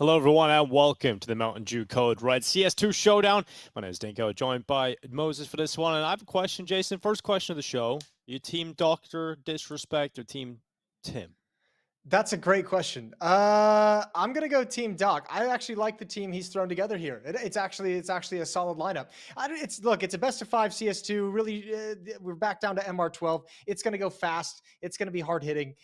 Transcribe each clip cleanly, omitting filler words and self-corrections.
Hello, everyone, and welcome to the Mountain Dew Code Red CS2 Showdown. My name is Dinko, joined by Moses for this one. And I have a question, Jason. First question of the show. You team Dr. Disrespect or team Tim? That's a great question. I'm gonna go Team Doc. I actually like the team he's thrown together here. It's actually a solid lineup. It's a best of five CS2. Really, we're back down to MR12. It's gonna go fast. It's gonna be hard hitting.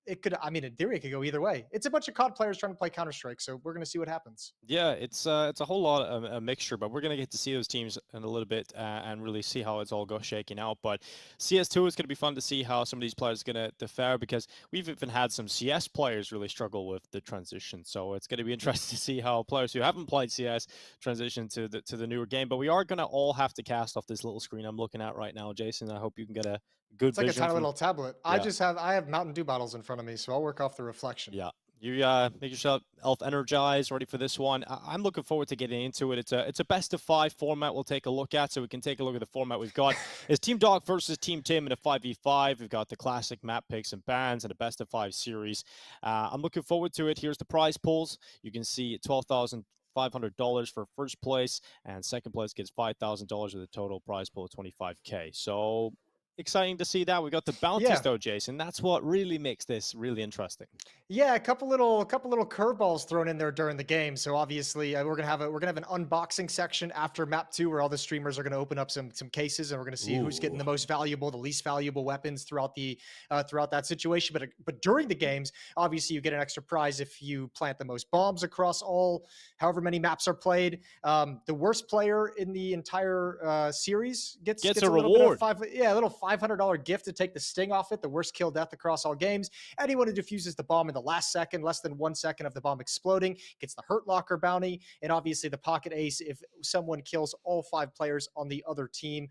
It could, I mean, in theory, it could go either way. It's a bunch of COD players trying to play Counter Strike, so we're gonna see what happens. Yeah, it's a whole lot of a mixture, but we're gonna get to see those teams in a little bit and really see how it's all go shaking out. But CS2 is gonna be fun to see how some of these players are gonna fare because we've even had some CS players really struggle with the transition. So it's gonna be interesting to see how players who haven't played CS transition to the newer game. But we are gonna all have to cast off this little screen I'm looking at right now, Jason. I hope you can get a good It's like a vision tiny from. little tablet. Yeah. I have Mountain Dew bottles in front of me, so I'll work off the reflection. Yeah. You make yourself elf energized, ready for this one. I'm looking forward to getting into it. It's a best of five format we'll take a look at, so we can take a look at the format we've got. It's Team Dog versus Team Tim in a 5v5. We've got the classic map picks and bans and a best of five series. I'm looking forward to it. Here's the prize pools. You can see $12,500 for first place, and second place gets $5,000 with a total prize pool of 25K. So exciting to see that. We got the bounties Yeah, though, Jason. That's what really makes this really interesting. Yeah, a couple little curveballs thrown in there during the game. So obviously, we're gonna have an unboxing section after map 2 where all the streamers are gonna open up some cases, and we're gonna see who's getting Ooh. the most valuable, the least valuable weapons throughout that situation. But during the games, obviously, you get an extra prize if you plant the most bombs across all however many maps are played. The worst player in the entire series gets Gets gets a a little bit of reward. a little $500 gift to take the sting off it. The worst kill death across all games. Anyone who defuses the bomb in the last second, less than 1 second of the bomb exploding, gets the Hurt Locker bounty, and obviously the Pocket Ace if someone kills all 5 players on the other team.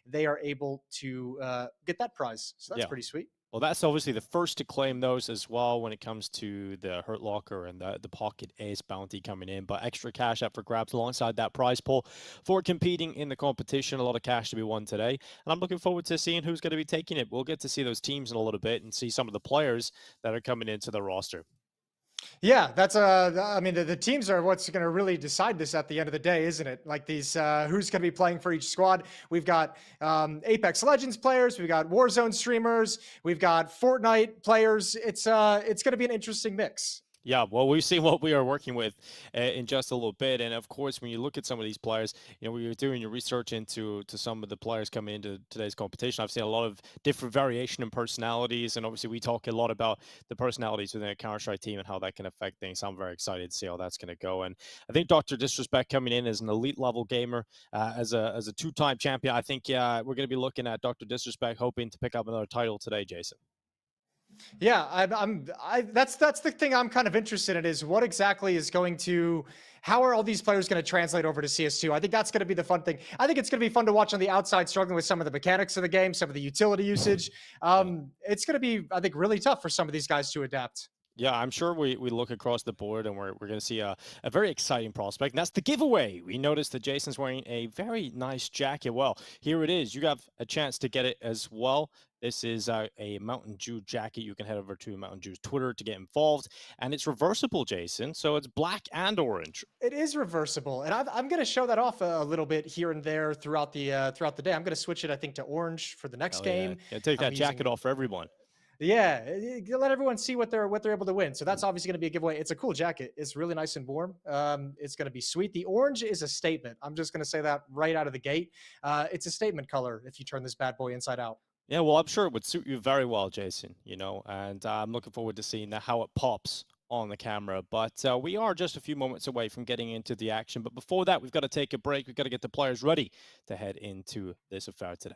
They are able to get that prize. So that's Yeah. pretty sweet. Well, that's obviously the first to claim those as well when it comes to the Hurt Locker and the Pocket Ace bounty coming in. But extra cash up for grabs alongside that prize pool for competing in the competition. A lot of cash to be won today. And I'm looking forward to seeing who's going to be taking it. We'll get to see those teams in a little bit and see some of the players that are coming into the roster. Yeah, I mean, the teams are what's going to really decide this at the end of the day, isn't it? Like who's going to be playing for each squad? We've got Apex Legends players, we've got Warzone streamers, we've got Fortnite players. It's going to be an interesting mix. Yeah, well, we've seen what we are working with in just a little bit, and of course, when you look at some of these players, when you're doing your research into some of the players coming into today's competition, I've seen a lot of different variation in personalities, and obviously, we talk a lot about the personalities within a Counter Strike team and how that can affect things. I'm very excited to see how that's going to go, and I think Dr. Disrespect coming in as an elite level gamer, as a two-time champion. I think we're going to be looking at Dr. Disrespect hoping to pick up another title today, Jason. Yeah, that's the thing I'm kind of interested in is what exactly is going to, how are all these players going to translate over to CS2? I think that's going to be the fun thing. I think it's going to be fun to watch on the outside, struggling with some of the mechanics of the game, some of the utility usage. Yeah. It's going to be, I think, really tough for some of these guys to adapt. Yeah, I'm sure we look across the board and we're going to see a very exciting prospect, and that's the giveaway. We noticed that Jason's wearing a very nice jacket. Well, here it is. You have a chance to get it as well. This is a Mountain Dew jacket. You can head over to Mountain Dew's Twitter to get involved, and it's reversible, Jason. So it's black and orange. It is reversible, and I'm going to show that off a little bit here and there throughout the day. I'm going to switch it, I think, to orange for the next Hell yeah. game. Yeah, take I'm that jacket using off for everyone. Yeah, let everyone see what they're able to win. So that's obviously going to be a giveaway. It's a cool jacket. It's really nice and warm. It's going to be sweet. The orange is a statement. I'm just going to say that right out of the gate. It's a statement color if you turn this bad boy inside out. Yeah, well, I'm sure it would suit you very well, Jason, and I'm looking forward to seeing how it pops on the camera. But we are just a few moments away from getting into the action. But before that, we've got to take a break. We've got to get the players ready to head into this affair today.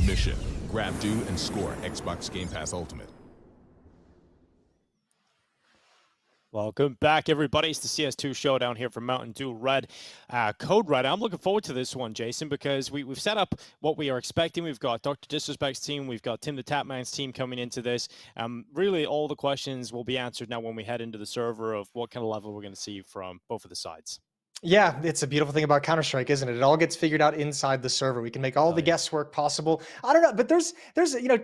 Mission: grab, do, and score Xbox Game Pass Ultimate. Welcome back, everybody. It's the CS2 Showdown here from Mountain Dew Red. Code Red. I'm looking forward to this one, Jason, because we've set up what we are expecting. We've got Dr. Disrespect's team. We've got Tim the Tapman's team coming into this. Really, all the questions will be answered now when we head into the server of what kind of level we're going to see from both of the sides. Yeah, it's a beautiful thing about Counter-Strike, isn't it? It all gets figured out inside the server. We can make all the guesswork possible. I don't know, but there's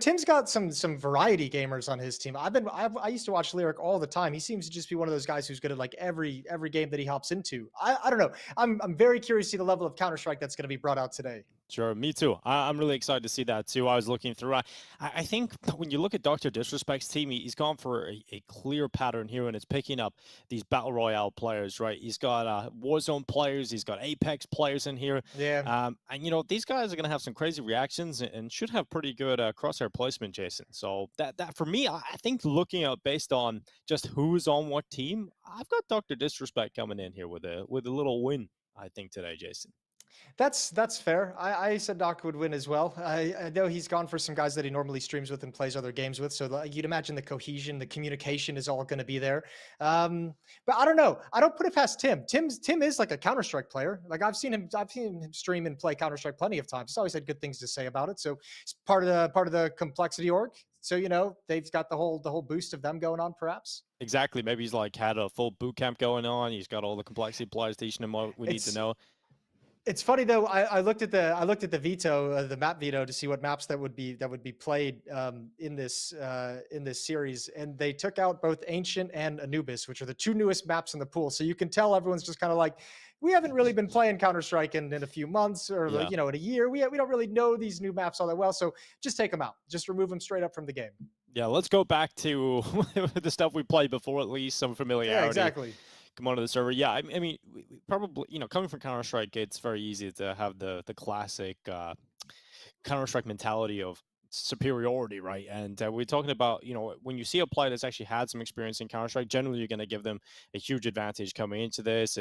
Tim's got some variety gamers on his team. I used to watch Lyric all the time. He seems to just be one of those guys who's good at like every game that he hops into. I don't know. I'm very curious to see the level of Counter-Strike that's going to be brought out today. Sure, me too. I'm really excited to see that too. I was looking through. I think when you look at Dr. Disrespect's team, he's gone for a clear pattern here, and it's picking up these Battle Royale players, right? He's got Warzone players, he's got Apex players in here. Yeah. And these guys are going to have some crazy reactions and should have pretty good crosshair placement, Jason. So that for me, I think looking at based on just who's on what team, I've got Dr. Disrespect coming in here with a little win, I think, today, Jason. That's fair. I said Doc would win as well. I know he's gone for some guys that he normally streams with and plays other games with. So you'd imagine the cohesion, the communication is all going to be there. But I don't know. I don't put it past Tim. Tim is like a Counter-Strike player. Like I've seen him stream and play Counter-Strike plenty of times. He's always had good things to say about it. So it's part of the complexity org. So they've got the whole boost of them going on, perhaps. Exactly. Maybe he's like had a full boot camp going on. He's got all the complexity players teaching him what we need to know. It's funny though. I looked at the veto, the map veto, to see what maps that would be played in this series, and they took out both Ancient and Anubis, which are the two newest maps in the pool. So you can tell everyone's just kind of like, we haven't really been playing Counter-Strike in a few months or in a year. We don't really know these new maps all that well. So just take them out. Just remove them straight up from the game. Yeah, let's go back to the stuff we played before, at least some familiarity. Yeah, exactly. Come onto the server. Yeah, I mean, we probably, coming from Counter-Strike, it's very easy to have the classic Counter-Strike mentality of superiority, right? And we're talking about, when you see a player that's actually had some experience in Counter-Strike, generally you're going to give them a huge advantage coming into this,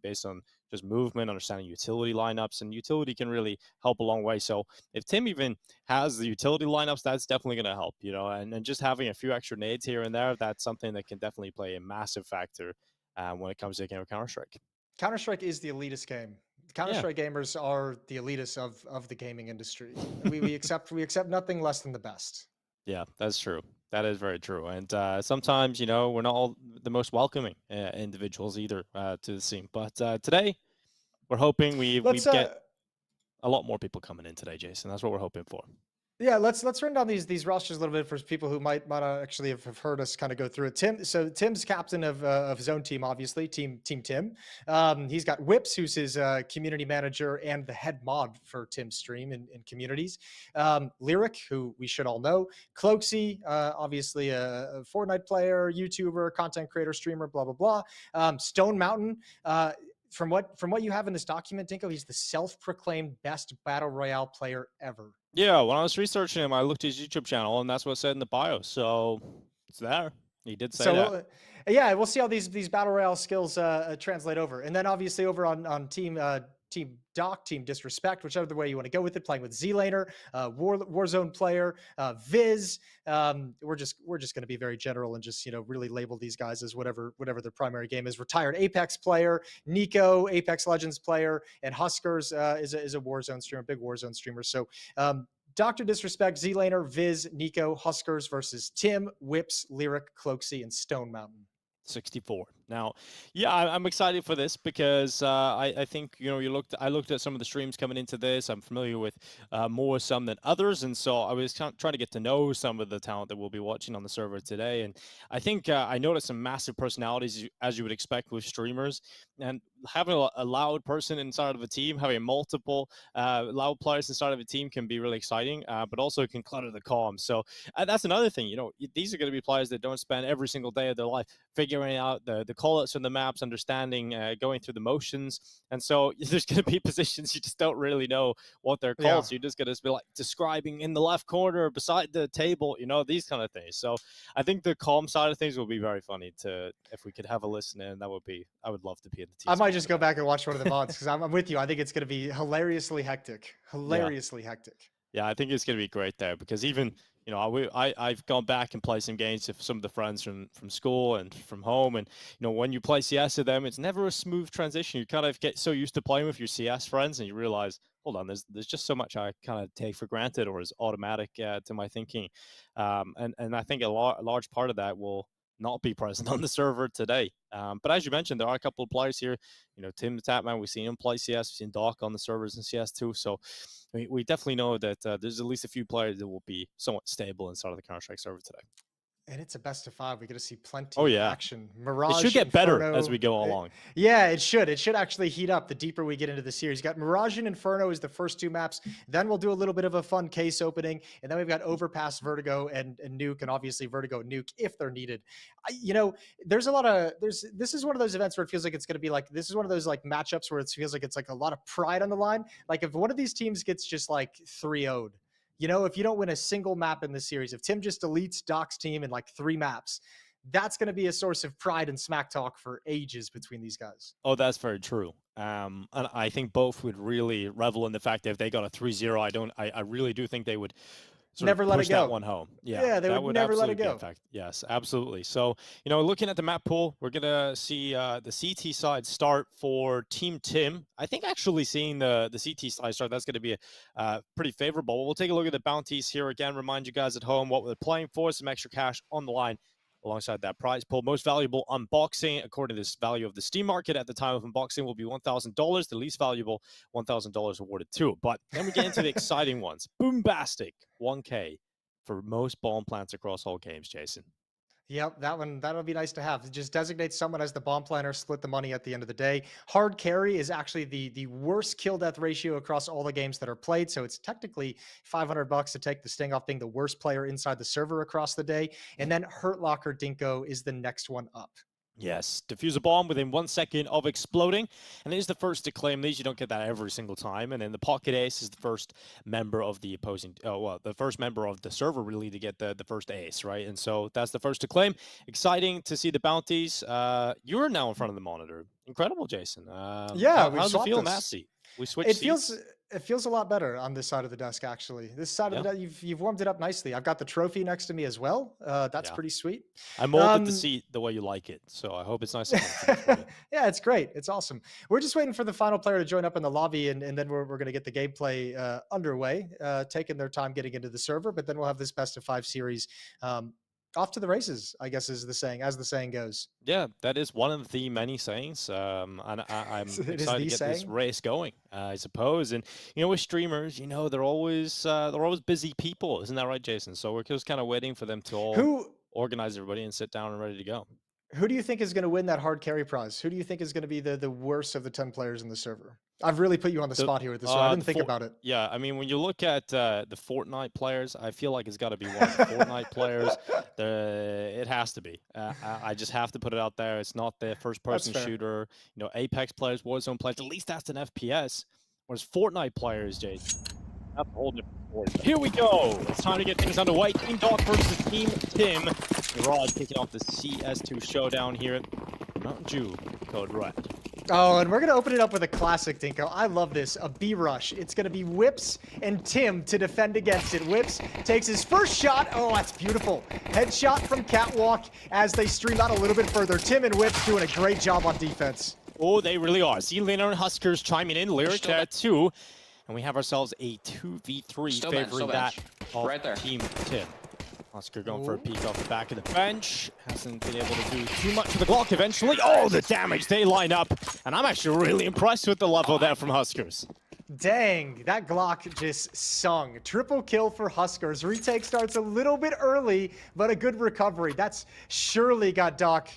based on just movement, understanding utility lineups, and utility can really help a long way. So if Tim even has the utility lineups, that's definitely going to help, and just having a few extra nades here and there, that's something that can definitely play a massive factor when it comes to a game of Counter-Strike. Counter-Strike is the elitist game. Counter-Strike gamers are the elitists of the gaming industry. we accept nothing less than the best. Yeah, that's true. That is very true. And sometimes, we're not all the most welcoming individuals either to the scene. But today, we're hoping we get a lot more people coming in today, Jason. That's what we're hoping for. Yeah, let's run down these rosters a little bit for people who might not actually have heard us kind of go through it. Tim's captain of his own team, obviously, Team Tim. He's got Whips, who's his community manager and the head mod for Tim's stream in communities. Lyric, who we should all know. Cloaksy, obviously a Fortnite player, YouTuber, content creator, streamer, blah blah blah. Stone Mountain. From what you have in this document, Dinko, he's the self-proclaimed best battle royale player ever. Yeah, when I was researching him, I looked at his YouTube channel, and that's what it said in the bio. So it's there. He did say that. Yeah, we'll see how these battle royale skills translate over, and then obviously over on Team Doc, Team Disrespect, whichever way you want to go with it, playing with Z-Laner, Warzone player, Viz. We're just going to be very general and just really label these guys as whatever their primary game is. Retired Apex player, Nico, Apex Legends player, and Huskers is a Warzone streamer, big Warzone streamer. So Dr. Disrespect, Z-Laner, Viz, Nico, Huskers versus Tim, Whips, Lyric, Cloaksy, and Stone Mountain. 64. Now, yeah, I'm excited for this because I think I looked at some of the streams coming into this. I'm familiar with more some than others, and so I was trying to get to know some of the talent that we'll be watching on the server today. And I think I noticed some massive personalities, as you would expect with streamers, and having a loud person inside of a team, having multiple loud players inside of a team can be really exciting, but also can clutter the comms. So that's another thing. These are going to be players that don't spend every single day of their life figuring out the call-outs on the maps, understanding, going through the motions. And so there's going to be positions you just don't really know what they're called. Yeah. So you're just going to be like describing in the left corner beside the table, these kind of things. So I think the calm side of things will be very funny if we could have a listen in. I would love to be in the team. I might just go back and watch one of the mods because I'm with you. I think it's going to be hilariously hectic. Hectic. Yeah, I think it's going to be great there because even, you know, I've gone back and played some games with some of the friends from school and from home. And, you know, when you play CS with them, it's never a smooth transition. You kind of get so used to playing with your CS friends and you realize, hold on, there's just so much I kind of take for granted or is automatic to my thinking. And I think a large part of that will not be present on the server today. But as you mentioned, there are a couple of players here. You know, Tim the Tapman, we've seen him play CS. We've seen Doc on the servers in CS too. So we definitely know that there's at least a few players that will be somewhat stable inside of the Counter-Strike server today. And it's a best of 5. We're going to see plenty Oh, of yeah. action. Mirage, It should get Inferno, better as we go along. Yeah, it should. It should actually heat up the deeper we get into the series. Got Mirage and Inferno as the first 2 maps. Then we'll do a little bit of a fun case opening. And then we've got Overpass, Vertigo, and Nuke, and obviously Vertigo and Nuke if they're needed. You know, there's a lot of, this is one of those events where it feels like it's going to be like, this is one of those like matchups where it feels like it's like a lot of pride on the line. Like if one of these teams gets just like 3-0'd, you know, if you don't win a single map in the series, if Tim just deletes Doc's team in like 3 maps, that's going to be a source of pride and smack talk for ages between these guys. Oh, that's very true. And I think both would really revel in the fact that if they got a 3-0, I really do think they would never let it go. That one home. Yeah, they would never let it go. Yes, absolutely. So, you know, looking at the map pool, we're gonna see the CT side start for Team Tim. I think actually seeing the CT side start, that's going to be pretty favorable. We'll take a look at the bounties here again. Remind you guys at home what we're playing for. Some extra cash on the line alongside that prize pool. Most valuable unboxing, according to this value of the Steam market at the time of unboxing, will be $1,000. The least valuable, $1,000 awarded too. But then we get into the exciting ones. Boombastic, 1K for most bomb plants across all games, Jason. Yep, that'll be nice to have. Just designate someone as the bomb planner, split the money at the end of the day. Hard carry is actually the worst kill death ratio across all the games that are played. So it's technically $500 to take the sting off being the worst player inside the server across the day. And then Hurt Locker Dinko is the next one up. Yes, defuse a bomb within 1 second of exploding, and it is the first to claim these. You don't get that every single time. And then the Pocket Ace is the first member of the opposing, the first member of the server really to get the first ace, right? And so that's the first to claim. Exciting to see the bounties. You're now in front of the monitor. Incredible, Jason. Yeah, how's it feel, Massey? We switched seats. It feels a lot better on this side of the desk, actually. This side of the desk, you've warmed it up nicely. I've got the trophy next to me as well. That's pretty sweet. I molded the seat the way you like it, so I hope it's nice and comfortable. Yeah, it's great. It's awesome. We're just waiting for the final player to join up in the lobby, and then we're going to get the gameplay underway, taking their time getting into the server, but then we'll have this best of 5 series off to the races, I guess, as the saying goes. Yeah, that is one of the many sayings. And I'm excited to get this race going, I suppose. And, you know, with streamers, you know, they're always busy people. Isn't that right, Jason? So we're just kind of waiting for them to all organize everybody and sit down and ready to go. Who do you think is going to win that hard carry prize? Who do you think is going to be the worst of the 10 players in the server? I've really put you on the spot here with this one. I didn't think about it. Yeah, I mean, when you look at the Fortnite players, I feel like it's got to be one of the Fortnite players. It has to be. I just have to put it out there. It's not the first-person shooter. You know, Apex players, Warzone players, at least that's an FPS. Whereas Fortnite players, Jay, that's a whole different story. Here we go. It's time to get things underway. Team Doc versus Team Tim. Mirage kicking off the CS2 showdown here at Mountain Dew, code red. Oh, and we're going to open it up with a classic, Dinko. I love this. A B rush. It's going to be Whips and Tim to defend against it. Whips takes his first shot. Oh, that's beautiful. Headshot from Catwalk as they stream out a little bit further. Tim and Whips doing a great job on defense. Oh, they really are. See Lena and Huskers chiming in. Lyric there, too. And we have ourselves a 2v3 favoring that of Team Tim. Husker going for a peek off the back of the bench. Hasn't been able to do too much with the Glock eventually. Oh, the damage. They line up. And I'm actually really impressed with the level there from Huskers. Dang, that Glock just sung. Triple kill for Huskers. Retake starts a little bit early, but a good recovery. That's surely got Doc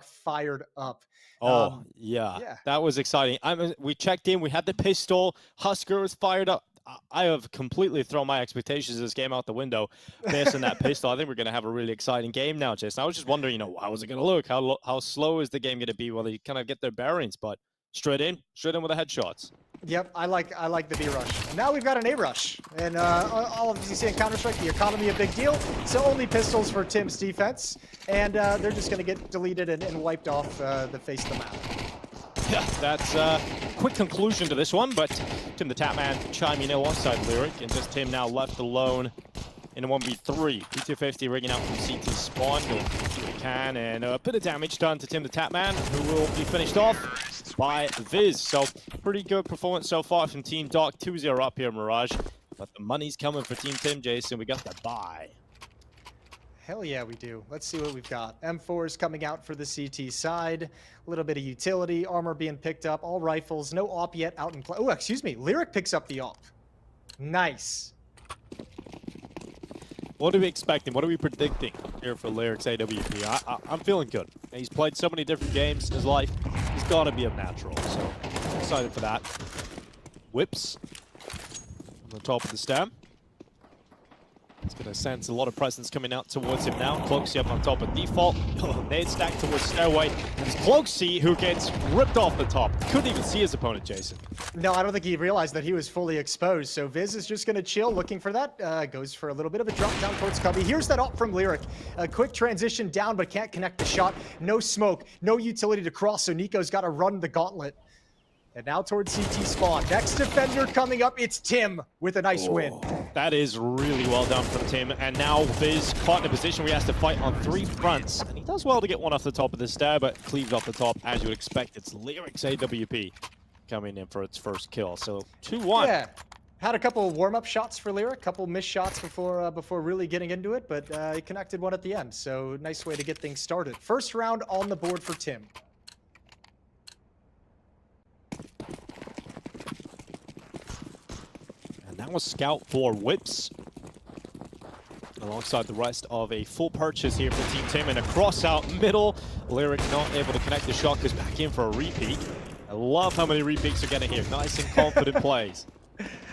fired up. Oh, yeah. That was exciting. We checked in. We had the pistol. Husker was fired up. I have completely thrown my expectations of this game out the window based on that pistol. I think we're going to have a really exciting game now, Jason. I was just wondering, you know, how is it going to look? How slow is the game going to be while they kind of get their bearings? But straight in with the headshots. Yep, I like the B rush. And now we've got an A rush. And all of you see in Counter-Strike, the economy a big deal. So only pistols for Tim's defense. And they're just going to get deleted and wiped off the face of the map. Yeah, that's a quick conclusion to this one, but Tim the Tapman chiming in alongside Lyric, and just Tim now left alone in a 1v3. P250 rigging out from CT spawn, doing what he can, and a bit of damage done to Tim the Tapman, who will be finished off by Viz. So pretty good performance so far from Team Doc, 2-0 up here, Mirage. But the money's coming for Team Tim, Jason. We got the buy. Hell yeah, we do. Let's see what we've got. M4 is coming out for the CT side. A little bit of utility, armor being picked up, all rifles, no op yet out in play. Oh, excuse me, Lyric picks up the op. Nice. What are we expecting? What are we predicting here for Lyric's AWP? I'm feeling good. He's played so many different games in his life. He's got to be a natural, so excited for that. Whips on the top of the stem. He's going to sense a lot of presence coming out towards him now. Cloaksy up on top of default. Nade stack towards stairway. And it's Cloaksy who gets ripped off the top. Couldn't even see his opponent, Jason. No, I don't think he realized that he was fully exposed. So Viz is just going to chill, looking for that. Goes for a little bit of a drop down towards Cubby. Here's that op from Lyric. A quick transition down, but can't connect the shot. No smoke, no utility to cross, so Nico's got to run the gauntlet. And now towards CT spawn. Next defender coming up, it's Tim with a nice win. That is really well done from Tim. And now Viz caught in a position where he has to fight on 3 fronts. And he does well to get one off the top of the stair, but cleaved off the top, as you would expect. It's Lyric's AWP coming in for its first kill. So 2-1. Yeah. Had a couple warm-up shots for Lyric, couple missed shots before really getting into it, but he connected one at the end. So nice way to get things started. First round on the board for Tim. That was Scout for Whips. Alongside the rest of a full purchase here for Team Tim, and a cross out middle. Lyric not able to connect the shot, goes back in for a repeat. I love how many repeats are getting here. Nice and confident plays.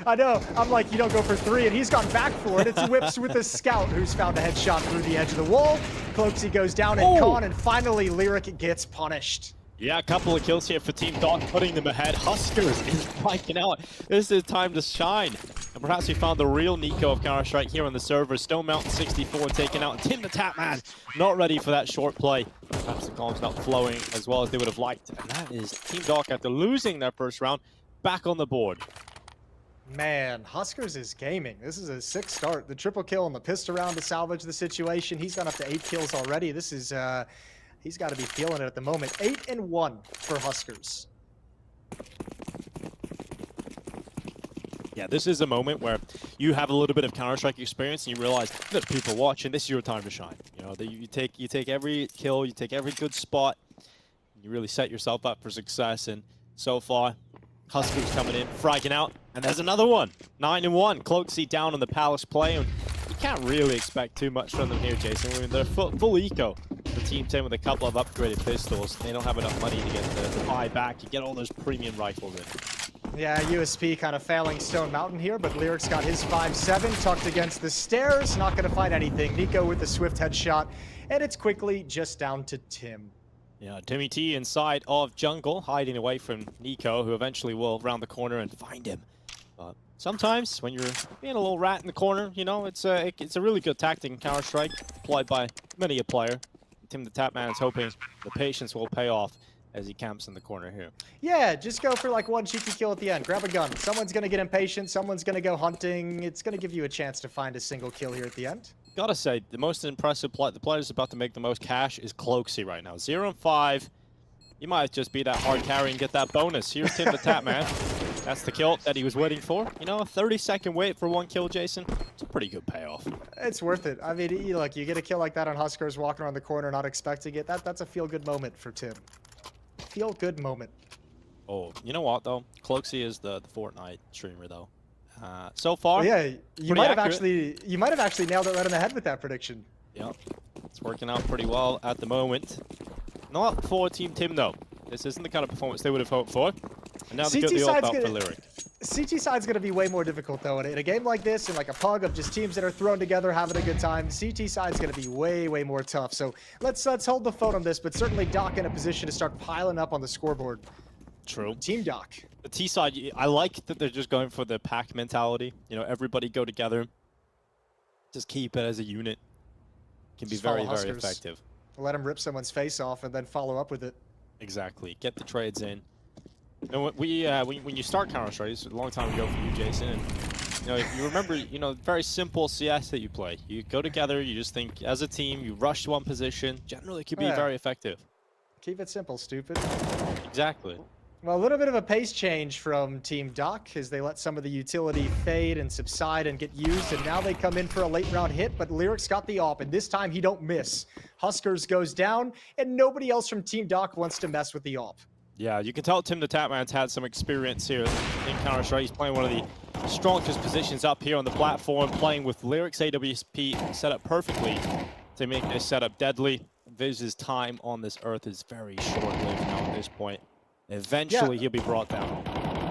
I know. I'm like, you don't go for 3, and he's gone back for it. It's Whips with a Scout who's found a headshot through the edge of the wall. Cloaksy goes down and con, and finally Lyric gets punished. Yeah, a couple of kills here for Team Doc, putting them ahead. Huskers is spiking out. This is time to shine. And perhaps we found the real Nico of Counter-Strike here on the server. Stone Mountain 64 taken out. And Tim the Tapman not ready for that short play. Perhaps the column's not flowing as well as they would have liked. And that is Team Doc, after losing their first round, back on the board. Man, Huskers is gaming. This is a sick start. The triple kill and the pissed around to salvage the situation. He's gone up to 8 kills already. This is... he's got to be feeling it at the moment. 8-1 for Huskers. Yeah, this is a moment where you have a little bit of Counter-Strike experience and you realize there's people watching. This is your time to shine. You know, you take every kill, you take every good spot, and you really set yourself up for success. And so far, Huskers coming in, fragging out, and there's another one. 9-1. Cloaksy down on the Palace play, and you can't really expect too much from them here, Jason. I mean, they're full eco. The Team 10 with a couple of upgraded pistols. They don't have enough money to get the buy back. You get all those premium rifles in. Yeah, USP kind of failing Stone Mountain here, but Lyric's got his 5-7 tucked against the stairs. Not going to find anything. Nico with the swift headshot, and it's quickly just down to Tim. Yeah, Timmy T inside of jungle, hiding away from Nico, who eventually will round the corner and find him. But sometimes when you're being a little rat in the corner, you know, it's a really good tactic in Counter-Strike, deployed by many a player. Tim the Tapman is hoping the patience will pay off as he camps in the corner here. Yeah, just go for like one cheeky kill at the end. Grab a gun. Someone's going to get impatient. Someone's going to go hunting. It's going to give you a chance to find a single kill here at the end. Gotta say, the most impressive the player that's about to make the most cash is Cloaksy right now. 0-5. You might just be that hard carry and get that bonus. Here's Tim the Tapman. That's the kill that he was waiting for. You know, a 30-second wait for 1 kill, Jason. It's a pretty good payoff. It's worth it. I mean, look, you get a kill like that on Huskers walking around the corner not expecting it. That's a feel-good moment for Tim. Feel-good moment. Oh, you know what, though? Cloaksy is the Fortnite streamer, though. So far, well, yeah, you might have accurate. actually nailed it right on the head with that prediction. Yeah, it's working out pretty well at the moment. Not for Team Tim, though. This isn't the kind of performance they would have hoped for. And now they got the ult out for Lyric. CT side's going to be way more difficult, though. In a game like this, in like a pug of just teams that are thrown together, having a good time, CT side's going to be way, way more tough. So let's hold the phone on this, but certainly Doc in a position to start piling up on the scoreboard. True. Team Doc. The T side, I like that they're just going for the pack mentality. You know, everybody go together. Just keep it as a unit. Can be very, very effective. Let them rip someone's face off and then follow up with it. Exactly. Get the trades in. And when you start Counter-Strike, it's a long time ago for you, Jason. And, you remember, very simple CS that you play. You go together, you just think as a team, you rush to one position. Generally, it can be very effective. Keep it simple, stupid. Exactly. Well, a little bit of a pace change from Team Doc as they let some of the utility fade and subside and get used, and now they come in for a late round hit, but Lyric's got the AWP, and this time he don't miss. Huskers goes down, and nobody else from Team Doc wants to mess with the AWP. Yeah, you can tell Tim the Tapman's had some experience here in Counter-Strike. He's playing one of the strongest positions up here on the platform, playing with Lyric's AWP set up perfectly to make this setup deadly. Viz's time on this earth is very short-lived now at this point. Eventually, he'll be brought down.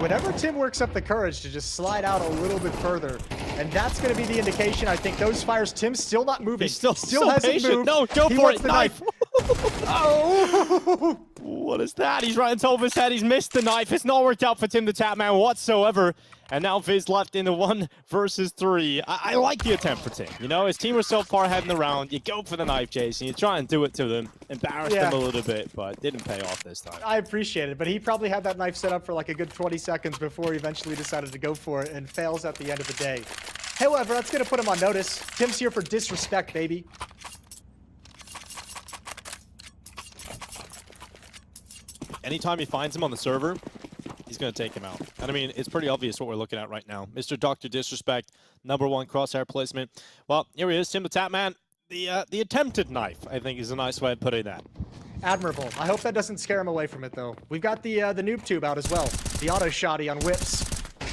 Whenever Tim works up the courage to just slide out a little bit further, and that's going to be the indication, I think, those fires, Tim's still not moving. He's still hasn't patient. moved. No, go He for wants it. the Knife. Oh! What is that? He's right on top of his head. He's missed the knife. It's not worked out for Tim the Tapman whatsoever. And now Viz left in the 1 versus 3. I like the attempt for Tim. His team was so far ahead in the round. You go for the knife, Jason. You try and do it to them. Embarrass them a little bit, but didn't pay off this time. I appreciate it, but he probably had that knife set up for like a good 20 seconds before he eventually decided to go for it and fails at the end of the day. However, that's going to put him on notice. Tim's here for disrespect, baby. Anytime he finds him on the server, he's going to take him out. And I mean, it's pretty obvious what we're looking at right now. Mr. Dr. Disrespect, #1 crosshair placement. Well, here he is, Tim the Tapman. The attempted knife, I think, is a nice way of putting that. Admirable. I hope that doesn't scare him away from it, though. We've got the noob tube out as well. The auto shotty on whips.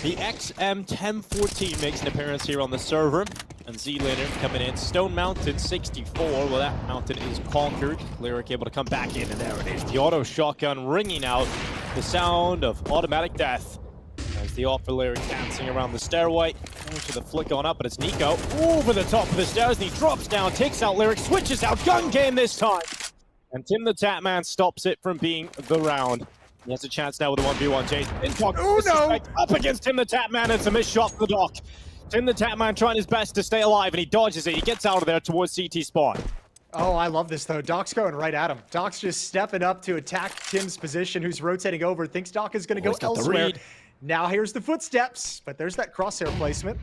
The XM1014 makes an appearance here on the server. And Z-Laner coming in. Stone Mountain 64. Well, that mountain is conquered. Lyric able to come back in, and there it is. The auto shotgun ringing out. The sound of automatic death. As the offer Lyric dancing around the stairway. To the flick on up, but it's Nico over the top of the stairs, and he drops down, takes out Lyric, switches out, gun game this time. And Tim the Tapman stops it from being the round. He has a chance now with a 1v1 chase. Oh no! Up against Tim the Tapman, it's a missed shot for the Doc. Tim the Tapman trying his best to stay alive, and he dodges it. He gets out of there towards CT spawn. Oh, I love this, though. Doc's going right at him. Doc's just stepping up to attack Tim's position, who's rotating over. Thinks Doc is going to go elsewhere. Now here's the footsteps, but there's that crosshair placement.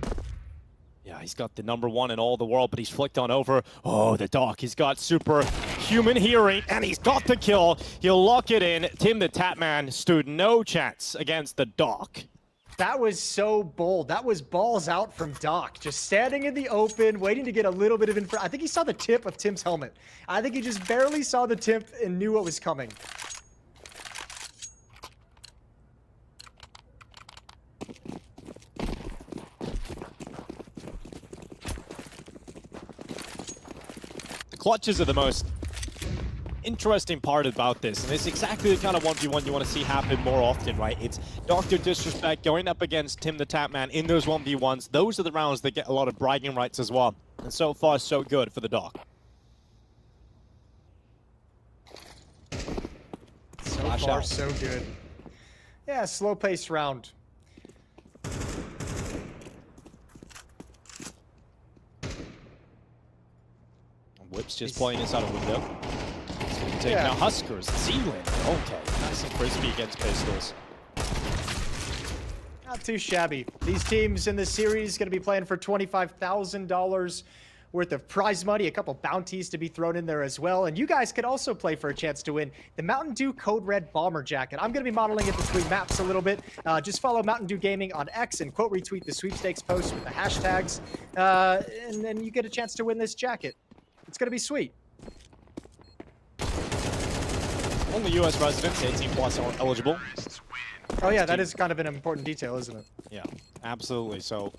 Yeah, he's got the #1 in all the world, but he's flicked on over. Oh, the Doc, he's got superhuman hearing, and he's got the kill. He'll lock it in. Tim the Tapman stood no chance against the Doc. That was so bold. That was balls out from Doc. Just standing in the open, waiting to get a little bit of info. I think he saw the tip of Tim's helmet. I think he just barely saw the tip and knew what was coming. The clutches are the most interesting part about this, and it's exactly the kind of 1v1 you want to see happen more often, right? It's Dr. Disrespect going up against Tim the Tapman in those 1v1s. Those are the rounds that get a lot of bragging rights as well. And so far, so good for the Doc. So far, so good. Yeah, slow-paced round. Whip's just playing inside a window. Take now Huskers, Z-Laner. Okay, nice and crispy against pistols. Not too shabby. These teams in this series going to be playing for $25,000 worth of prize money, a couple bounties to be thrown in there as well. And you guys could also play for a chance to win the Mountain Dew Code Red Bomber Jacket. I'm going to be modeling it between maps a little bit. Just follow Mountain Dew Gaming on X and quote retweet the sweepstakes post with the hashtags. And then you get a chance to win this jacket. It's going to be sweet. Only U.S. residents, 18 plus eligible. Oh yeah, that is kind of an important detail, isn't it? Yeah, absolutely. So,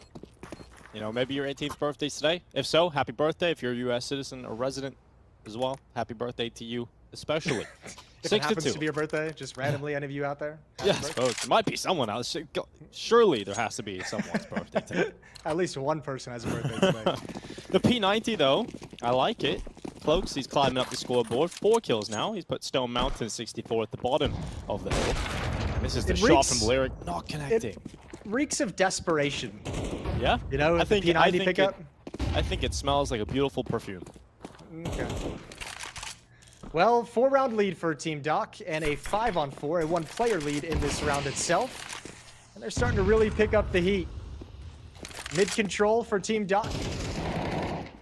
maybe your 18th birthday's today. If so, happy birthday. If you're a U.S. citizen or resident as well, happy birthday to you especially. If it happens to be your birthday, just randomly, any of you out there? Yeah, I suppose. There might be someone else. Surely there has to be someone's birthday today. At least one person has a birthday today. The P90, though, I like it. Cloaks, he's climbing up the scoreboard. 4 kills now. He's put Stone Mountain 64 at the bottom of the hill. And this is the shot from Lyric. Not connecting. It reeks of desperation. Yeah? I think the P90 pickup? I think it smells like a beautiful perfume. Okay. Well, 4-round lead for Team Doc and a 5-on-4, a 1-player lead in this round itself. And they're starting to really pick up the heat. Mid control for Team Doc.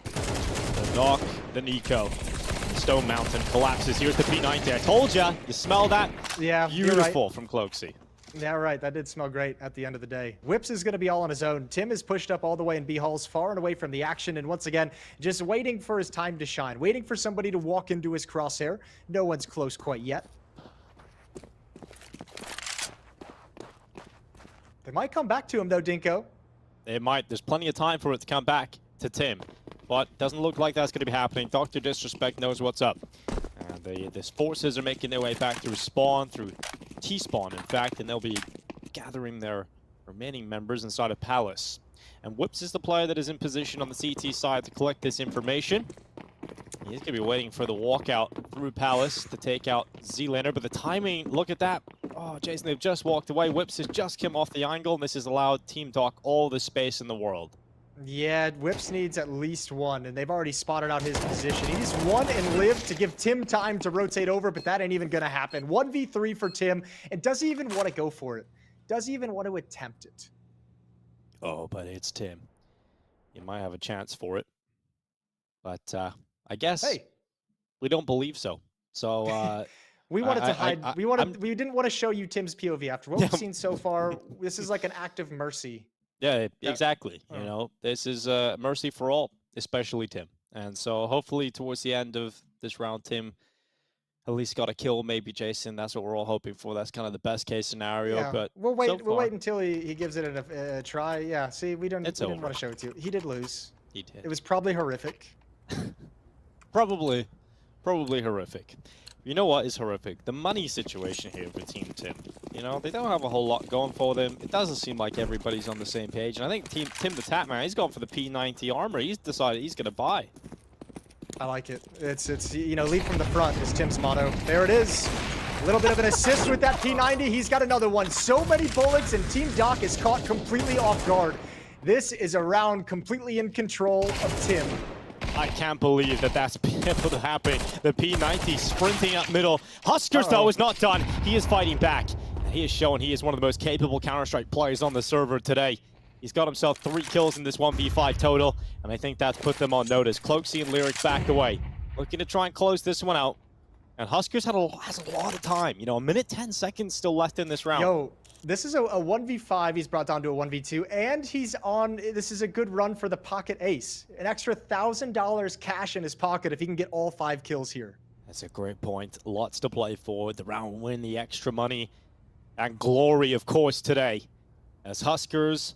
The Doc, the Nico. Stone Mountain collapses. Here's the P90. I told ya. You smell that? Yeah, Beautiful right. from Cloaksy. Yeah, right. That did smell great at the end of the day. Whips is going to be all on his own. Tim is pushed up all the way in B halls, far and away from the action. And once again, just waiting for his time to shine. Waiting for somebody to walk into his crosshair. No one's close quite yet. They might come back to him, though, Dinko. It might. There's plenty of time for it to come back to Tim. But doesn't look like that's going to be happening. Dr. Disrespect knows what's up. And the forces are making their way back through spawn, through T-spawn, in fact, and they'll be gathering their remaining members inside of Palace. And Whips is the player that is in position on the CT side to collect this information. He's going to be waiting for the walkout through Palace to take out Z-Lander, but the timing, look at that. Oh, Jason, they've just walked away. Whips has just come off the angle, and this has allowed Team Doc all the space in the world. Yeah, Whips needs at least one, and they've already spotted out his position. He needs one and live to give Tim time to rotate over, but that ain't even going to happen. 1v3 for Tim, and doesn't even want to go for it. Doesn't even want to attempt it. Oh, but it's Tim. You might have a chance for it. But I guess we don't believe so. So we wanted to hide. We didn't want to show you Tim's POV after what we've seen so far. This is like an act of mercy. Yeah, exactly. You know, this is mercy for all, especially Tim. And so hopefully towards the end of this round, Tim at least got a kill, maybe Jason. That's what we're all hoping for. That's kind of the best case scenario. Yeah. But we'll wait until he gives it a try. Yeah. See, we didn't want to show it to you. He did lose. He did. It was probably horrific. Probably horrific. You know what is horrific? The money situation here for Team Tim. You know, they don't have a whole lot going for them. It doesn't seem like everybody's on the same page. And I think Tim the Tatman, he's gone for the P90 armor. He's decided he's going to buy. I like it. It's you know, lead from the front is Tim's motto. There it is. A little bit of an assist with that P90. He's got another one. So many bullets, and Team Doc is caught completely off guard. This is a round completely in control of Tim. I can't believe that that's been able to happen. The P90 sprinting up middle. Huskers, though, is not done. He is fighting back. And he is showing he is one of the most capable Counter-Strike players on the server today. He's got himself 3 kills in this 1v5 total, and I think that's put them on notice. Cloaksy and Lyric backed away, looking to try and close this one out. And Huskers has a lot of time. You know, a minute 10 seconds still left in this round. Yo, this is a 1v5. He's brought down to a 1v2, and he's on. This is a good run for the pocket ace. An extra $1,000 cash in his pocket if he can get all 5 kills here. That's a great point. Lots to play for. The round win, the extra money, and glory, of course, today. As Huskers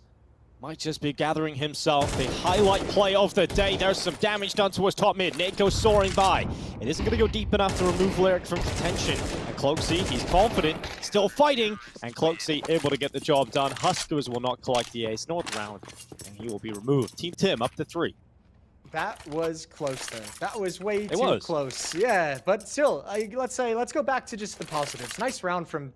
might just be gathering himself the highlight play of the day. There's some damage done to his top mid. Nate goes soaring by. It isn't going to go deep enough to remove Lyric from contention. And Cloaksy, he's confident, still fighting. And Cloaksy able to get the job done. Huskers will not collect the ace north round, and he will be removed. Team Tim up to 3. That was close, though. That was way too close. Yeah, but still, let's go back to just the positives. Nice round from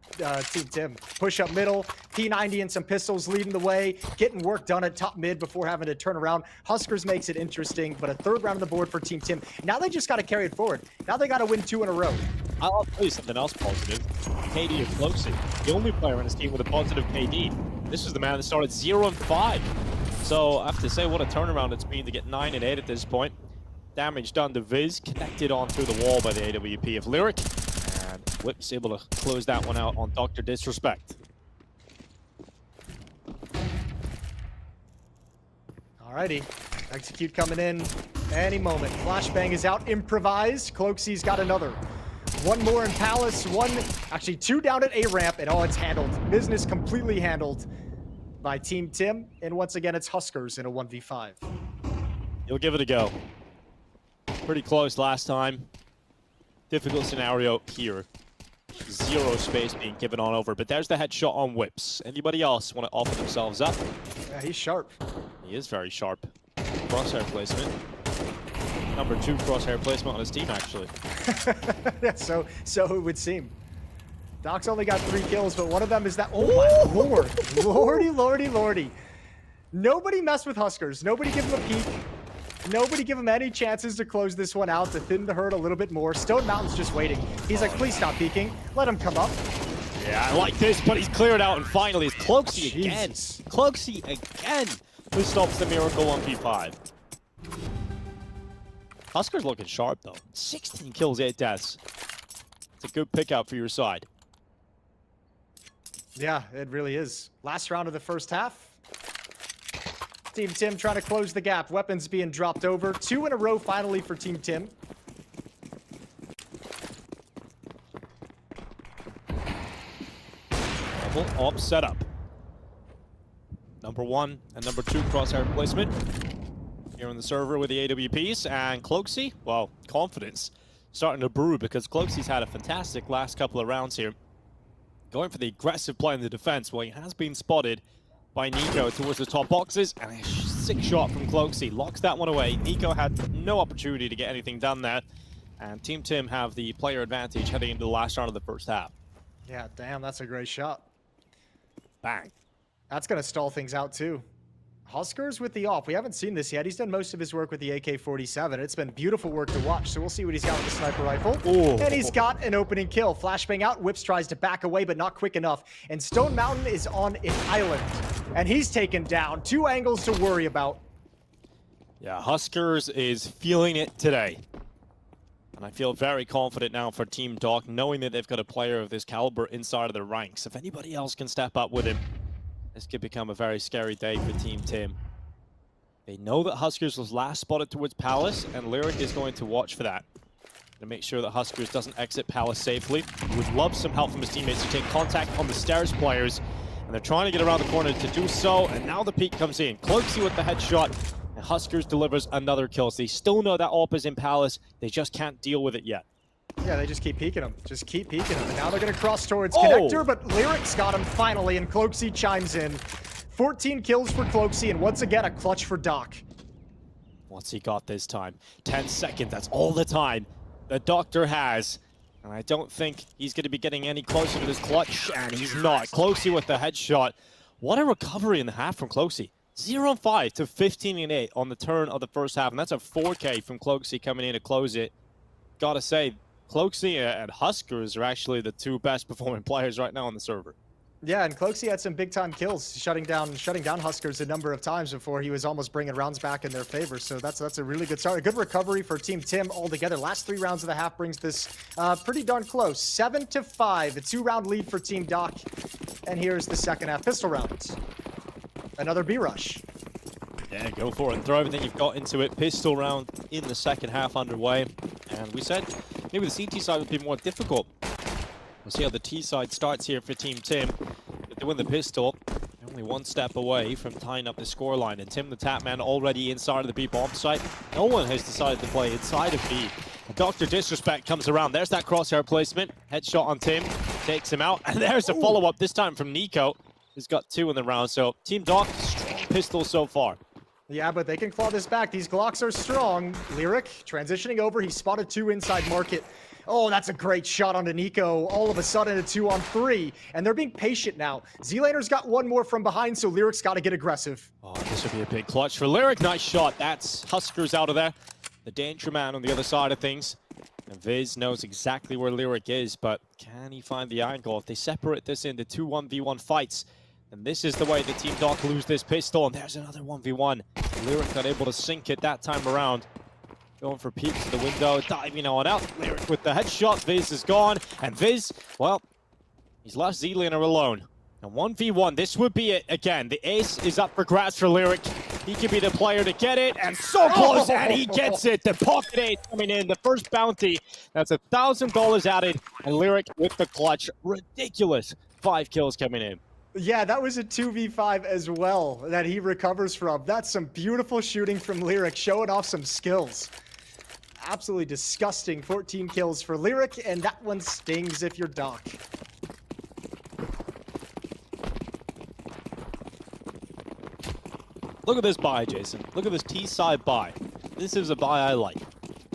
Team Tim. Push up middle, P90 and some pistols leading the way, getting work done at top mid before having to turn around. Huskers makes it interesting, but a 3rd round on the board for Team Tim. Now they just got to carry it forward. Now they got to win 2 in a row. I'll tell you something else positive. KD of Cloaksy, the only player on his team with a positive KD. This is the man that started 0-5. So I have to say, what a turnaround it's been to get 9 and 8 at this point. Damage done to Viz, connected onto the wall by the AWP of Lyric. And Whip's able to close that one out on Dr. Disrespect. Alrighty, execute coming in any moment. Flashbang is out, improvised. Cloaksy's got another. 1 more in Palace, actually 2 down at A ramp, and it's handled. Business completely handled by Team Tim, and once again, it's Huskers in a 1v5. You'll give it a go. Pretty close last time. Difficult scenario here. 0 space being given on over, but there's the headshot on Whips. Anybody else want to offer themselves up? Yeah, he's sharp. He is very sharp. Crosshair placement. Number 2 crosshair placement on his team, actually. Yeah, so it would seem. Doc's only got 3 kills, but one of them is that. Oh my lord. Lordy. Nobody messed with Huskers. Nobody give him a peek. Nobody give him any chances to close this one out, to thin the herd a little bit more. Stone Mountain's just waiting. He's like, please stop peeking. Let him come up. Yeah, I like this, but he's cleared out, and finally it's Cloaksy again. Jesus. Cloaksy again, who stops the Miracle 1v5. Husker's looking sharp, though. 16 kills, 8 deaths. It's a good pick out for your side. Yeah, it really is. Last round of the first half. Team Tim trying to close the gap. Weapons being dropped over. 2 in a row finally for Team Tim. Double up setup. Number 1 and number 2 crosshair placement. Here on the server with the AWPs. And Cloaksy, well, confidence starting to brew because Cloaksy's had a fantastic last couple of rounds here. Going for the aggressive play in the defense. Well, he has been spotted by Nico towards the top boxes, and a sick shot from Cloaksy locks that one away. Nico had no opportunity to get anything done there, and Team Tim have the player advantage heading into the last round of the first half. Yeah, damn, that's a great shot. Bang. That's going to stall things out, too. Huskers with the off. We haven't seen this yet. He's done most of his work with the AK-47. It's been beautiful work to watch, so we'll see what he's got with the sniper rifle. Ooh. And he's got an opening kill. Flashbang out. Whips tries to back away, but not quick enough. And Stone Mountain is on an island, and he's taken down. 2 angles to worry about. Yeah, Huskers is feeling it today. And I feel very confident now for Team Doc, knowing that they've got a player of this caliber inside of the ranks. If anybody else can step up with him, this could become a very scary day for Team Tim. They know that Huskers was last spotted towards Palace, and Lyric is going to watch for that. To make sure that Huskers doesn't exit Palace safely. He would love some help from his teammates to take contact on the stairs players. And they're trying to get around the corner to do so, and now the peek comes in. Cloaksy with the headshot, and Huskers delivers another kill. So they still know that AWP is in Palace, they just can't deal with it yet. Yeah, they just keep peeking him. Just keep peeking him. And now they're going to cross towards Connector, but Lyric's got him finally, and Cloaksy chimes in. 14 kills for Cloaksy, and once again, a clutch for Doc. What's he got this time? 10 seconds, that's all the time the Doctor has. And I don't think he's going to be getting any closer to this clutch, and he's not. Cloaksy with the headshot. What a recovery in the half from Cloaksy. 0-5 to 15-8 on the turn of the first half, and that's a 4K from Cloaksy coming in to close it. Gotta say, Cloaksy and Huskers are actually the 2 best performing players right now on the server. Yeah, and Cloaksy had some big-time kills, shutting down Huskers a number of times before he was almost bringing rounds back in their favor. So that's a really good start. A good recovery for Team Tim altogether. Last 3 rounds of the half brings this pretty darn close. 7-5, a 2-round lead for Team Doc. And here's the second half pistol round. Another B-rush. Yeah, go for it and throw everything you've got into it. Pistol round in the second half underway. And we said maybe the CT side would be more difficult. We'll see how the T side starts here for Team Tim. If they win the pistol, they're only 1 step away from tying up the scoreline. And Tim the Tapman already inside of the B bomb site. No one has decided to play inside of B. Dr. Disrespect comes around. There's that crosshair placement. Headshot on Tim. Takes him out. And there's a follow-up this time from Nico. He's got 2 in the round. So Team Doc, strong pistol so far. Yeah, but they can claw this back. These Glocks are strong. Lyric transitioning over. He spotted 2 inside market. Oh, that's a great shot onto Nico. All of a sudden, a 2-on-3. And they're being patient now. Z-Laner's got 1 more from behind, so Lyric's got to get aggressive. Oh, this would be a big clutch for Lyric. Nice shot. That's Huskers out of there. The danger man on the other side of things. And Viz knows exactly where Lyric is, but can he find the angle? If they separate this into 2 1v1 fights, and this is the way the Team Doc lose this pistol. And there's another 1v1. Lyric not able to sink it that time around. Going for peeks to the window, diving on out. Lyric with the headshot. Viz is gone. And Viz, well, he's left Z-Laner alone. And 1v1, this would be it again. The ace is up for grabs for Lyric. He could be the player to get it. And so close, and he gets it. The pocket ace coming in. The first bounty. That's $1,000 added. And Lyric with the clutch. Ridiculous 5 kills coming in. Yeah, that was a 2v5 as well that he recovers from. That's some beautiful shooting from Lyric, showing off some skills. Absolutely disgusting 14 kills for Lyric, and that one stings if you're Doc. Look at this buy, Jason. Look at this T-side buy. This is a buy I like.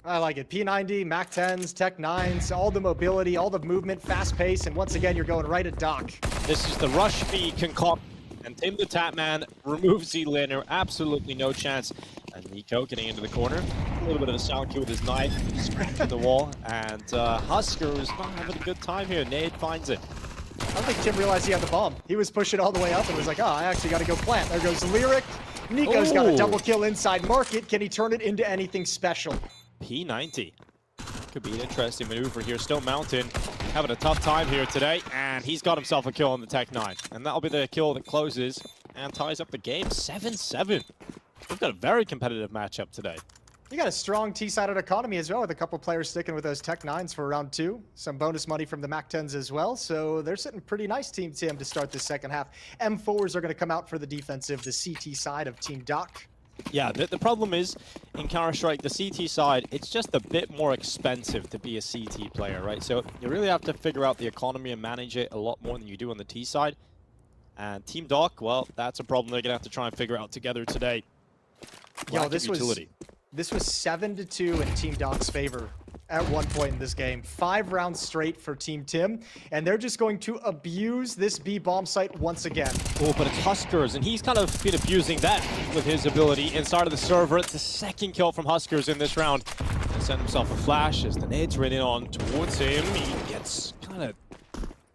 I like it. P90, Mac 10s, Tech 9s, all the mobility, all the movement, fast pace, and once again, you're going right at Doc. This is the Rush B concoct, and Tim the Tapman removes Z-Laner. Absolutely no chance. And Nico getting into the corner. A little bit of a sound cue with his knife, scratching the wall. And Husker is not having a good time here. Nade finds it. I don't think Tim realized he had the bomb. He was pushing all the way up and was like, oh, I actually got to go plant. There goes Lyric. Nico's got a double kill inside market. Can he turn it into anything special? P90. Could be an interesting maneuver here. Stone Mountain having a tough time here today. And he's got himself a kill on the Tech 9. And that'll be the kill that closes and ties up the game. 7-7. We've got a very competitive matchup today. You got a strong T-sided economy as well, with a couple players sticking with those Tech 9s for round 2. Some bonus money from the Mac 10s as well, so they're sitting pretty nice, Team Tim, to start the second half. M4s are going to come out for the defensive, the CT side of Team Doc. Yeah, the problem is, in Counter-Strike, the CT side, it's just a bit more expensive to be a CT player, right? So you really have to figure out the economy and manage it a lot more than you do on the T side. And Team Doc, well, that's a problem they're going to have to try and figure out together today. Yo, this was 7-2 in Team Doc's favor at one point in this game. 5 rounds straight for Team Tim, and they're just going to abuse this B bomb site once again. Oh, but it's Huskers, and he's kind of been abusing that with his ability inside of the server. It's the second kill from Huskers in this round. He sent himself a flash as the nades ran in on towards him. He gets kind of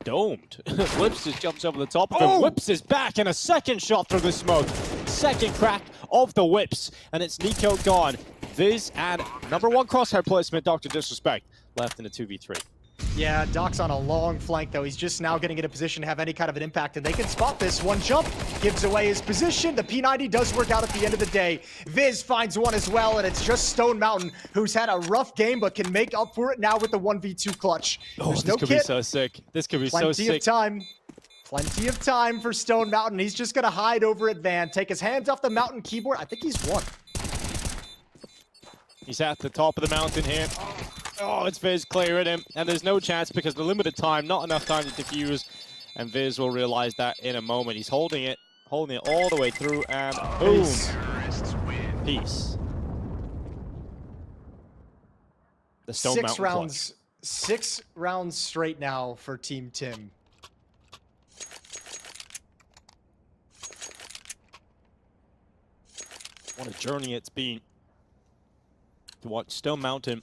domed. Whips just jumps over the top of him. Whips is back, and a second shot through the smoke. Second crack of the whips, and it's Nico gone. Viz and number 1 crosshair placement, Dr. Disrespect, left in a 2v3. Yeah, Doc's on a long flank, though. He's just now getting in a position to have any kind of an impact, and they can spot this. One jump gives away his position. The P90 does work out at the end of the day. Viz finds one as well, and it's just Stone Mountain, who's had a rough game, but can make up for it now with the 1v2 clutch. Oh, There's this could be so sick. This could be so sick. Plenty of time. Plenty of time for Stone Mountain. He's just going to hide over at Van, take his hands off the mountain keyboard. I think he's won. He's at the top of the mountain here. Oh, it's Viz clearing him, and there's no chance because the limited time, not enough time to defuse, and Viz will realize that in a moment. He's holding it all the way through, and boom. Peace. The Stone Mountain clutch. 6 rounds straight now for Team Tim. What a journey it's been to watch Stone Mountain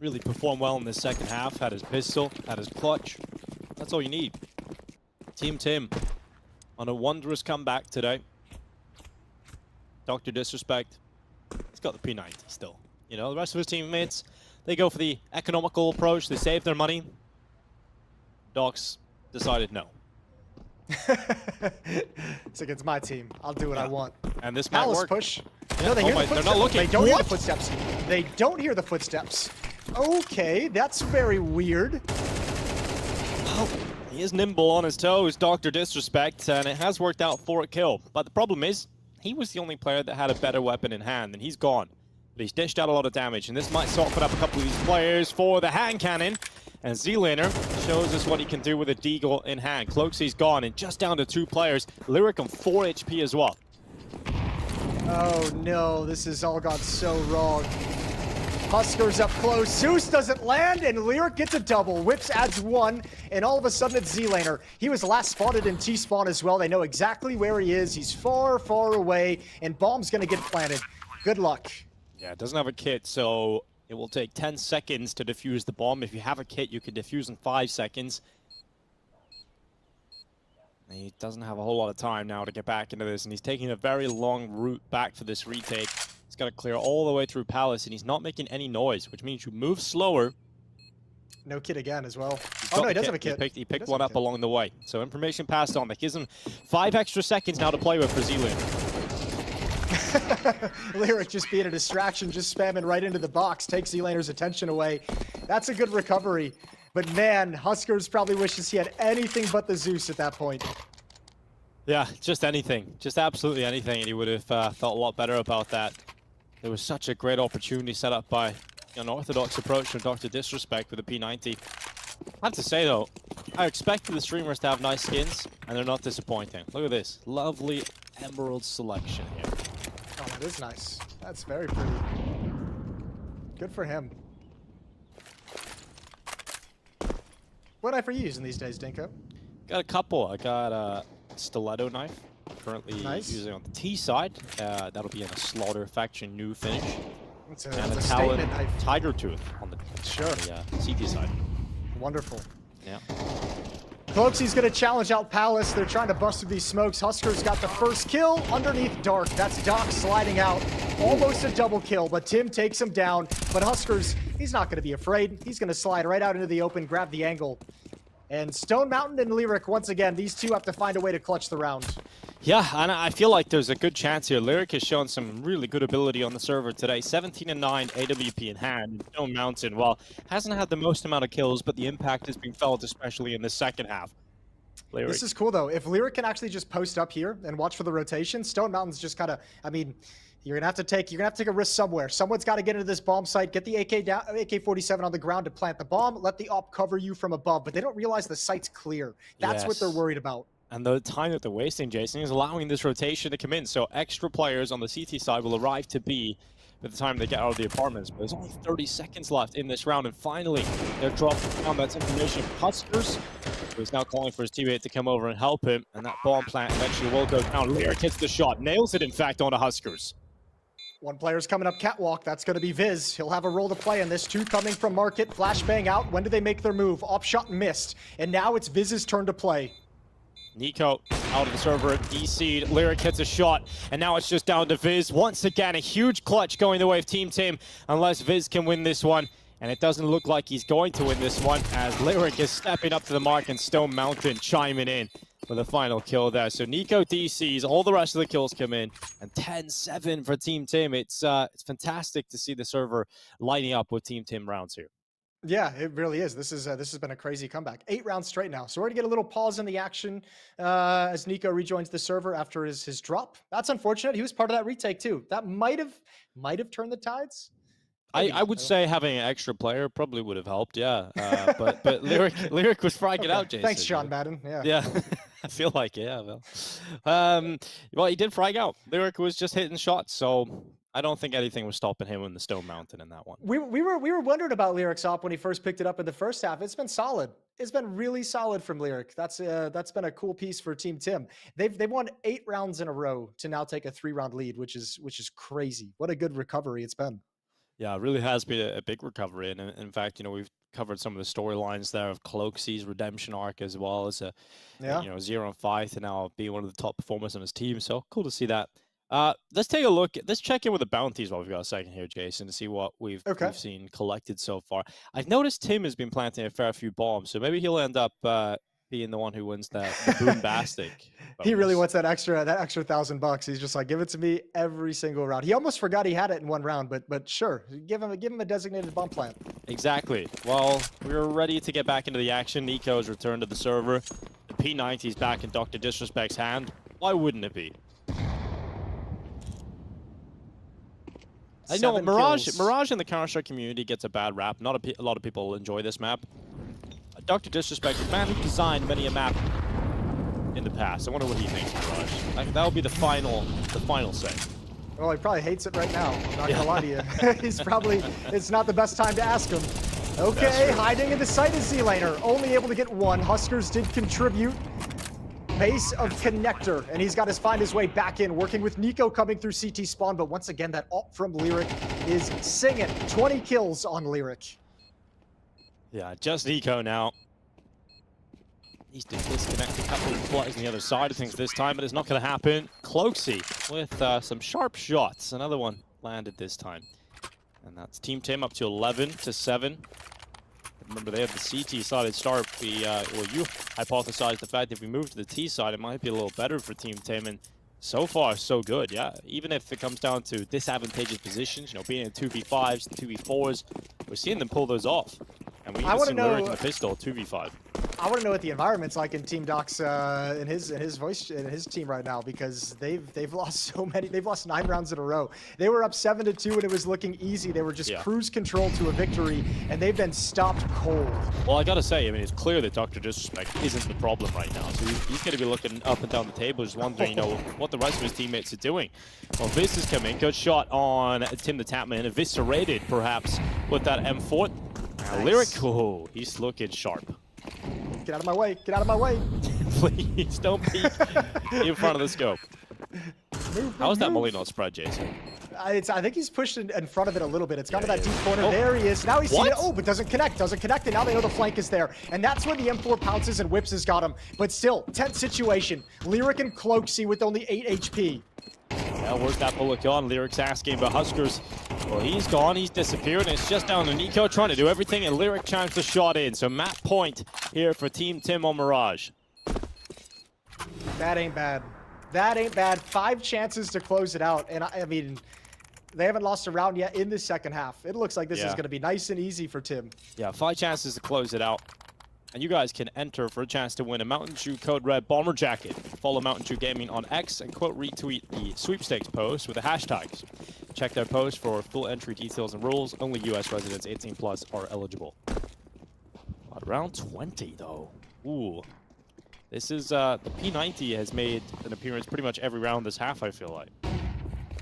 really perform well in this second half. Had his pistol, had his clutch. That's all you need. Team Tim on a wondrous comeback today. Dr. Disrespect, he's got the P90 still. You know, the rest of his teammates, they go for the economical approach. They save their money. Doc's decided no. It's like, it's my team. I'll do what I want. And this might work. Push. Yeah. No, they hear the They're footsteps. not looking. They don't hear the footsteps. They don't hear the footsteps. Okay, that's very weird. Well, he is nimble on his toes, Dr. Disrespect, and it has worked out for a kill. But the problem is, he was the only player that had a better weapon in hand, and he's gone. But he's dished out a lot of damage, and this might soften up a couple of these players for the hand cannon. And Z-Laner shows us what he can do with a Deagle in hand. Cloaksy's gone, and just down to 2 players. Lyric on 4 HP as well. Oh no, this has all gone so wrong. Huskers up close. Zeus doesn't land, and Lyric gets a double. Whips adds 1, and all of a sudden it's Z-Laner. He was last spotted in T-spawn as well. They know exactly where he is. He's far, far away, and bomb's gonna get planted. Good luck. Yeah, it doesn't have a kit, so it will take 10 seconds to defuse the bomb. If you have a kit, you can defuse in 5 seconds. He doesn't have a whole lot of time now to get back into this, and he's taking a very long route back for this retake. He's got to clear all the way through Palace, and he's not making any noise, which means you move slower. No kit again as well. Oh no, he does have a kit. He picked one up along the way. So information passed on. That gives him 5 extra seconds now to play with for Z-Laner. Lyric just being a distraction, just spamming right into the box, takes Z-Laner's attention away. That's a good recovery. But man, Huskers probably wishes he had anything but the Zeus at that point. Yeah, just anything. Just absolutely anything, and he would have felt a lot better about that. There was such a great opportunity set up by an orthodox approach from Dr. Disrespect with a P90. I have to say, though, I expected the streamers to have nice skins, and they're not disappointing. Look at this. Lovely emerald selection here. Oh, that is nice. That's very pretty. Good for him. What knife are you using these days, Dinko? Got a couple. I got a stiletto knife. currently Nice. using on the T side. That'll be in a Slaughter Faction new finish. It's And a a Talon statement knife. Tiger Tooth on the, Sure. on the CT side. Wonderful. Yeah. Cloaksy's gonna challenge out Palace. They're trying to bust through these smokes. Husker's got the first kill underneath Dark. That's Doc sliding out. Almost a double kill, but Tim takes him down. But Husker's, he's not gonna be afraid. He's gonna slide right out into the open, grab the angle. And Stone Mountain and Lyric, once again, these two have to find a way to clutch the round. Yeah, and I feel like there's a good chance here. Lyric has shown some really good ability on the server today. 17-9 AWP in hand. Stone Mountain, well, hasn't had the most amount of kills, but the impact has been felt, especially in the second half. Lyric. This is cool, though. If Lyric can actually just post up here and watch for the rotation, Stone Mountain's just kind of, I mean, you're gonna have to take a risk somewhere. Someone's got to get into this bomb site, get the AK-47 on the ground to plant the bomb, let the op cover you from above. But they don't realize the site's clear. That's what they're worried about. And the time that they're wasting, Jason, is allowing this rotation to come in. So extra players on the CT side will arrive to B by the time they get out of the apartments. But there's only 30 seconds left in this round, and finally they're dropping down that information. Huskers, who's now calling for his teammate to come over and help him, and that bomb plant eventually will go down. Lyric hits the shot, nails it in fact onto Huskers. One player's coming up catwalk. That's going to be Viz. He'll have a role to play in this. Two coming from Market. Flashbang out. When do they make their move? Op shot missed. And now it's Viz's turn to play. Nico out of the server, DC'd. Lyric hits a shot, and now it's just down to Viz. Once again, a huge clutch going the way of Team Tim, unless Viz can win this one. And it doesn't look like he's going to win this one, as Lyric is stepping up to the mark and Stone Mountain chiming in with a final kill there. So Nico DCs, all the rest of the kills come in, and 10-7 for Team Tim. It's fantastic to see the server lining up with Team Tim rounds here. Yeah, it really is. This has been a crazy comeback. 8 rounds straight now. So we're going to get a little pause in the action as Nico rejoins the server after his drop. That's unfortunate. He was part of that retake too. That might have turned the tides. I would say having an extra player probably would have helped, yeah. But Lyric was fragging out, Jason. Thanks, Sean Madden. Yeah. Yeah, I feel like it, yeah. Well, he did frag out. Lyric was just hitting shots, so I don't think anything was stopping him in the Stone Mountain in that one. We were wondering about Lyric's op when he first picked it up in the first half. It's been solid. It's been really solid from Lyric. That's been a cool piece for Team Tim. They've won 8 rounds in a row to now take a 3-round lead, which is crazy. What a good recovery it's been. Yeah, it really has been a big recovery, and in fact, we've covered some of the storylines there of Cloaksy's redemption arc, as well as 0-5 to now be one of the top performers on his team. So cool to see that. Let's take a look. Let's check in with the bounties while we've got a second here, Jason, to see what we've seen collected so far. I've noticed Tim has been planting a fair few bombs, so maybe he'll end up being the one who wins that boombastic. He really wants that extra $1,000. He's just like, give it to me every single round. He almost forgot he had it in one round, but sure, give him a designated bomb plant. Exactly. Well, we're ready to get back into the action. Nico's returned to the server. The P90's back in Dr. Disrespect's hand. Why wouldn't it be? I know Mirage in the Counter-Strike community gets a bad rap. Not a lot of people enjoy this map. Dr. Disrespect, the man who designed many a map in the past. I wonder what he thinks of Mirage. Like, that'll be the final say. Well, he probably hates it right now. I'm not gonna lie to you. He's probably, it's not the best time to ask him. Okay, hiding in the site is Z-Laner. Only able to get one. Huskers did contribute. Base of Connector, and he's got to find his way back in, working with Nico coming through CT spawn, but once again, that ult from Lyric is singing. 20 kills on Lyric. Yeah, just Nico now. Needs to disconnect a couple of players on the other side of things this time, but it's not going to happen. Cloaksy with some sharp shots. Another one landed this time. And that's Team Tim up to 11-7. Remember, they have the CT side at start. You hypothesized the fact that if we move to the T side, it might be a little better for Team Tim, and so far, so good, yeah. Even if it comes down to disadvantageous positions, being in 2v5s, 2v4s, we're seeing them pull those off. And we even see Lyric in a pistol, 2v5. I want to know what the environment's like in Team Doc's in his team right now, because they've lost so many. They've lost 9 rounds in a row. They were up 7-2 and it was looking easy. They were just cruise control to a victory, and they've been stopped cold. Well, I gotta say, it's clear that Dr. Disrespect isn't the problem right now. So he's gonna be looking up and down the table, just wondering, what the rest of his teammates are doing. Well, Viz is coming. Good shot on Tim the Tapman, eviscerated perhaps with that M4. Nice. Lyric, he's looking sharp. Get out of my way. Get out of my way. please. Don't peek in front of the scope. How is that Molly not spread, Jason? I think he's pushed in front of it a little bit. It's gone to that deep corner. Oh. There he is. Now he's seen What? it. Oh, but doesn't connect. And now they know the flank is there. And that's when the M4 pounces and whips has got him. But still, tense situation. Lyric and Cloaksy with only 8 HP. Yeah, where's that bullet gone? Lyric's asking, but Huskers, well, he's gone. He's disappeared, and it's just down to Nico trying to do everything, and Lyric chimes the shot in. So map point here for Team Tim on Mirage. That ain't bad. That ain't bad. 5 chances to close it out. And I mean, they haven't lost a round yet in the second half. It looks like this is going to be nice and easy for Tim. Yeah, 5 chances to close it out. And you guys can enter for a chance to win a Mountain Dew Code Red bomber jacket. Follow Mountain Dew Gaming on X and quote retweet the sweepstakes post with the hashtags. Check their post for full entry details and rules. Only US residents 18 plus are eligible. Round 20 though. Ooh. This is the P90 has made an appearance pretty much every round this half, I feel like.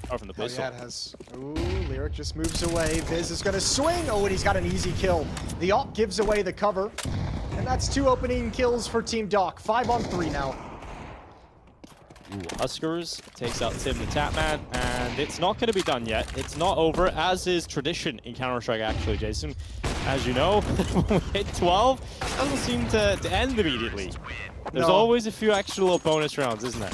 Apart from the pistol. Yeah, it has. Ooh, Lyric just moves away. Viz is going to swing. Oh, and he's got an easy kill. The AWP gives away the cover. And that's 2 opening kills for Team Doc. 5 on 3 now. Ooh, Huskers takes out Tim the Tapman, and it's not going to be done yet. It's not over, as is tradition in Counter-Strike, actually, Jason. As you know, when we hit 12, it doesn't seem to end immediately. There's always a few extra little bonus rounds, isn't there?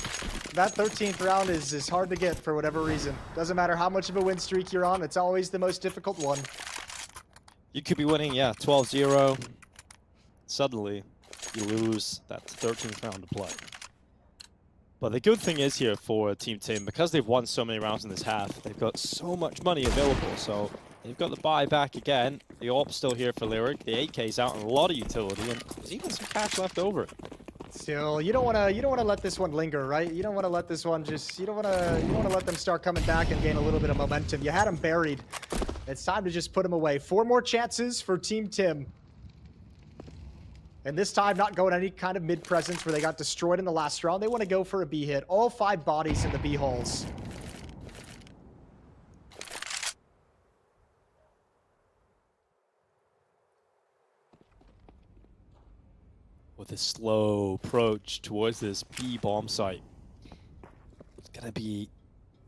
That 13th round is hard to get for whatever reason. Doesn't matter how much of a win streak you're on, it's always the most difficult one. You could be winning, yeah, 12-0. Suddenly, you lose that 13th round to play. But the good thing is here for Team Tim, because they've won so many rounds in this half, they've got so much money available. So they've got the buy back again. The AWP's still here for Lyric. The AK's out and a lot of utility, and there's even some cash left over. Still, you don't want to let this one linger, right? You don't want to let this one you don't want to let them start coming back and gain a little bit of momentum. You had them buried. It's time to just put them away. 4 more chances for Team Tim. And this time, not going any kind of mid-presence where they got destroyed in the last round. They want to go for a B hit. All 5 bodies in the B holes. With a slow approach towards this B bomb site. It's going to be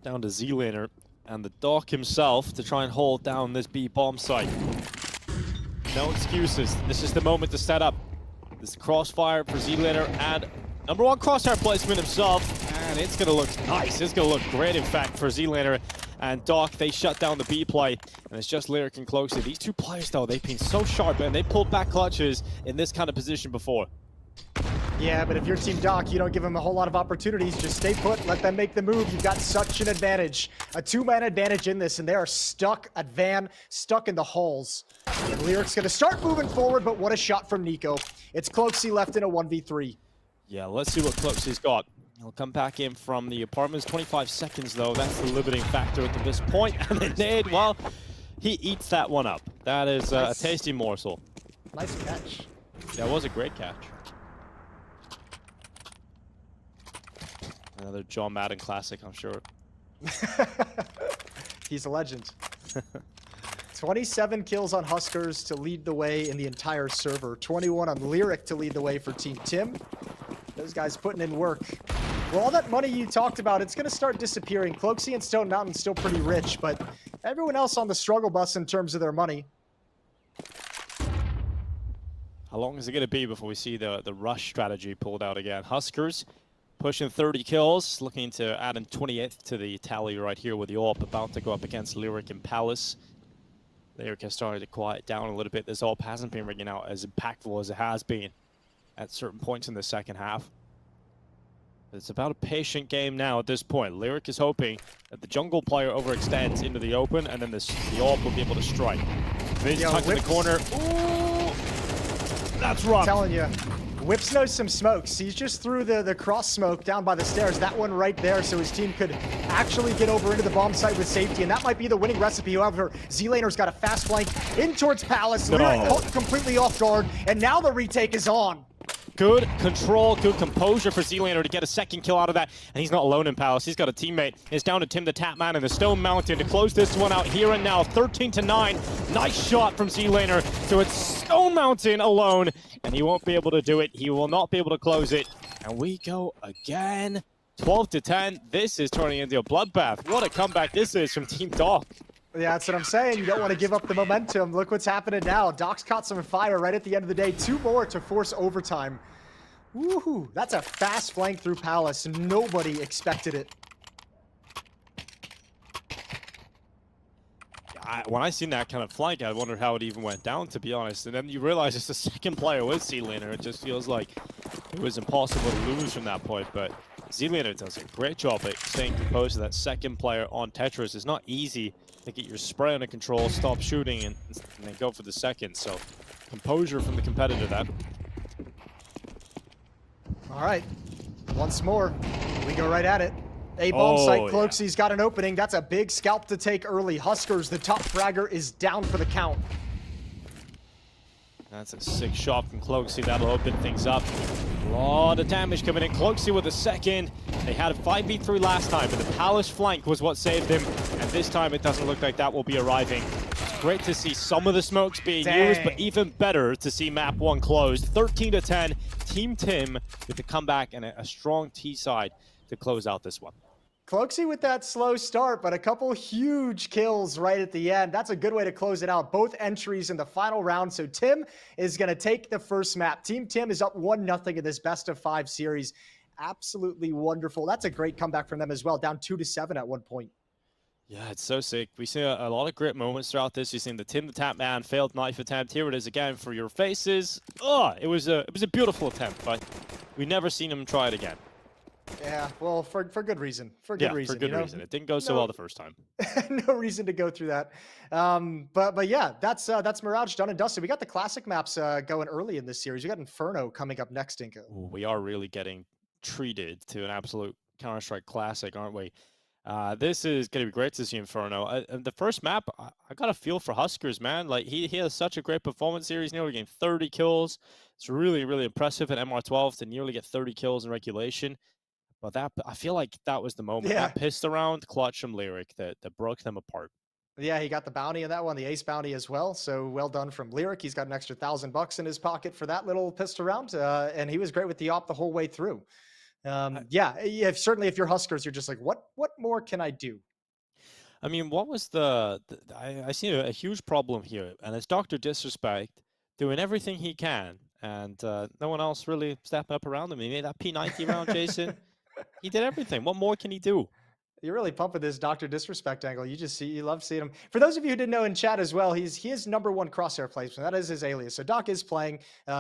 down to Z-Laner and the Doc himself to try and hold down this B bomb site. No excuses. This is the moment to set up. This crossfire for Z-Laner and #1 crosshair placement himself. And it's going to look nice. It's going to look great, in fact, for Z-Laner and Doc. They shut down the B play. And it's just Lyric and Cloaksy. These 2 players, though, they've been so sharp and they pulled back clutches in this kind of position before. Yeah, but if you're Team Doc, you don't give them a whole lot of opportunities. Just stay put, let them make the move. You've got such an advantage. A 2-man advantage in this, and they are stuck at Van, stuck in the holes. And Lyric's going to start moving forward, but what a shot from Nico. It's Cloaksy left in a 1v3. Yeah, let's see what Cloaksy's got. He'll come back in from the apartments. 25 seconds, though. That's the limiting factor at this point. And the nade, well, he eats that one up. That is Nice. a tasty morsel. Nice catch. That was a great catch. Another John Madden classic, I'm sure. He's a legend. 27 kills on Huskers to lead the way in the entire server. 21 on Lyric to lead the way for Team Tim. Those guys putting in work. Well, all that money you talked about, it's going to start disappearing. Cloaksy and Stone Mountain still pretty rich, but everyone else on the struggle bus in terms of their money. How long is it going to be before we see the rush strategy pulled out again? Huskers pushing 30 kills, looking to add in 28th to the tally right here with the AWP about to go up against Lyric and Palace. Lyric has started to quiet down a little bit. This AWP hasn't been ringing out as impactful as it has been at certain points in the second half. It's about a patient game now at this point. Lyric is hoping that the jungle player overextends into the open, and then the AWP will be able to strike. Viz tucked in the corner. Ooh, that's rough. I'm telling you, Whips knows some smokes. He's just threw the cross smoke down by the stairs. That one right there, so his team could actually get over into the bomb site with safety, and that might be the winning recipe. However, Z-Laner's got a fast flank in towards Palace. Lyric caught completely off guard, and now the retake is on. Good control, good composure for Z-Laner to get a second kill out of that. And he's not alone in Palace. He's got a teammate. It's down to Tim the Tapman and the Stone Mountain to close this one out here and now. 13-9. Nice shot from Z-Laner. So it's Stone Mountain alone. And he won't be able to do it. He will not be able to close it. And we go again. 12-10. This is turning into a bloodbath. What a comeback this is from Team Doc. Yeah, that's what I'm saying. You don't want to give up the momentum. Look what's happening now. Doc's caught some fire right at the end of the day. 2 more to force overtime. Woohoo! That's a fast flank through Palace. Nobody expected it. When I seen that kind of flank, I wondered how it even went down, to be honest. And then you realize it's the second player with Z-Laner. It just feels like it was impossible to lose from that point. But Z-Laner does a great job at staying composed to that second player on Tetris. It's not easy to get your spray under control, stop shooting, and then go for the second. So composure from the competitor there. All right, once more, we go right at it. A bomb site, Cloakzy's got an opening. That's a big scalp to take early. Huskers, the top fragger, is down for the count. That's a sick shot from Cloakzy. That'll open things up. A lot of damage coming in. Cloakzy with a second. They had a 5v3 last time, but the Palace flank was what saved him. And this time it doesn't look like that will be arriving. It's great to see some of the smokes being used, but even better to see map 1 closed. 13-10. Team Tim with the comeback and a strong T side to close out this one. Cloakzy with that slow start, but a couple huge kills right at the end. That's a good way to close it out. Both entries in the final round. So Tim is going to take the first map. Team Tim is up 1-0 in this best-of-5 series. Absolutely wonderful. That's a great comeback from them as well. Down 2-7 at one point. Yeah, it's so sick. We see a lot of great moments throughout this. You've seen the Tim the Tap Man failed knife attempt. Here it is again for your faces. Oh, it was a beautiful attempt, but we never seen him try it again. Yeah, well, for good reason. For good reason. For good reason. It didn't go so well the first time. No reason to go through that. But yeah, that's Mirage done and dusted. We got the classic maps going early in this series. We got Inferno coming up next, Inca. Ooh, we are really getting treated to an absolute Counter-Strike classic, aren't we? This is going to be great to see Inferno. The first map, I got a feel for Huskers, man. Like, he has such a great performance here. He's nearly getting 30 kills. It's really, really impressive at MR12 to nearly get 30 kills in regulation. But that, I feel like that was the moment. Yeah. That pissed around clutch from Lyric that broke them apart. Yeah, he got the bounty in that one, the ace bounty as well. So well done from Lyric. He's got an extra $1,000 in his pocket for that little pissed around. And he was great with the op the whole way through. Yeah, certainly if you're Huskers, you're just like, what more can I do? I mean, what was I see a huge problem here, and it's Dr. Disrespect doing everything he can, and no one else really stepping up around him. He made that P90 round, Jason. He did everything. What more can he do? You're really pumping this Dr. Disrespect angle. You love seeing him. For those of you who didn't know in chat as well, he is #1 crosshair placement. That is his alias. So Doc is playing.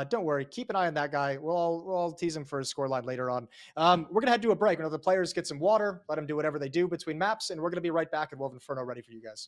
Don't worry. Keep an eye on that guy. We'll all tease him for his scoreline later on. We're going to head to a break. The players get some water, let them do whatever they do between maps, and we're going to be right back and we'll have Inferno ready for you guys.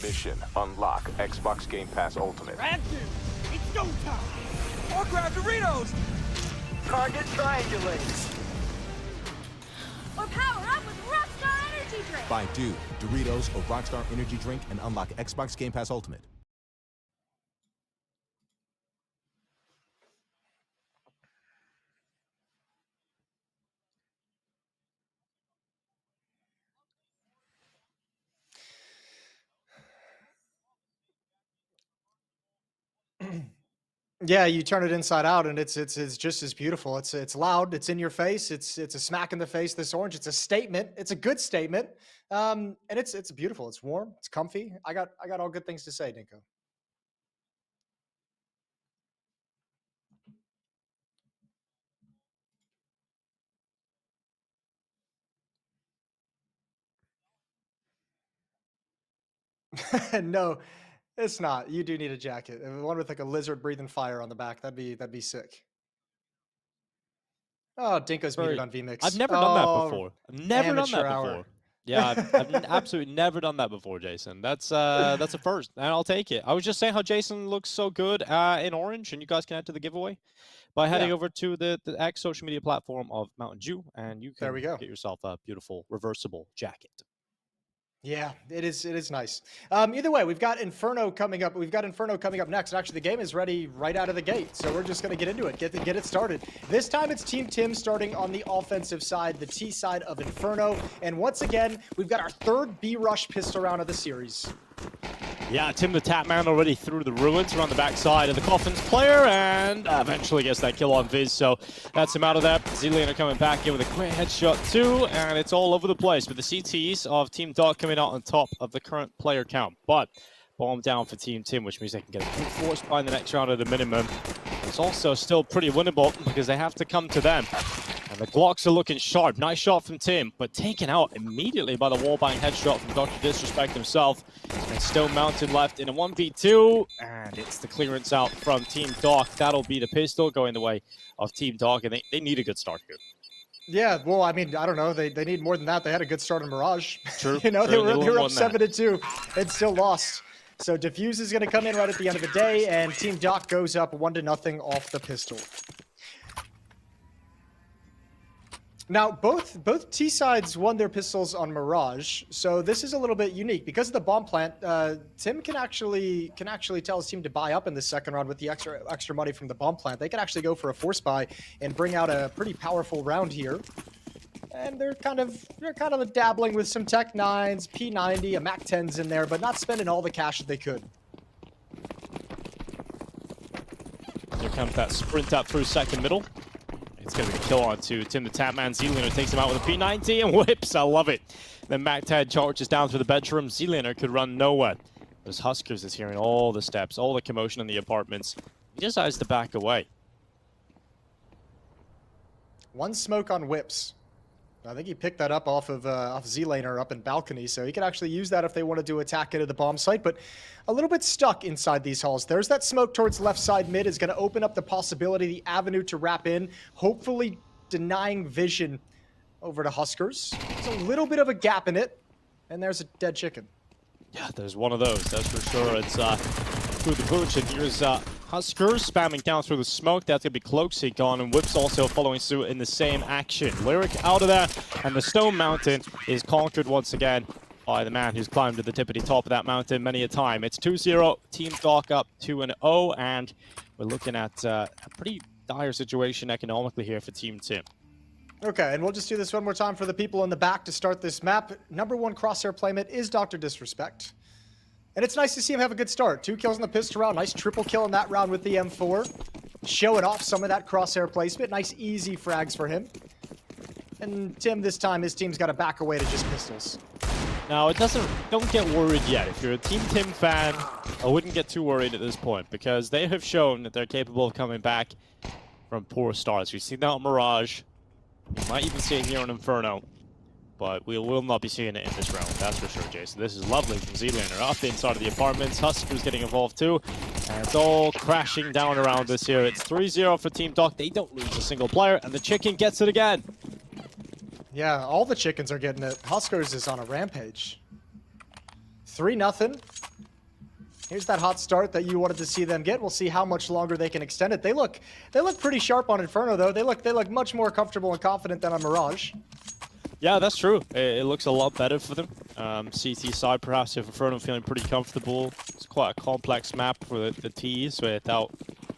mission. Unlock Xbox Game Pass Ultimate. It's go time! Or grab Doritos! Target triangulates. Or power up with Rockstar Energy Drink. Buy DEW, Doritos, or Rockstar Energy Drink and unlock Xbox Game Pass Ultimate. Yeah, you turn it inside out, and it's just as beautiful. It's loud. It's in your face. It's a smack in the face. This orange. It's a statement. It's a good statement. And it's beautiful. It's warm. It's comfy. I got all good things to say, Dinko. No, it's not. You do need a jacket. One with like a lizard breathing fire on the back. That'd be sick. Oh, Dinko's muted on VMix. I've never done that Oh, before. I've never done that amateur hour. before. Yeah, I've absolutely never done that before, Jason. That's a first, and I'll take it. I was just saying how Jason looks so good in orange, and you guys can add to the giveaway by heading over to the X social media platform of Mountain Dew, and you can There we go. get yourself a beautiful reversible jacket. Yeah, it is nice. Either way, we've got Inferno coming up. We've got Inferno coming up next. And actually, the game is ready right out of the gate, so we're just going to get into it, get it started. This time, it's Team Tim starting on the offensive side, the T side of Inferno. And once again, we've got our third B-Rush pistol round of the series. Yeah, Tim the Tapman already through the ruins around the backside of the Coffins player, and eventually gets that kill on Viz, so that's him out of there. Z-Laner coming back in with a quick headshot too, and it's all over the place with the CTs of Team Dog coming out on top of the current player count. But bomb down for Team Tim, which means they can get a full force by in the next round at the minimum. It's also still pretty winnable because they have to come to them. And the Glocks are looking sharp. Nice shot from Tim, but taken out immediately by the wallbang headshot from Dr. Disrespect himself. And Stone Mountain left in a 1v2, and it's the clearance out from Team Doc. That'll be the pistol going the way of Team Doc, and they need a good start here. Yeah, well, I mean, I don't know. They need more than that. They had a good start in Mirage. True. You know, True. they were up 7-2 and still lost. So Diffuse is going to come in right at the end of the day, and Team Doc goes up 1-0 off the pistol. Now, both T sides won their pistols on Mirage, so this is a little bit unique because of the bomb plant. Tim can actually tell his team to buy up in the second round with the extra money from the bomb plant. They can actually go for a force buy and bring out a pretty powerful round here. And they're kind of dabbling with some Tech 9s, P90, a Mac 10s in there, but not spending all the cash that they could. Here comes that sprint up through second middle. It's going to be a kill on to Tim the Tapman. Z-Laner takes him out with a P90 and whips. I love it. Then Mac 10 charges down through the bedroom. Z-Laner could run nowhere. There's Huskers is hearing all the steps, all the commotion in the apartments. He decides to back away. One smoke on whips. I think he picked that up off Z-Laner up in balcony, so he could actually use that if they wanted to attack into the bomb site, but a little bit stuck inside these halls. There's that smoke towards left side mid is going to open up the possibility, the avenue to wrap in, hopefully denying vision over to Huskers. There's a little bit of a gap in it, and there's a dead chicken. Yeah, there's one of those, that's for sure. It's through the booch, and here's Huskers spamming down through the smoke. That's going to be Cloakseek gone, and Whips also following suit in the same action. Lyric out of there, and the Stone Mountain is conquered once again by the man who's climbed to the tippity top of that mountain many a time. It's 2-0, Team Doc up 2-0, and we're looking at a pretty dire situation economically here for Team Tim. Okay, and we'll just do this one more time for the people in the back to start this map. Number one crosshair playmate is Dr. Disrespect. And it's nice to see him have a good start. 2 kills in the pistol round. Nice triple kill in that round with the M4. Showing off some of that crosshair placement. Nice easy frags for him. And Tim, this time, his team's got to back away to just pistols. Now, don't get worried yet. If you're a Team Tim fan, I wouldn't get too worried at this point because they have shown that they're capable of coming back from poor starts. We've seen that on Mirage. You might even see it here on Inferno. But we will not be seeing it in this round, that's for sure, Jason. This is lovely from Z-Laner up inside of the apartments. Huskers getting involved too. And it's all crashing down around us here. It's 3-0 for Team Doc. They don't lose a single player, and the chicken gets it again. Yeah, all the chickens are getting it. Huskers is on a rampage. 3-0. Here's that hot start that you wanted to see them get. We'll see how much longer they can extend it. They look pretty sharp on Inferno though. They look much more comfortable and confident than on Mirage. Yeah, that's true. It looks a lot better for them. CT side, perhaps, if Inferno feeling pretty comfortable. It's quite a complex map for the T's without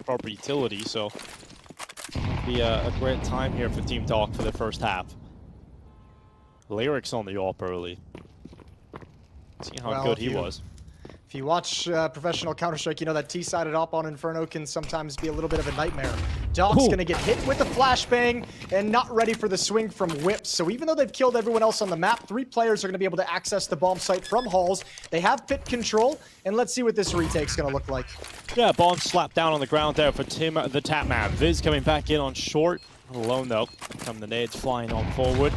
proper utility, so it'll be a great time here for Team Talk for the first half. Lyrics on the AWP early. See how good he was. If you watch professional Counter-Strike, you know that T-sided op on Inferno can sometimes be a little bit of a nightmare. Doc's going to get hit with the flashbang and not ready for the swing from Whips. So even though they've killed everyone else on the map, 3 players are going to be able to access the bomb site from halls. They have pit control, and let's see what this retake's going to look like. Yeah, bomb slapped down on the ground there for Tim the Tapman. Viz coming back in on short. Not alone though. Come the nades flying on forward.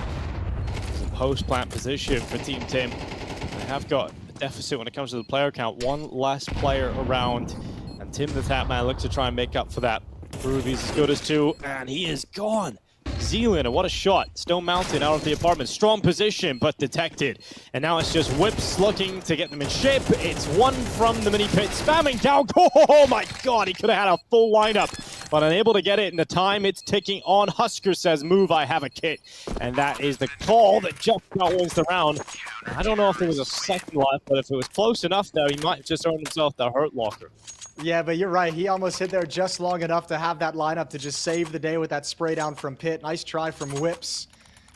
It's a post-plant position for Team Tim. They have got deficit when it comes to the player count. One less player around, and Tim the Tapman looks to try and make up for that. Ruby's as good as 2, and he is gone. Zealander, what a shot. Stone Mountain out of the apartment. Strong position, but detected. And now it's just Whips looking to get them in shape. It's one from the mini pit, spamming down. Oh my god, he could have had a full lineup, but unable to get it in the time. It's ticking on. Husker says, move, I have a kit. And that is the call that just about wins the round. I don't know if there was a second left, but if it was close enough though, he might have just earned himself the hurt locker. Yeah, but you're right. He almost hit there just long enough to have that lineup to just save the day with that spray down from pit. Nice try from Whips.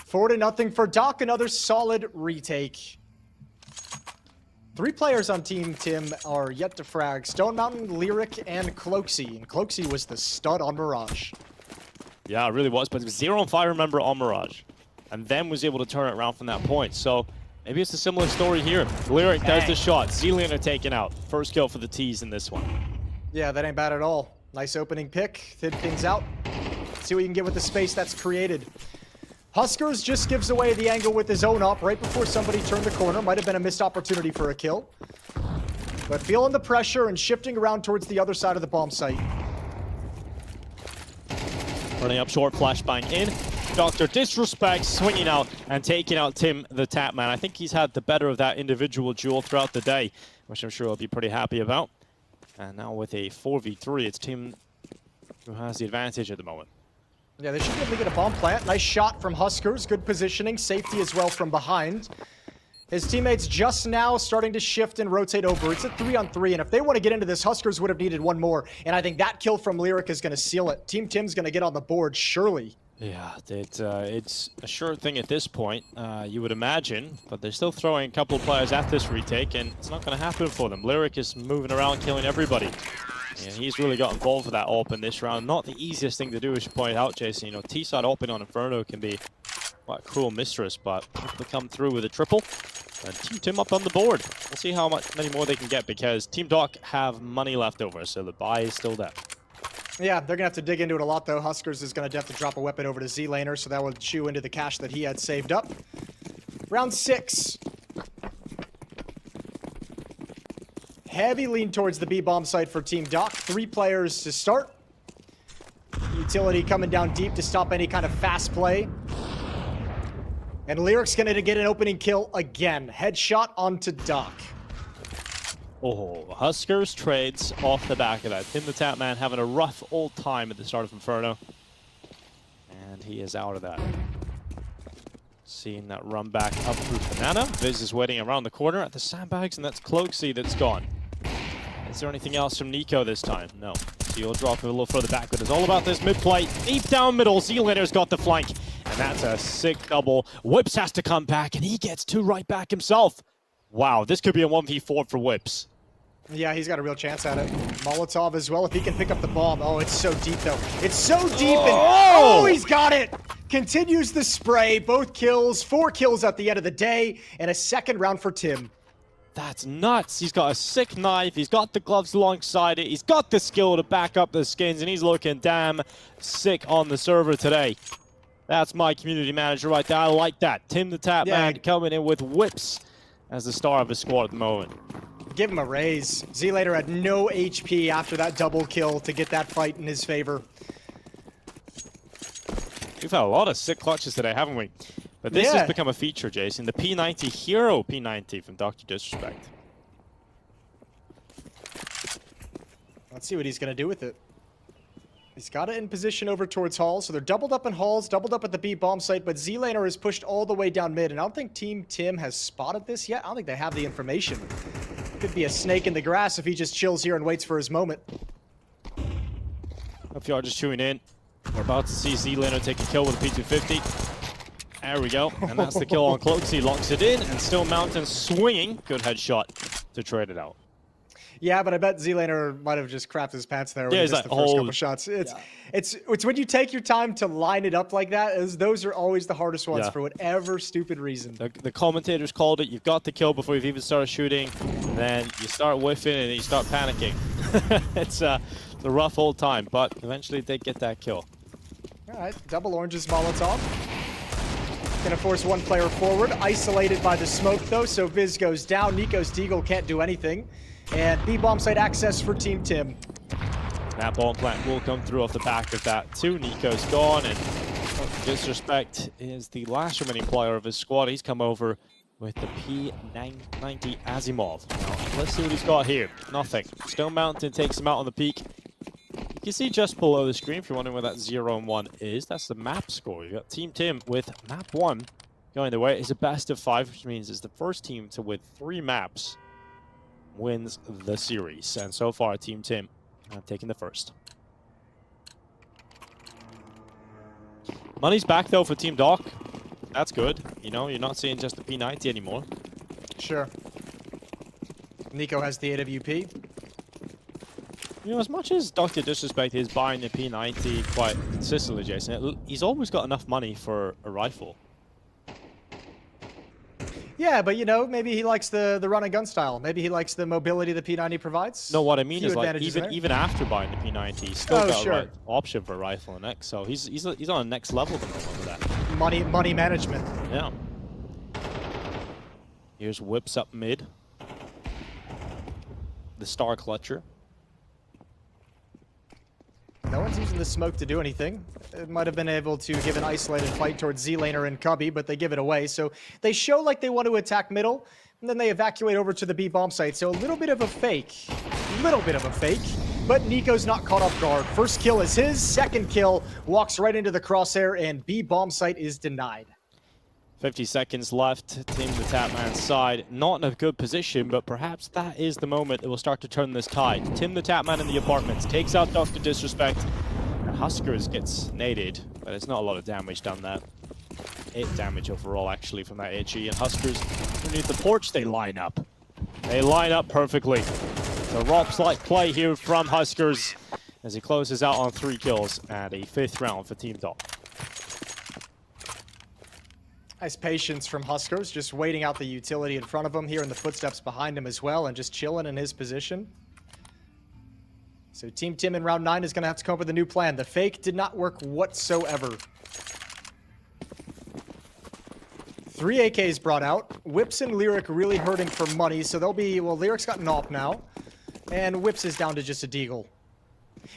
4-0 for Doc. Another solid retake. 3 players on Team Tim are yet to frag. Stone Mountain, Lyric, and Cloaksy. And Cloaksy was the stud on Mirage. Yeah, it really was. But it was 0 on 5, remember, on Mirage. And then was able to turn it around from that point. So maybe it's a similar story here. Lyric does the shot. Zealander taken out. First kill for the T's in this one. Yeah, that ain't bad at all. Nice opening pick. Thin things out. See what you can get with the space that's created. Huskers just gives away the angle with his own op right before somebody turned the corner. Might have been a missed opportunity for a kill. But feeling the pressure and shifting around towards the other side of the bomb site. Running up short, flashbang in. Dr. Disrespect swinging out and taking out Tim the Tapman. I think he's had the better of that individual duel throughout the day, which I'm sure he'll be pretty happy about. And now with a 4v3, it's Tim who has the advantage at the moment. Yeah, they should be able to get a bomb plant. Nice shot from Huskers. Good positioning. Safety as well from behind. His teammates just now starting to shift and rotate over. It's a 3-on-3, and if they want to get into this, Huskers would have needed one more. And I think that kill from Lyric is going to seal it. Team Tim's going to get on the board, surely. Yeah, it's a sure thing at this point, you would imagine, but they're still throwing a couple of players at this retake, and it's not going to happen for them. Lyric is moving around, killing everybody. And he's really got involved with that AWP in this round. Not the easiest thing to do, as you pointed out, Jason. You know, T-side AWPing on Inferno can be quite a cruel mistress, but if they come through with a triple, and Team Tim up on the board. We'll see how many more they can get, because Team Doc have money left over, so the buy is still there. Yeah, they're going to have to dig into it a lot, though. Huskers is going to have to drop a weapon over to Z-Laner, so that will chew into the cash that he had saved up. Round 6. Heavy lean towards the B-bomb site for Team Doc. 3 players to start. Utility coming down deep to stop any kind of fast play. And Lyric's going to get an opening kill again. Headshot onto Doc. Oh, Huskers trades off the back of that. Tim the Tapman having a rough old time at the start of Inferno. And he is out of that. Seeing that run back up through Banana. Viz is waiting around the corner at the sandbags, and that's Cloaksy that's gone. Is there anything else from Nico this time? No. So you'll drop a little further back, but it's all about this mid-play. Deep down middle, Z-Laner's got the flank. And that's a sick double. Whips has to come back, and he gets 2 right back himself. Wow, this could be a 1v4 for Whips. Yeah, he's got a real chance at it. Molotov as well, if he can pick up the bomb. Oh, it's so deep, though. It's so deep, and oh, he's got it! Continues the spray, both kills, 4 kills at the end of the day, and a second round for Tim. That's nuts. He's got a sick knife. He's got the gloves alongside it. He's got the skill to back up the skins, and he's looking damn sick on the server today. That's my community manager right there. I like that. Tim the Tapman coming in with Whips as the star of his squad at the moment. Give him a raise. Z-Laner had no HP after that double kill to get that fight in his favor. We've had a lot of sick clutches today, haven't we? But this has become a feature, Jason. The P90 Hero P90 from Dr. Disrespect. Let's see what he's going to do with it. He's got it in position over towards Halls, so they're doubled up in Halls, doubled up at the B bomb site, but Z-Laner is pushed all the way down mid, and I don't think Team Tim has spotted this yet. I don't think they have the information. Could be a snake in the grass if he just chills here and waits for his moment. If you are just tuning in, we're about to see Z-Laner take a kill with a P250. There we go, and that's the kill on Cloaks. He locks it in, and still Mountain swinging. Good headshot to trade it out. Yeah, but I bet Z-Laner might have just crapped his pants there when he missed the first couple shots. It's when you take your time to line it up like that, those are always the hardest ones for whatever stupid reason. The commentators called it. You've got the kill before you've even started shooting, and then you start whiffing and you start panicking. It's a rough old time, but eventually they get that kill. All right, double oranges Molotov. Gonna force one player forward, isolated by the smoke though, so Viz goes down. Nico's Deagle can't do anything. And B-bomb site access for Team Tim. That bomb plant will come through off the back of that too. Nico's gone, and Disrespect is the last remaining player of his squad. He's come over with the P990 Asimov. Now, let's see what he's got here. Nothing. Stone Mountain takes him out on the peak. You can see just below the screen, if you're wondering where that 0 and 1 is, that's the map score. You've got Team Tim with map 1 going their way. It's a best of 5, which means it's the first team to win 3 maps wins the series. And so far, Team Tim have taken the first. Money's back, though, for Team Doc. That's good. You know, you're not seeing just the P90 anymore. Sure. Nico has the AWP. You know, as much as Dr. Disrespect is buying the P90 quite consistently, Jason, he's always got enough money for a rifle. Yeah, but you know, maybe he likes the run and gun style. Maybe he likes the mobility the P90 provides. No, what I mean is, like, even after buying the P90, he's still got a right option for a rifle and X. So he's on a next level with that. Money management. Yeah. Here's Whips up mid. The Star Clutcher. No one's using the smoke to do anything. It might have been able to give an isolated fight towards Z-Laner and Cubby, but they give it away. So they show like they want to attack middle, and then they evacuate over to the B bomb site. So a little bit of a fake. But Nico's not caught off guard. First kill is his. Second kill walks right into the crosshair, and B bomb site is denied. 50 seconds left. Team the Tapman's side. Not in a good position, but perhaps that is the moment that will start to turn this tide. Tim the Tapman in the apartments takes out Dr. Disrespect. And Huskers gets naded, but it's not a lot of damage done that. 8 damage overall, actually, from that HE. And Huskers, underneath the porch, they line up. They line up perfectly. The Rops-like play here from Huskers as he closes out on 3 kills and a 5th round for Team Doc. Nice patience from Huskers, just waiting out the utility in front of him, hearing the footsteps behind him as well, and just chilling in his position. So Team Tim in round 9 is going to have to come up with a new plan. The fake did not work whatsoever. 3 AKs brought out. Whips and Lyric really hurting for money, so they'll be... Well, Lyric's got an AWP now, and Whips is down to just a Deagle.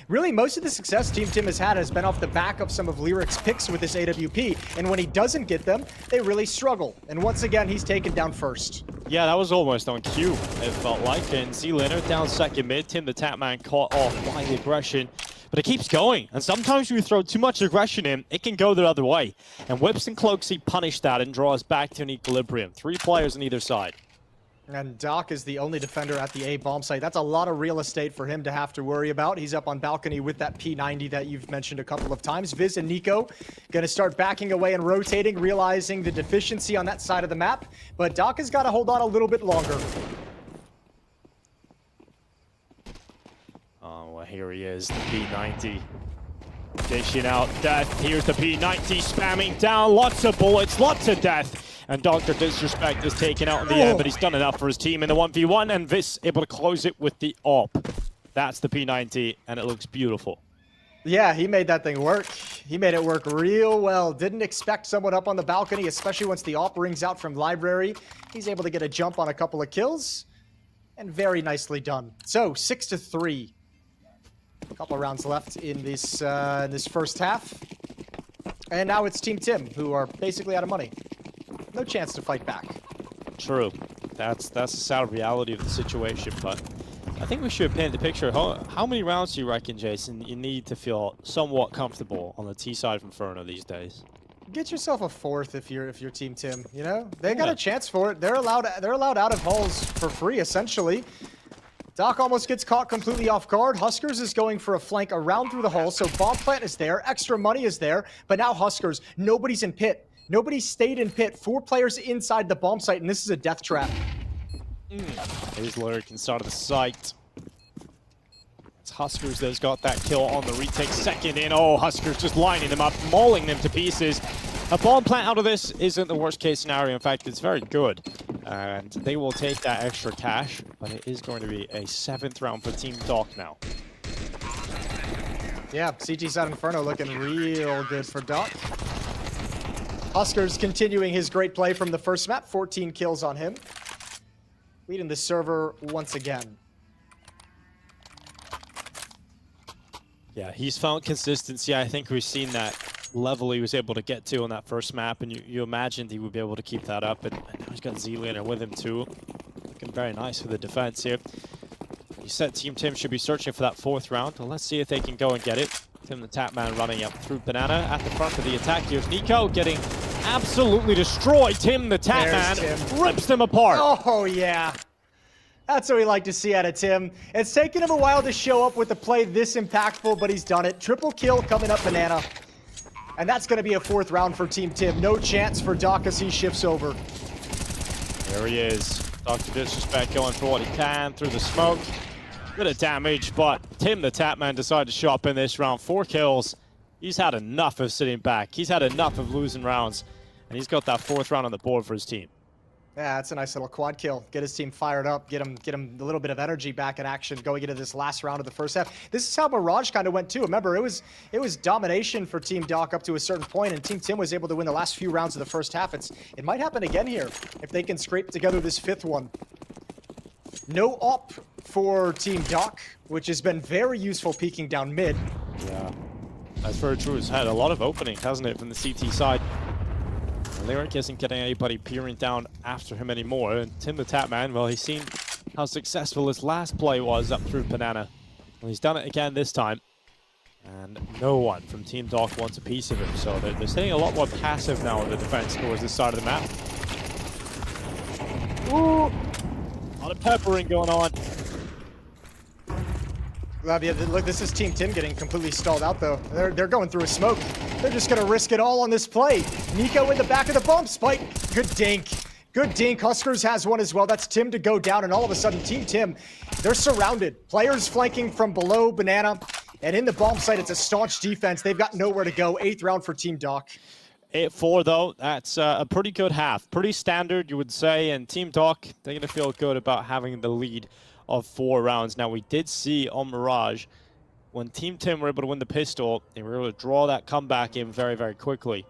Really, most of the success Team Tim has been off the back of some of Lyric's picks with this AWP, and when he doesn't get them, they really struggle. And once again, he's taken down first. Yeah, that was almost on cue, it felt like. And Z-Laner down second mid. Tim the Tapman caught off by the aggression, but it keeps going. And sometimes when you throw too much aggression in, it can go the other way. And Whips and Cloaksy punish that and draw us back to an equilibrium. 3 players on either side. And Doc is the only defender at the A bomb site. That's a lot of real estate for him to have to worry about. He's up on balcony with that P90 that you've mentioned a couple of times. Viz and Nico gonna start backing away and rotating, realizing the deficiency on that side of the map. But Doc has got to hold on a little bit longer. Oh, well, here he is, the P90. Dishing out death. Here's the P90 spamming down. Lots of bullets, lots of death. And Dr. Disrespect is taken out in the air, but he's done enough for his team in the 1v1, and Viz able to close it with the AWP. That's the P90, and it looks beautiful. Yeah, he made that thing work. He made it work real well. Didn't expect someone up on the balcony, especially once the AWP rings out from library. He's able to get a jump on a couple of kills, and very nicely done. So, 6-3. A couple of rounds left in this first half. And now it's Team Tim, who are basically out of money. No chance to fight back. True. That's the sad reality of the situation, but I think we should paint the picture. How many rounds do you reckon, Jason, you need to feel somewhat comfortable on the T side of Inferno these days? Get yourself a fourth if you're Team Tim. You know, they got a chance for it. They're allowed out of halls for free essentially. Doc almost gets caught completely off guard. Huskers is going for a flank around through the hole, so bomb plant is there, extra money is there, but now Huskers, nobody's in pit. Nobody stayed in pit. 4 players inside the bomb site, and this is a death trap. Here's Lyric inside of the site. It's Huskers that's got that kill on the retake. Second in. Oh, Huskers just lining them up, mauling them to pieces. A bomb plant out of this isn't the worst case scenario. In fact, it's very good. And they will take that extra cash, but it is going to be a 7th round for Team Doc now. Yeah, CT side Inferno looking real good for Doc. Huskers continuing his great play from the first map. 14 kills on him. Leading the server once again. Yeah, he's found consistency. I think we've seen that level he was able to get to on that first map, and you imagined he would be able to keep that up, and now he's got Z-Laner with him too. Looking very nice for the defense here. You said Team Tim should be searching for that 4th round. Well, let's see if they can go and get it. Tim the Tapman running up through Banana at the front of the attack. Here's Nico getting absolutely destroyed. Tim the Tapman rips them apart. Oh, yeah. That's what we like to see out of Tim. It's taken him a while to show up with a play this impactful, but he's done it. Triple kill coming up Banana. And that's going to be a 4th round for Team Tim. No chance for Doc as he shifts over. There he is. Dr. Disrespect going for what he can through the smoke. Bit of damage, but Tim the Tapman decided to show up in this round. 4 kills. He's had enough of sitting back. He's had enough of losing rounds. And he's got that 4th round on the board for his team. Yeah, that's a nice little quad kill. Get his team fired up, get him a little bit of energy back in action going into this last round of the first half. This is how Mirage kind of went too. Remember, it was domination for Team Doc up to a certain point, and Team Tim was able to win the last few rounds of the first half. It might happen again here if they can scrape together this 5th one. No op for Team Doc, which has been very useful peeking down mid. Yeah, that's very true. It's had a lot of openings, hasn't it, from the CT side. Lyric isn't getting anybody peering down after him anymore. And Tim the Tapman, well, he's seen how successful his last play was up through Banana. Well, he's done it again this time. And no one from Team Doc wants a piece of him. So they're staying a lot more passive now in the defense towards this side of the map. Ooh! A lot of peppering going on. Yeah, look, this is Team Tim getting completely stalled out, though. They're going through a smoke. They're just going to risk it all on this play. Nico in the back of the bomb spike. Good dink. Good dink. Huskers has one as well. That's Tim to go down, and all of a sudden, Team Tim, they're surrounded. Players flanking from below Banana, and in the bomb site, it's a staunch defense. They've got nowhere to go. 8th round for Team Doc. 8-4, though. That's a pretty good half. Pretty standard, you would say, and Team Doc, they're going to feel good about having the lead of 4 rounds. Now, we did see on Mirage, when Team Tim were able to win the pistol, they were able to draw that comeback in very, very quickly.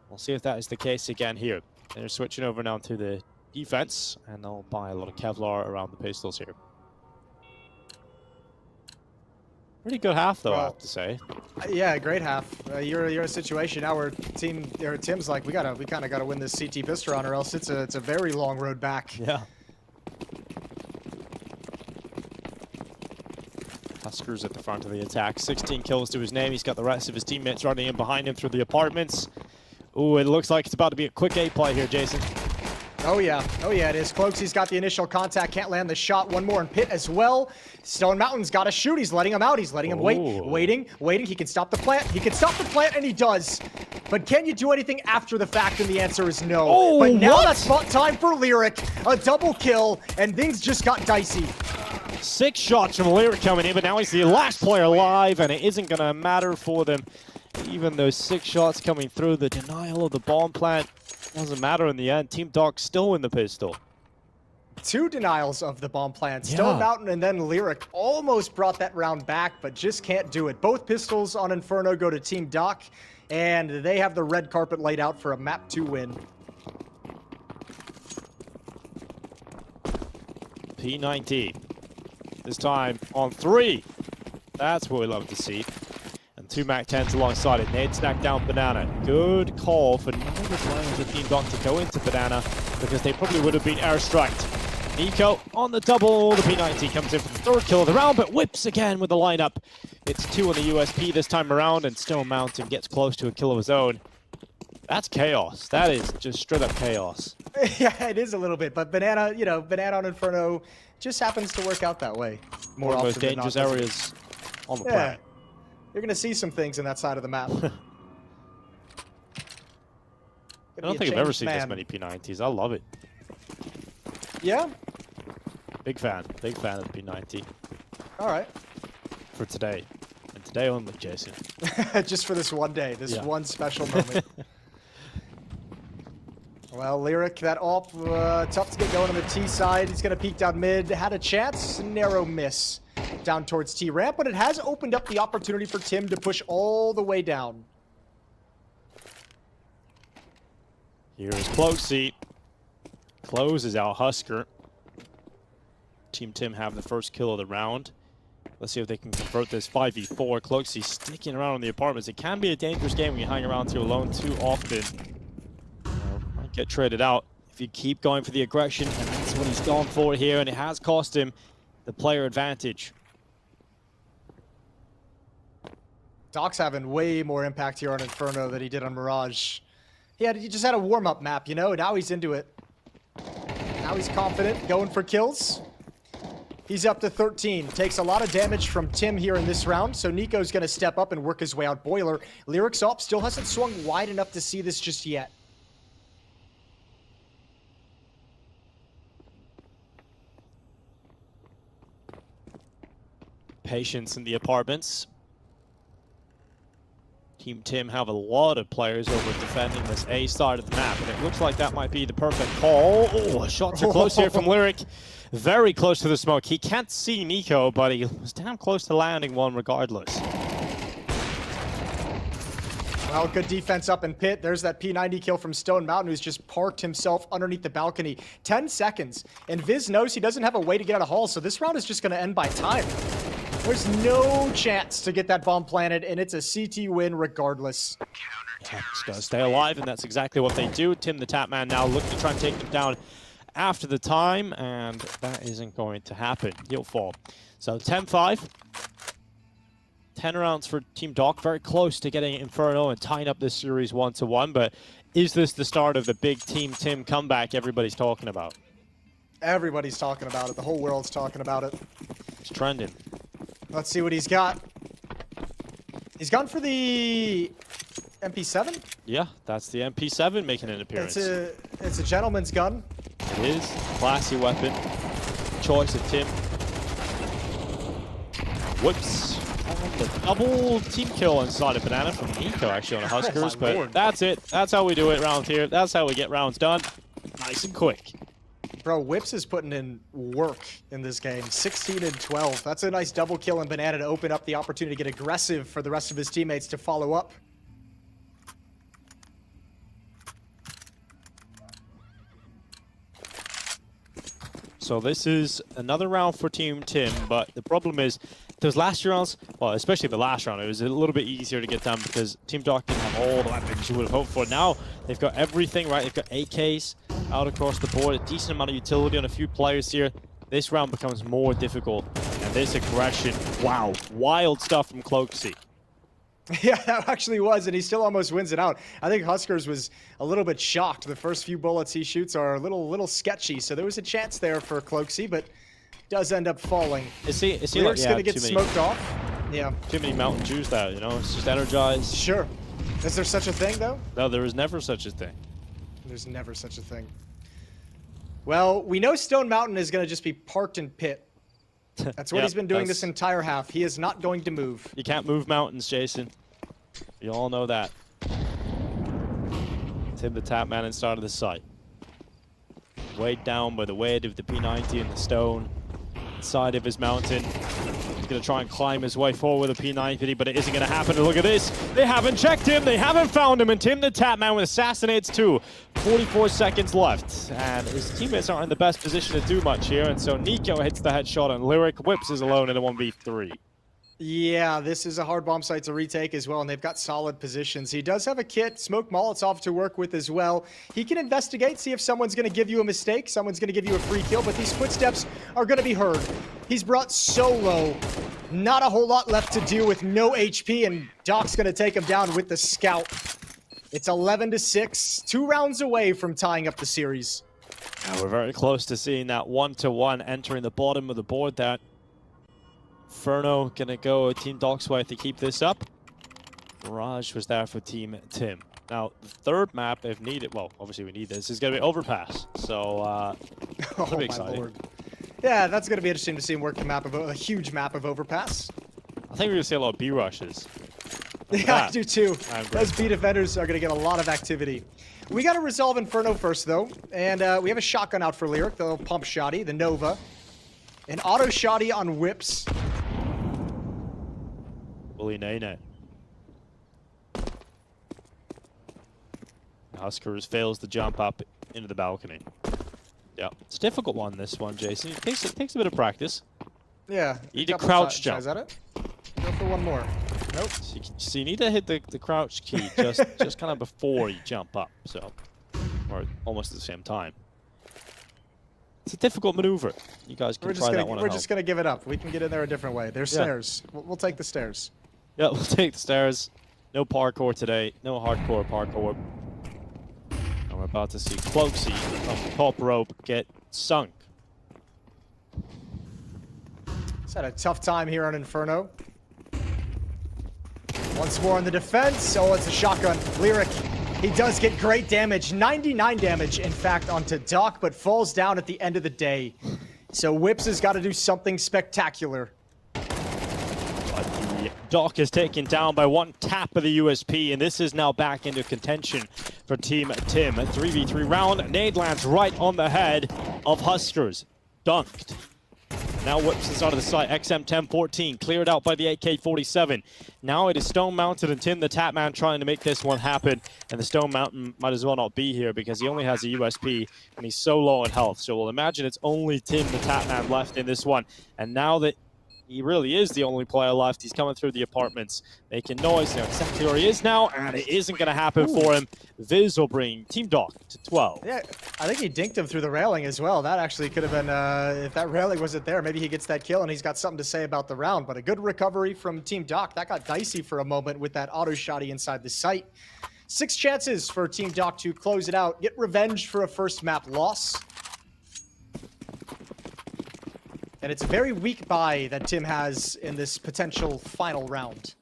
We'll see if that is the case again here. They're switching over now to the defense, and they'll buy a lot of Kevlar around the pistols here. Pretty good half, though, I have to say. Yeah, great half. You're in a situation now where Tim's like, we kind of gotta win this CT pistol round, or else it's a very long road back. Yeah. Huskers at the front of the attack. 16 kills to his name. He's got the rest of his teammates running in behind him through the apartments. Ooh, it looks like it's about to be a quick A play here, Jason. Oh yeah, it is. Cloaksy's got the initial contact, can't land the shot. One more in pit as well. Stone Mountain's got to shoot. He's letting him out. He's letting him waiting. He can stop the plant. And he does. But can you do anything after the fact? And the answer is no. Oh, but now that's time for Lyric. A double kill, and things just got dicey. 6 shots from Lyric coming in, but now he's the last player alive, and it isn't going to matter for them. Even those 6 shots coming through, the denial of the bomb plant doesn't matter in the end. Team Doc still in the pistol. 2 denials of the bomb plant. Stone Mountain and then Lyric almost brought that round back, but just can't do it. Both pistols on Inferno go to Team Doc, and they have the red carpet laid out for a map 2 win. P90. This time on 3. That's what we love to see. And 2 MAC-10s alongside it. Nade snacked down Banana. Good call for none of the players of Team Doc to go into Banana, because they probably would have been airstriked. Nico on the double. The P90 comes in for the third kill of the round, but whips again with the lineup. It's 2 on the USP this time around, and Stone Mountain gets close to a kill of his own. That's chaos. That is just straight up chaos. Yeah, it is a little bit, but Banana, you know, Banana on Inferno just happens to work out that way. One of the most dangerous areas on the planet. You're going to see some things in that side of the map. I don't think I've ever seen this many P90s. I love it. Yeah? Big fan of the P90. All right. For today. And today only, Jason. Just for this one day, this one special moment. Well, Lyric, that AWP, tough to get going on the T side. He's going to peek down mid. Had a chance, narrow miss down towards T ramp, but it has opened up the opportunity for Tim to push all the way down. Here is Cloakzy. Closes out Husker. Team Tim have the first kill of the round. Let's see if they can convert this 5v4. Cloakzy sticking around in the apartments. It can be a dangerous game when you hang around too alone too often. Might get traded out if you keep going for the aggression, and that's what he's gone for here, and it has cost him the player advantage. Doc's having way more impact here on Inferno than he did on Mirage. He just had a warm-up map, you know? Now he's into it. Now he's confident, going for kills. He's up to 13. Takes a lot of damage from Tim here in this round, so Nico's going to step up and work his way out Boiler. Lyric's up, still hasn't swung wide enough to see this just yet. Patience in the apartments. Team Tim have a lot of players over defending this A side of the map, and it looks like that might be the perfect call. Oh, shots are close here from Lyric. Very close to the smoke. He can't see Nico, but he was damn close to landing one regardless. Well, good defense up in pit. There's that P90 kill from Stone Mountain, who's just parked himself underneath the balcony. 10 seconds, and Viz knows he doesn't have a way to get out of Hall, so this round is just going to end by time. There's no chance to get that bomb planted, and it's a CT win regardless. Yeah, just gotta stay alive, and that's exactly what they do. Tim the Tapman now looking to try and take them down after the time, and that isn't going to happen. He'll fall. So 10-5. 10 rounds for Team Doc, very close to getting Inferno and tying up this series 1-1, but is this the start of the big Team Tim comeback everybody's talking about? Everybody's talking about it. The whole world's talking about it. It's trending. Let's see what he's got. He's gone for the MP7? Yeah, that's the MP7 making an appearance. It's a gentleman's gun. It is. Classy weapon. Choice of Tim. Whoops. The double team kill inside of Banana from Nico actually on the Huskers, but Lord. that's it. That's how we do it around here. That's how we get rounds done. Nice and quick. Bro, Whips is putting in work in this game. 16 and 12. That's a nice double kill in Banana to open up the opportunity to get aggressive for the rest of his teammates to follow up. So this is another round for Team Tim, but the problem is those last rounds, well, especially the last round, it was a little bit easier to get done because Team Doc didn't have all the weapons you would have hoped for. Now they've got everything, right? They've got AKs out across the board, a decent amount of utility on a few players here. This round becomes more difficult, and this aggression, wow, wild stuff from Cloakzy. Yeah, that actually was, and he still almost wins it out. I think Huskers was a little bit shocked. The first few bullets he shoots are a little sketchy, so there was a chance there for Cloakzy, but does end up falling. Is he Lyric's like, gonna get smoked off. Yeah. Too many Mountain Dews there, you know? It's just energized. Sure. Is there such a thing, though? No, there is never such a thing. There's never such a thing. Well, we know Stone Mountain is going to just be parked in pit. That's what Yep, he's been doing this entire half. He is not going to move. You can't move mountains, Jason. You all know that. Tim the Tapman inside of the site. Weighed down by the weight of the P90 and the stone inside of his mountain. He's going to try and climb his way forward with a P90, but it isn't going to happen. And look at this. They haven't checked him. They haven't found him. And Tim the Tapman with assassinates too. 44 seconds left. And his teammates aren't in the best position to do much here. And so Nico hits the headshot and Lyric. Whips is alone in a 1v3. Yeah, this is a hard bomb site to retake as well, and they've got solid positions. He does have a kit, smoke Molotov to work with as well. He can investigate, see if someone's going to give you a mistake, someone's going to give you a free kill, but these footsteps are going to be heard. He's brought solo, not a whole lot left to do with no HP, and Doc's going to take him down with the scout. It's 11-6, 2 rounds away from tying up the series. Yeah, we're very close to seeing that 1-1 entering the bottom of the board there. Inferno gonna go Team Doc's way to keep this up. Mirage was there for Team Tim. Now, the third map, if needed, well, obviously we need this, is gonna be Overpass. So, that'll be exciting. Lord. Yeah, that's gonna be interesting to see him work a huge map of Overpass. I think we're gonna see a lot of B rushes. Yeah, I do too. Those B defenders are gonna get a lot of activity. We gotta resolve Inferno first though, and we have a shotgun out for Lyric, the little pump shotty, the Nova. An auto shotty on whips. Bully Nene. Huskers fails to jump up into the balcony. Yeah, it's a difficult one, this one, Jason. It takes a bit of practice. Yeah. You need to crouch jump. Is that it? Go for one more. Nope. So you need to hit the crouch key just kind of before you jump up, so, or almost at the same time. It's a difficult maneuver. You guys can try that one. We're just gonna give it up. We can get in there a different way. There's stairs. We'll take the stairs. Yeah, we'll take the stairs. No parkour today. No hardcore parkour. And we're about to see Cloaksy from the top rope get sunk. He's had a tough time here on Inferno. Once more on the defense. Oh, it's a shotgun. Lyric. He does get great damage. 99 damage, in fact, onto Doc, but falls down at the end of the day. So Whips has got to do something spectacular. Doc is taken down by one tap of the USP, and this is now back into contention for Team Tim. A 3v3 round. Nade lands right on the head of Huskers. Dunked. Now Whips is out of the sight. XM1014 cleared out by the AK-47. Now it is Stone Mountain and Tim the Tapman trying to make this one happen. And the Stone Mountain might as well not be here because he only has a USP and he's so low in health. So we'll imagine it's only Tim the Tapman left in this one. And now that he really is the only player left, he's coming through the apartments, making noise. They know exactly where he is now, and it isn't going to happen for him. Viz will bring Team Doc to 12. Yeah, I think he dinked him through the railing as well. That actually could have been, if that railing wasn't there, maybe he gets that kill and he's got something to say about the round. But a good recovery from Team Doc. That got dicey for a moment with that auto shotty inside the site. 6 chances for Team Doc to close it out, get revenge for a first map loss. And it's a very weak buy that Tim has in this potential final round.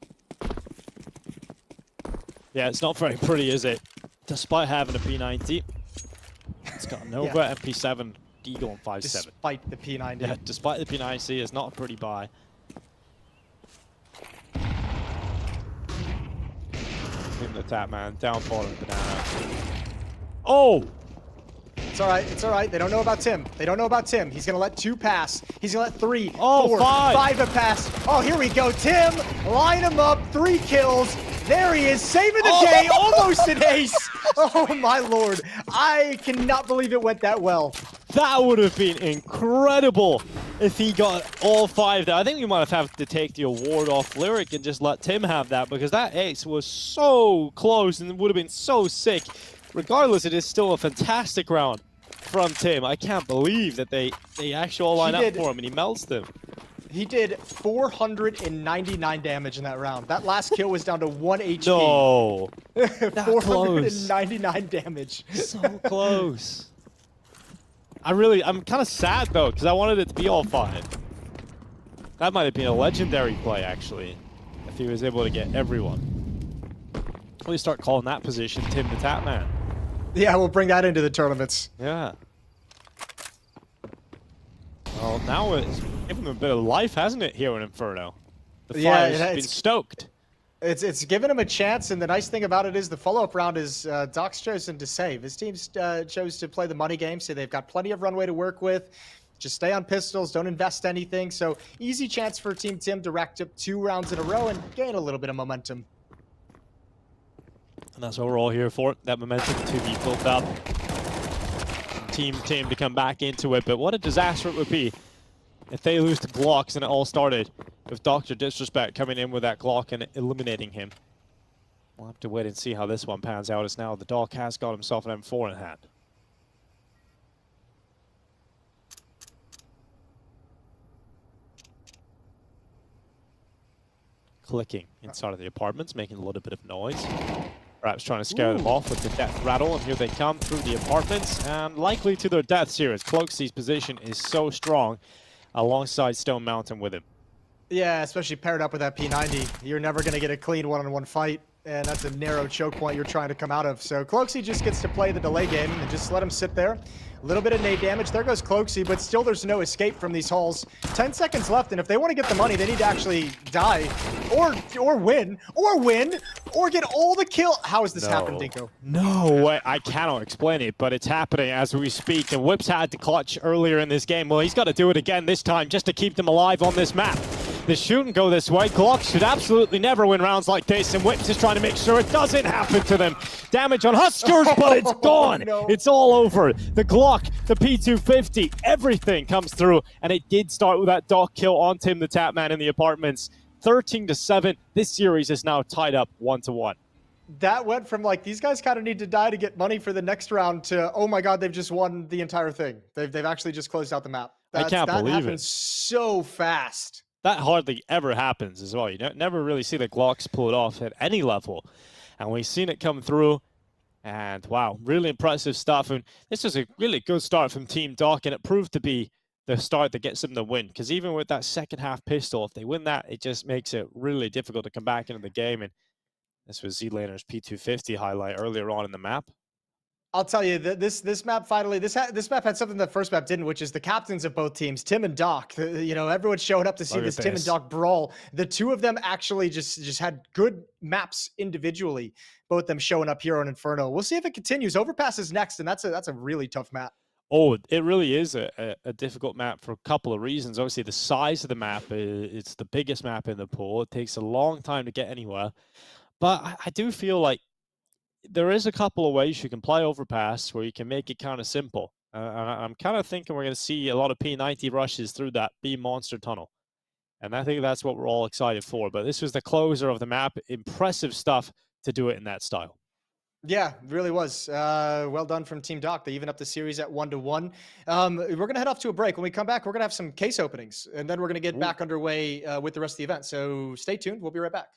Yeah, it's not very pretty, is it? Despite having a P90, it's got a Nova, MP7, Deagle, and 5.7. Despite the P90. Yeah, despite the P90, it's not a pretty buy. In the tap man, down bottom, banana. Oh! It's all right. It's all right. They don't know about Tim. They don't know about Tim. He's going to let 2 pass. He's going to let 3, 4, 5 a pass. Oh, here we go. Tim, line him up. 3 kills. There he is, saving the day. Almost an ace. Oh, my Lord. I cannot believe it went that well. That would have been incredible if he got all 5 there. I think we might have to take the award off Lyric and just let Tim have that because that ace was so close and it would have been so sick. Regardless, it is still a fantastic round from Tim. I can't believe that they actually line up for him and he melts them. He did 499 damage in that round. That last kill was down to 1 HP. No. 499 damage. So close. I'm kind of sad though, because I wanted it to be all 5. That might have been a legendary play actually, if he was able to get everyone. Really start calling that position Tim the Tapman. Yeah, we'll bring that into the tournaments. Yeah. Well, now it's given him a bit of life, hasn't it, here in Inferno? The fire's been stoked. It's given him a chance, and the nice thing about it is the follow-up round is Doc's chosen to save. His team chose to play the money game, so they've got plenty of runway to work with. Just stay on pistols, don't invest anything. So easy chance for Team Tim to rack up 2 rounds in a row and gain a little bit of momentum. And that's what we're all here for, that momentum to be built up. Team Tim to come back into it, but what a disaster it would be if they lose to Glocks, and it all started with Dr. Disrespect coming in with that Glock and eliminating him. We'll have to wait and see how this one pans out, as now the Doc has got himself an M4 in hand. Clicking inside of the apartments, making a little bit of noise. Perhaps trying to scare them off with the death rattle, and here they come through the apartments, and likely to their deaths here, as Cloaksy's position is so strong alongside Stone Mountain with him. Yeah, especially paired up with that P90. You're never going to get a clean one-on-one fight, and that's a narrow choke point you're trying to come out of. So Cloaksy just gets to play the delay game and just let him sit there. A little bit of nade damage. There goes Cloaksy, but still there's no escape from these halls. 10 seconds left, and if they want to get the money, they need to actually die or win, or get all the kill. How has this happened, Dinko? No way. I cannot explain it, but it's happening as we speak. And Whips had to clutch earlier in this game. Well, he's got to do it again this time just to keep them alive on this map. The shoot and go this way. Glock should absolutely never win rounds like this, and Whips is trying to make sure it doesn't happen to them. Damage on Huskers, but it's gone. No. It's all over. The Glock, the P250, everything comes through, and it did start with that Doc kill on Tim the Tapman in the apartments. 13-7. This series is now tied up 1-1. That went from like, these guys kind of need to die to get money for the next round to, oh my God, they've just won the entire thing. They've actually just closed out the map. I can't believe it. That happened so fast. That hardly ever happens as well. You never really see the Glocks pull it off at any level. And we've seen it come through. And wow, really impressive stuff. And this was a really good start from Team Doc, and it proved to be the start that gets them the win. Because even with that second half pistol, if they win that, it just makes it really difficult to come back into the game. And this was Z-Laner's P250 highlight earlier on in the map. I'll tell you, this map finally, this map had something that first map didn't, which is the captains of both teams, Tim and Doc. You know, everyone showed up to see this Tim and Doc brawl. The two of them actually just had good maps individually, both of them showing up here on Inferno. We'll see if it continues. Overpass is next, and that's a really tough map. Oh, it really is a difficult map for a couple of reasons. Obviously, the size of the map, it's the biggest map in the pool. It takes a long time to get anywhere. But I do feel like there is a couple of ways you can play Overpass where you can make it kind of simple. I'm kind of thinking we're going to see a lot of P90 rushes through that B monster tunnel. And I think that's what we're all excited for. But this was the closer of the map. Impressive stuff to do it in that style. Yeah, it really was. Well done from Team Doc. They even up the series at 1-1. We're going to head off to a break. When we come back, we're going to have some case openings, and then we're going to get back underway with the rest of the event. So stay tuned. We'll be right back.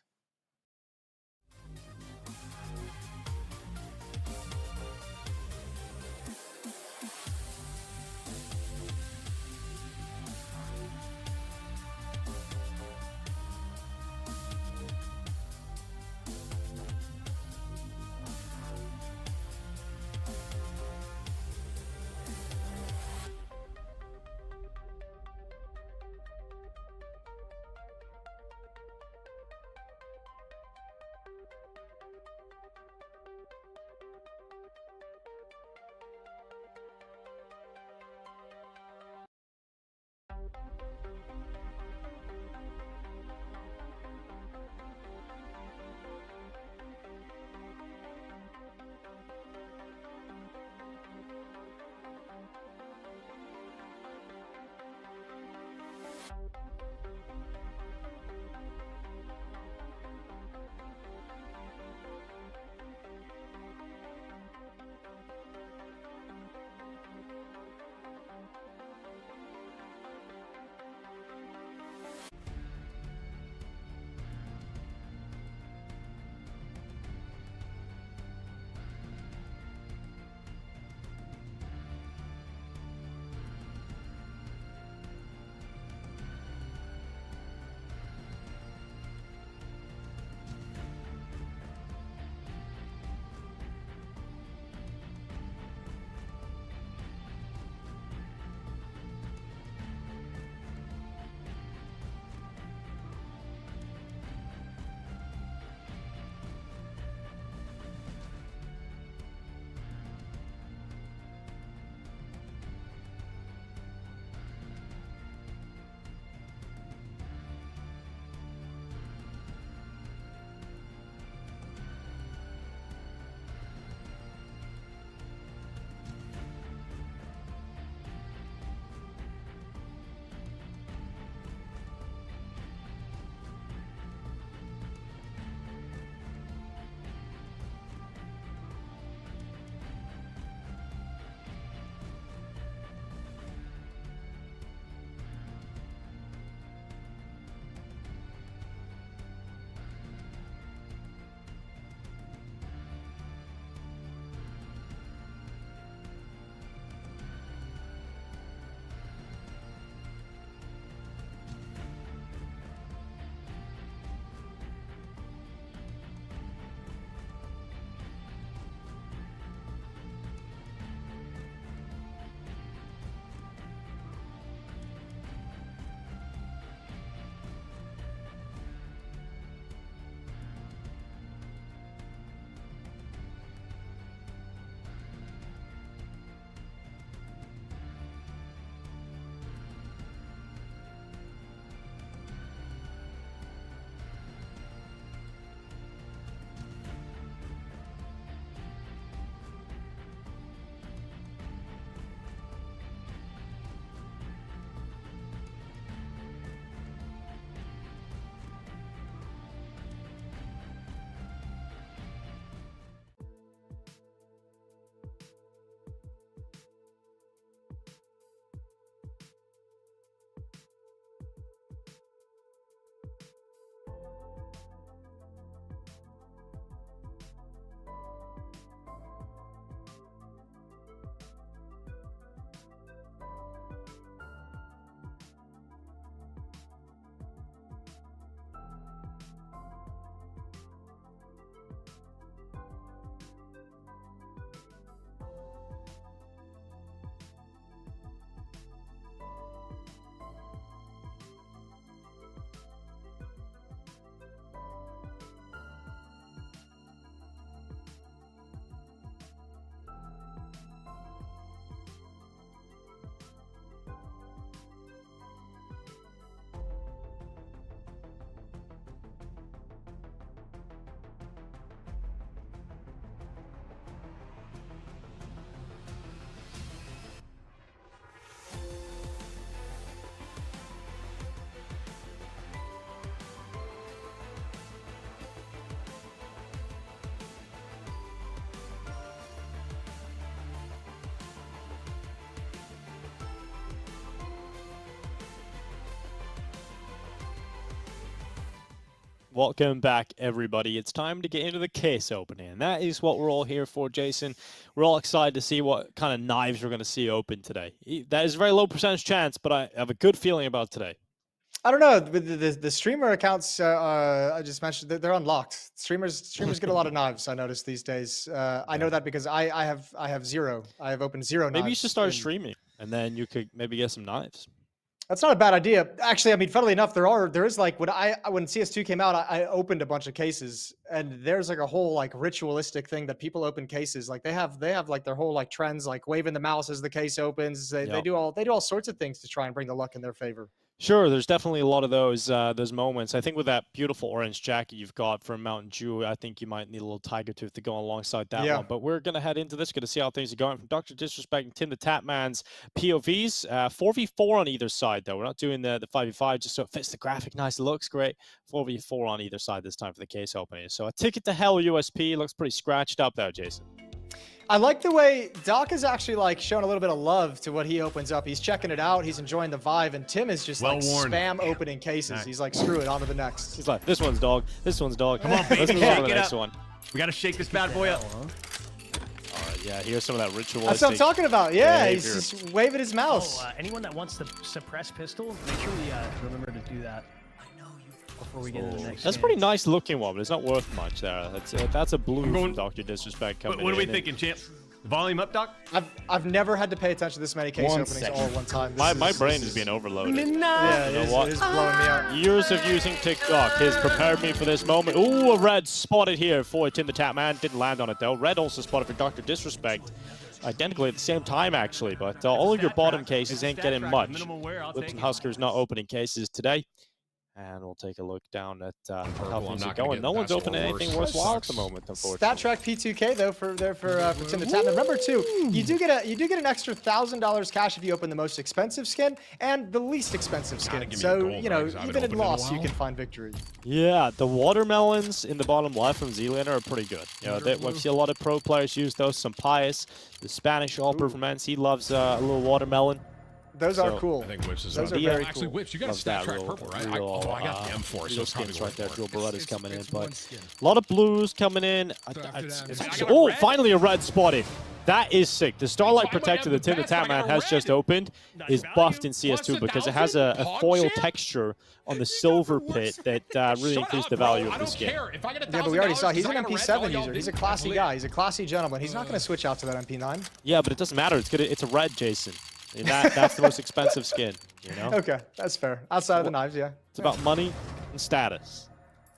Welcome back, everybody. It's time to get into the case opening. And that is what we're all here for, Jason. We're all excited to see what kind of knives we're going to see open today. That is a very low percentage chance, but I have a good feeling about today. I don't know. With the streamer accounts I just mentioned, they're unlocked. Streamers get a lot of knives. I noticed these days. I know that because I have zero. I have opened zero knives. Maybe you should start streaming, and then you could maybe get some knives. That's not a bad idea. Actually, I mean, funnily enough, there is like when CS2 came out, I opened a bunch of cases, and there's like a whole like ritualistic thing that people open cases. Like they have like their whole like trends, like waving the mouse as the case opens. They do all sorts of things to try and bring the luck in their favor. Sure, there's definitely a lot of those moments. I think with that beautiful orange jacket you've got from Mountain Dew, I think you might need a little tiger tooth to go alongside that one. But we're gonna head into this, gonna see how things are going from Dr. Disrespect and Tim the Tapman's POVs. 4v4 on either side though. We're not doing the 5v5 just so it fits the graphic nice. It looks great. 4v4 on either side this time for the case opening. So a ticket to hell USP looks pretty scratched up there, Jason. I like the way Doc is actually like showing a little bit of love to what he opens up. He's checking it out. He's enjoying the vibe. And Tim is just like spam opening cases. He's like, screw it, on to the next. He's like, this one's dog. This one's dog. Come on, baby. Let's move on to the next one. We got to shake this bad boy up. All right, yeah, here's some of that ritualistic. That's what I'm talking about. Yeah, behavior. he's just waving his mouse. Anyone that wants to suppress pistol, make sure we remember to do that. Before we get into the next That's a pretty nice looking one, but it's not worth much there. That's a blue from Dr. Disrespect coming in. What are we thinking, champ? Volume up, Doc? I've never had to pay attention to this many case openings all at one time. My brain is being overloaded. Yeah, You know what? it is blowing me out. Years of using TikTok has prepared me for this moment. Ooh, a red spotted here for Tim the Tapman. Didn't land on it though. Red also spotted for Dr. Disrespect. Identically at the same time actually, but all of your bottom cases ain't getting much. Lips and Huskers not opening cases today. And we'll take a look down at how things are going. No one's opening anything worthwhile at the moment, unfortunately. StatTrack P2K though for Tim the Tapman. Remember too, you do get an extra $1,000 cash if you open the most expensive skin and the least expensive skin. So you know, even in loss, you can find victory. Yeah, the watermelons in the bottom left from Z-Laner are pretty good. You know, we've seen a lot of pro players use those. Some Pius, the Spanish all-pro from NC loves a little watermelon. Those are cool. I think Whips is Those are very cool. Actually, Whips, you got a stat track purple, right? I got the M4, so it's probably right there. Dual Beretta's coming in, but skin. a lot of blues coming in. Oh, finally a red spotted. That is sick. The Starlight Protector that Tim the Tapman has just opened is buffed in CS2 because it has a foil texture on the silver pit that really increased the value of the skin. Yeah, but we already saw he's an MP7 user. He's a classy guy. He's a classy gentleman. He's not going to switch out to that MP9. Yeah, but it doesn't matter. It's a red, Jason. And that's the most expensive skin, you know? Okay, that's fair. Outside of the knives, yeah. It's about money and status.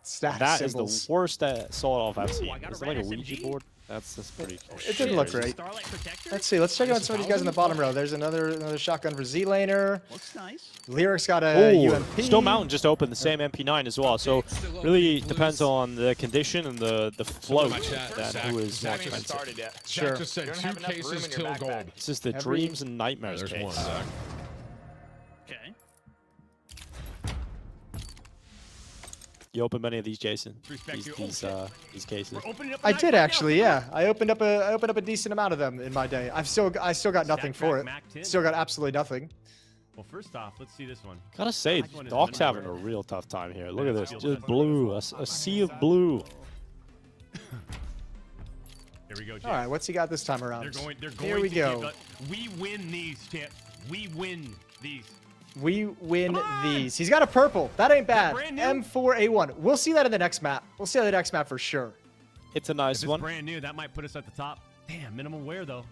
Status That symbols. is the worst sawed-off I've seen. Is it like a Ouija board? That's pretty cool. It didn't look great. Let's see. Let's check out some of these guys in the bottom row. There's another shotgun for Z-Laner. Looks nice. Lyric's got a UMP. Stone Mountain just opened the same MP9 as well, so really depends on the condition and the float that who is more expensive. Sure. just said 2 cases till gold. This is the Dreams and Nightmares There's case. one, Zach. Okay. You open many of these, Jason? These cases. I did actually, yeah. I opened up a decent amount of them in my day. I still got nothing for it. Still got absolutely nothing. Well, first off, let's see this one. Gotta say, Doc's having a real tough time here. Look at this, just blue, a sea of blue. Here we go, James. All right, what's he got this time around? They're going Here we to go. give we win these, champ. We win these. We win these. He's got a purple. That ain't bad. brand new? M4A1. We'll see that in the next map. We'll see that in the next map for sure. It's a nice If it's one. brand new, that might put us at the top. Damn, minimal wear though.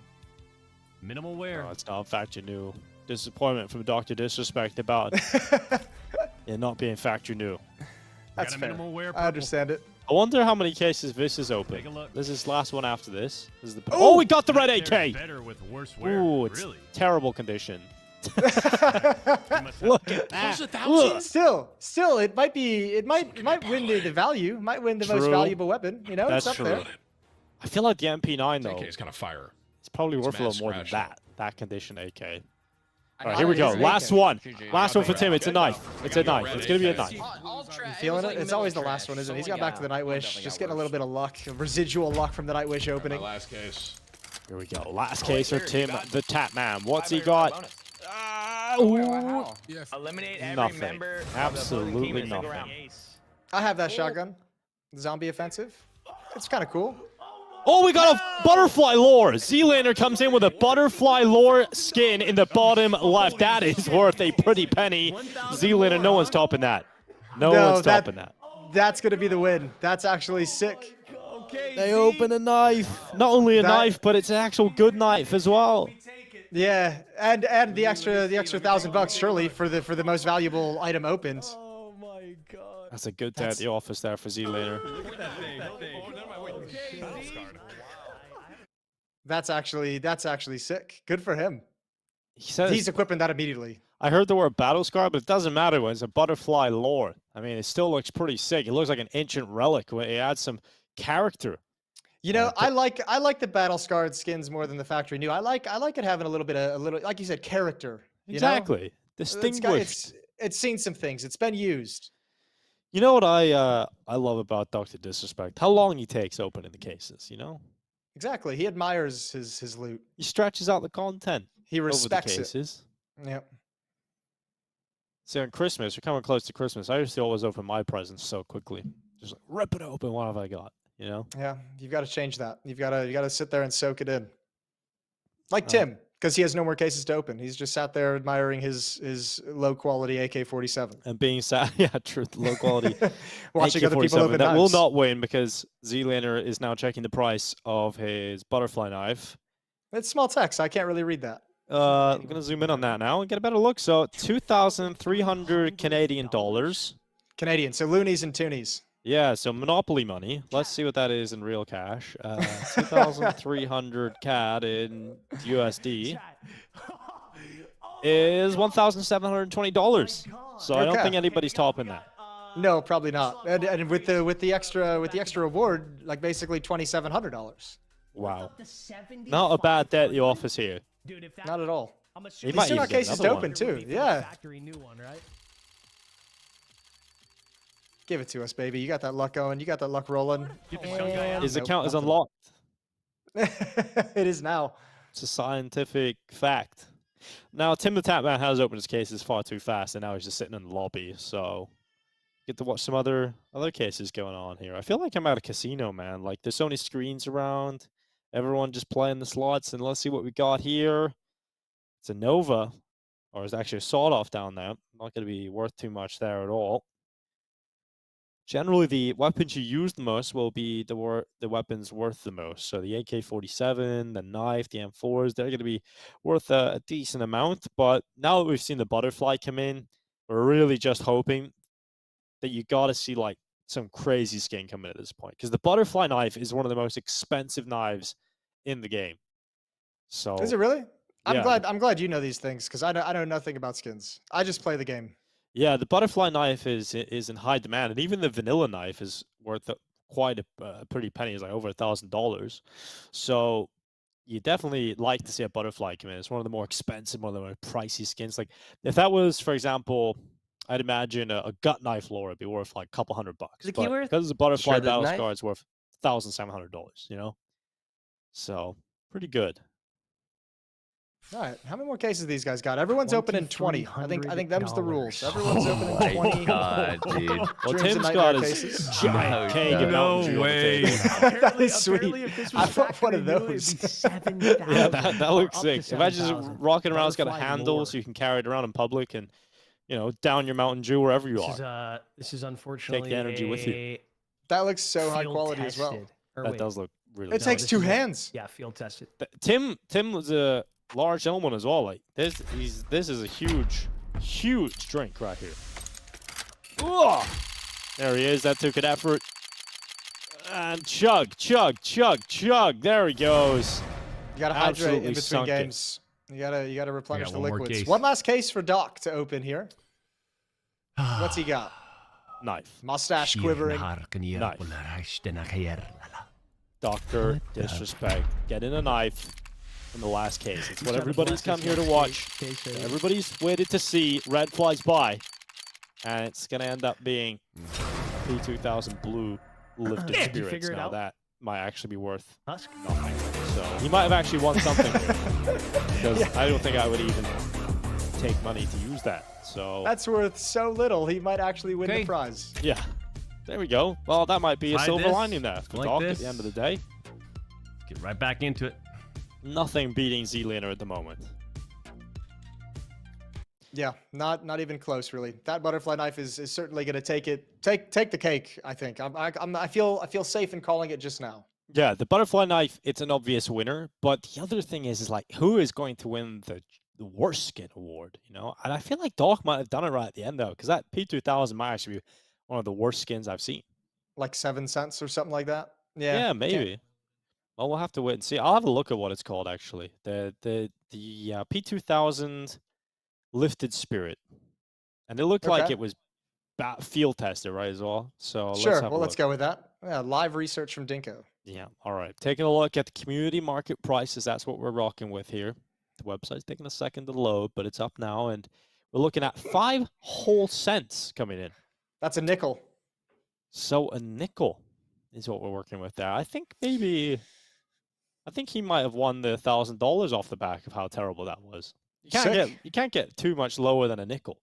Minimal wear. No, it's not. In fact, you knew. Disappointment from Dr. Disrespect about it not being factory new. That's got a fair. minimal wear I purple. understand it. I wonder how many cases this is open. Take a look. This is last one after this. This is the. Oh, we got the red AK. Better with worse wear. Ooh, it's really. terrible condition. You must have- Look at that. Look. Still, it might win the value. Might win the most True. valuable weapon. You know, That's it's up true. there. I feel like the MP9 though. AK is kind of fire. It's probably worth a mad little more than scratch. that condition AK. All I right, here we know, go. it's Last AK. one. Last one for Tim. It's a knife. It's a knife. It's gonna be a knife. You feeling it? It's always the last one, isn't it? He's got back to the Nightwish. Just getting a little bit of luck, residual luck from the Nightwish opening. Last case. Here we go. Last case for Tim, the Tapman. What's he got? Ooh, Yes. Eliminate every nothing. member Absolutely of the opposing team in a single nothing. round. I have that shotgun. Zombie offensive. It's kind of cool. Oh, we got a butterfly lore. Z-Laner comes in with a butterfly lore skin in the bottom left. That is worth a pretty penny. Z-Laner, no one's topping that. No one's topping that. That's going to be the win. That's actually sick. They open a knife. Not only a knife, but it's an actual good knife as well. Yeah, and the extra $1,000 surely for the most valuable item opened. Oh my god. That's a good day at the office there for Z-Laner. That's actually sick. Good for him. He says He's equipping that immediately. I heard the word battle scar, but it doesn't matter when it's a butterfly lore. I mean, it still looks pretty sick. It looks like an ancient relic when it adds some character. You know, I like the battle scarred skins more than the factory new. I like it having a little like you said, character. Exactly. Distinguished. It's seen some things. It's been used. You know what I love about Dr. Disrespect? How long he takes opening the cases, you know? Exactly. He admires his loot. He stretches out the content. He respects over the cases. Yep. So on Christmas, we're coming close to Christmas. I used to always open my presents so quickly. Just like, rip it open. What have I got? You know? Yeah, you've got to change that. You got to sit there and soak it in. Like Tim, because he has no more cases to open. He's just sat there admiring his low quality AK-47 and being sad. Yeah, true. Low quality. Watching other people open that knives. will not win because Z-Laner is now checking the price of his butterfly knife. It's small text. I can't really read that. I'm gonna zoom in on that now and get a better look. So 2,300 Canadian dollars. Canadian, so loonies and toonies. Yeah, so Monopoly money. Let's see what that is in real cash. 2,300 CAD in USD is $1,720. So I don't think anybody's topping that. No, probably not. And with the extra reward, like basically $2,700. Wow. Not a bad day at the office here. Dude, if that, Not at all. I'm He might still even got get cases to another open one. too. Yeah. Factory new one, right? Give it to us, baby. You got that luck going. You got that luck rolling. His account is unlocked. It is now. It's a scientific fact. Now, Tim the Tapman has opened his cases far too fast, and now he's just sitting in the lobby. So, get to watch some other cases going on here. I feel like I'm at a casino, man. Like, there's so many screens around. Everyone just playing the slots, and let's see what we got here. It's a Nova, or it's actually a sawed-off down there. Not going to be worth too much there at all. Generally, the weapons you use the most will be the weapons worth the most. So the AK-47, the knife, the M4s, they're going to be worth a decent amount. But now that we've seen the butterfly come in, we're really just hoping that you got to see like some crazy skin coming at this point. Because the butterfly knife is one of the most expensive knives in the game. So Is it really? Yeah. I'm glad you know these things because I know nothing about skins. I just play the game. Yeah, the butterfly knife is in high demand, and even the vanilla knife is worth quite a pretty penny. It's like over $1,000. So you definitely like to see a butterfly come in. It's one of the more expensive, one of the more pricey skins. Like if that was, for example, I'd imagine a gut knife lore would be worth like a couple $100. But because it's a butterfly shredded battle knife? scar, it's worth $1,700. You know, so pretty good. All right, how many more cases these guys got? Everyone's opening 20. I think them's the rules. Everyone's opening my 20. God, dude. Well, Dreams Tim's and got nightmare his cases. giant keg of No Mountain Dew on the way. table. That is sweet. If this I was want one factory of new, it'd be those. 7,000. Yeah, that looks Up to sick. Imagine just 7,000. rocking around. It's got a Butterfly handle lore. so you can carry it around in public and, you know, down your Mountain Dew wherever you are. This is unfortunately the energy with you. a That looks so high field quality as well. tested- or That wait, does look really It nice. takes this two is a- hands. Yeah, field tested. Tim was a large gentleman as well. Like this is a huge drink right here. Ooh! There he is. That took an effort. And chug. There he goes. You gotta hydrate Absolutely in between sunk it. games. You gotta replenish the one more liquids. case. One last case for Doc to open here. What's he got? Knife. Mustache quivering. Dr. Disrespect. Getting a knife in the last case. It's what everybody's come here to watch. Everybody's waited to see. Red flies by. And it's going to end up being P2000 blue lifted Did you spirits. figure it Now out? that might actually be worth Husk? nothing. So he might have actually won something here. Because I don't think I would even take money to use that. So That's worth so little. He might actually win Okay. the prize. yeah. There we go. Well, that might be a Tried silver this, lining there for like Doc at this. the end of the day. Get right back into it. Nothing beating Z-Laner at the moment. Yeah, not even close, really. That butterfly knife is certainly going to take the cake. I think. I feel safe in calling it just now. Yeah, the butterfly knife, it's an obvious winner. But the other thing is like, who is going to win the worst skin award? You know, and I feel like Doc might have done it right at the end though, because that P2000 might actually be one of the worst skins I've seen. Like 7 cents or something like that. Yeah. Yeah, can't- maybe. Well, we'll have to wait and see. I'll have a look at what it's called actually. The P2000 Lifted Spirit, and it looked like Okay. it was field tested, right, as well. So Sure. let's have Well, a let's look. go with that. Yeah, live research from Dinko. Yeah, all right. Taking a look at the community market prices. That's what we're rocking with here. The website's taking a second to load, but it's up now, and we're looking at 5 whole cents coming in. That's a nickel. So a nickel is what we're working with there. I think he might have won the $1,000 off the back of how terrible that was. Sick. You can't get too much lower than a nickel.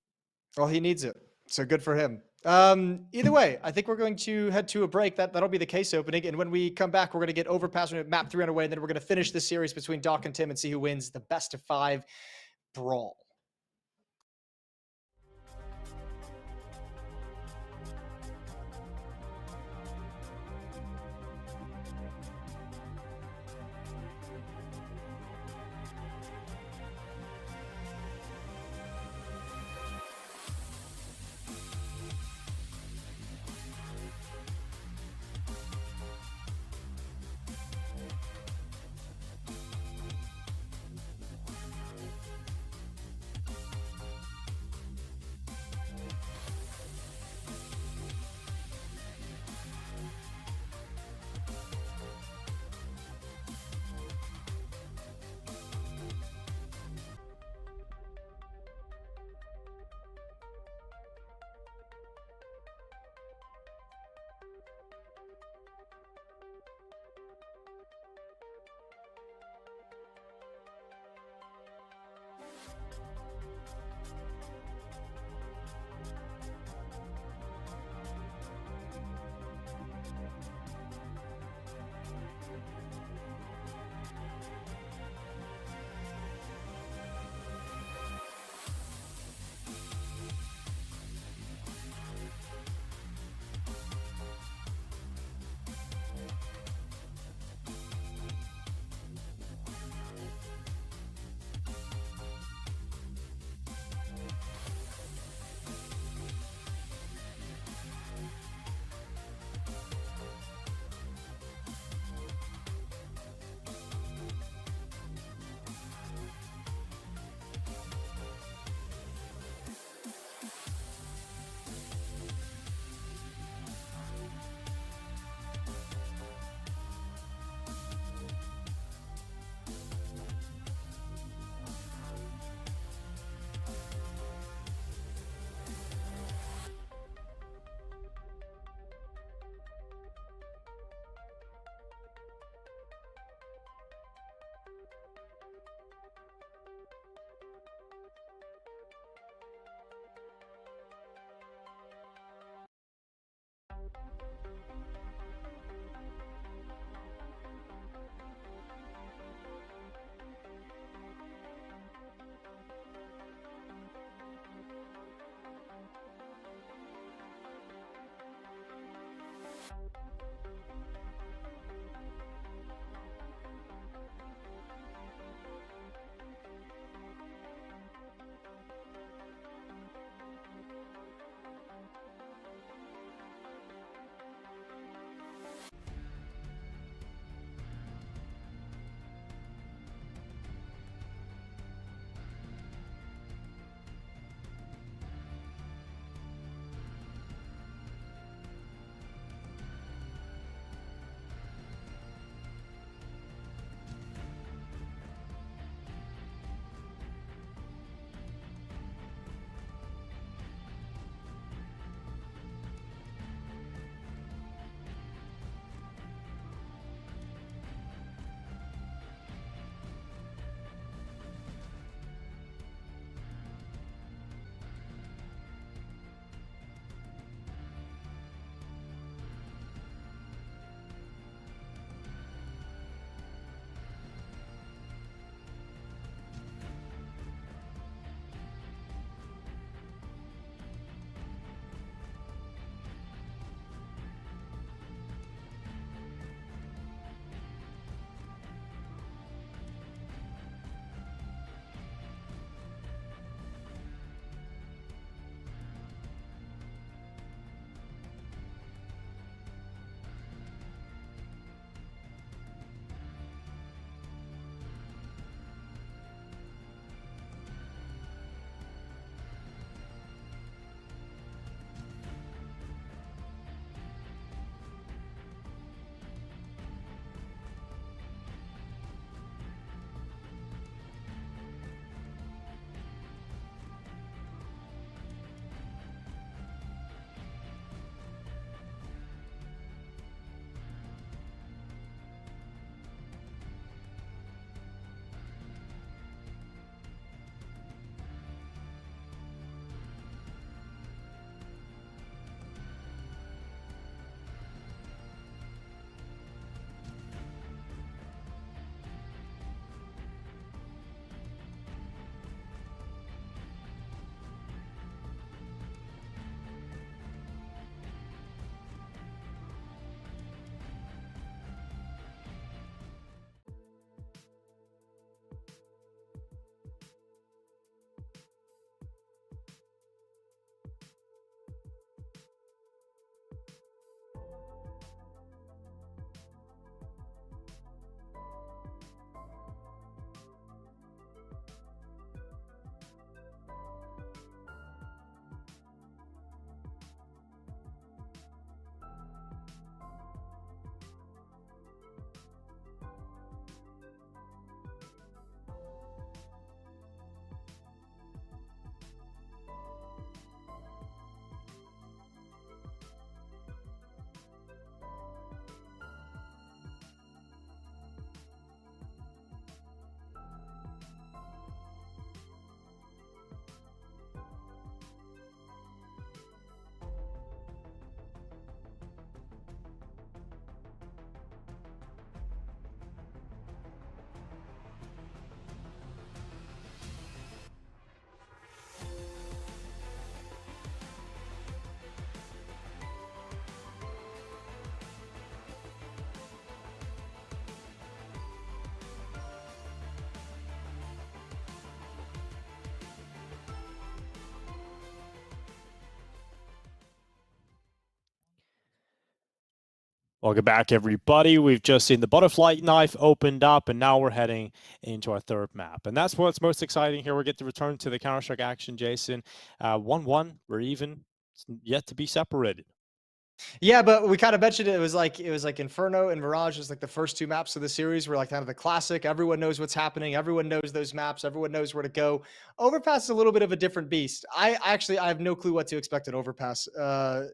Well, he needs it. So good for him. Either way, I think we're going to head to a break. That'll be the case opening. And when we come back, we're going to get Overpass, we're going to map 3 underway, and then we're going to finish the series between Doc and Tim and see who wins the best of 5 brawl. Welcome back, everybody. We've just seen the butterfly knife opened up, and now we're heading into our third map. And that's what's most exciting here. We get to return to the Counter-Strike action, Jason. 1-1, we're even. It's yet to be separated. Yeah, but we kind of mentioned it. It was like Inferno and Mirage was like the first two maps of the series were like kind of the classic. Everyone knows what's happening. Everyone knows those maps. Everyone knows where to go. Overpass is a little bit of a different beast. I have no clue what to expect at Overpass.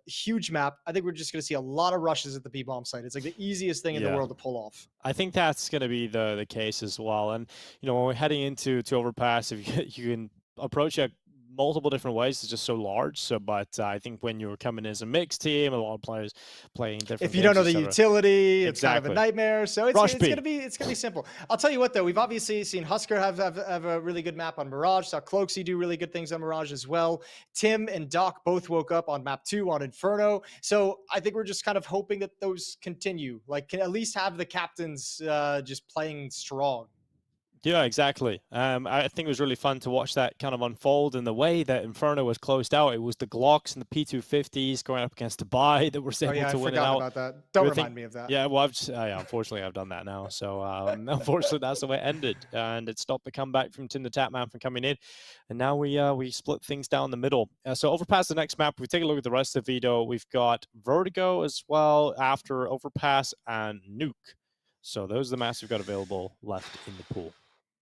Huge map. I think we're just going to see a lot of rushes at the B bomb site. It's like the easiest thing in the world to pull off. I think that's going to be the case as well. And when we're heading into Overpass, if you can approach it multiple different ways, it's just so large. So, but I think when you're coming as a mixed team, a lot of players playing different. If you don't know the utility, it's kind of a nightmare. So it's gonna be simple. I'll tell you what though, we've obviously seen Husker have a really good map on Mirage. Saw Cloaksy do really good things on Mirage as well. Tim and Doc both woke up on map 2 on Inferno. So I think we're just kind of hoping that those continue. Like, can at least have the captains just playing strong. Yeah, exactly. I think it was really fun to watch that kind of unfold, and the way that Inferno was closed out. It was the Glocks and the P250s going up against Dubai that were able to win it out. About that. Don't remind me of that. Yeah, well, unfortunately, I've done that now. So unfortunately, that's the way it ended, and it stopped the comeback from Tim the Tapman from coming in, and now we split things down the middle. So Overpass, the next map. If we take a look at the rest of the Vito, we've got Vertigo as well after Overpass and Nuke. So those are the maps we've got available left in the pool.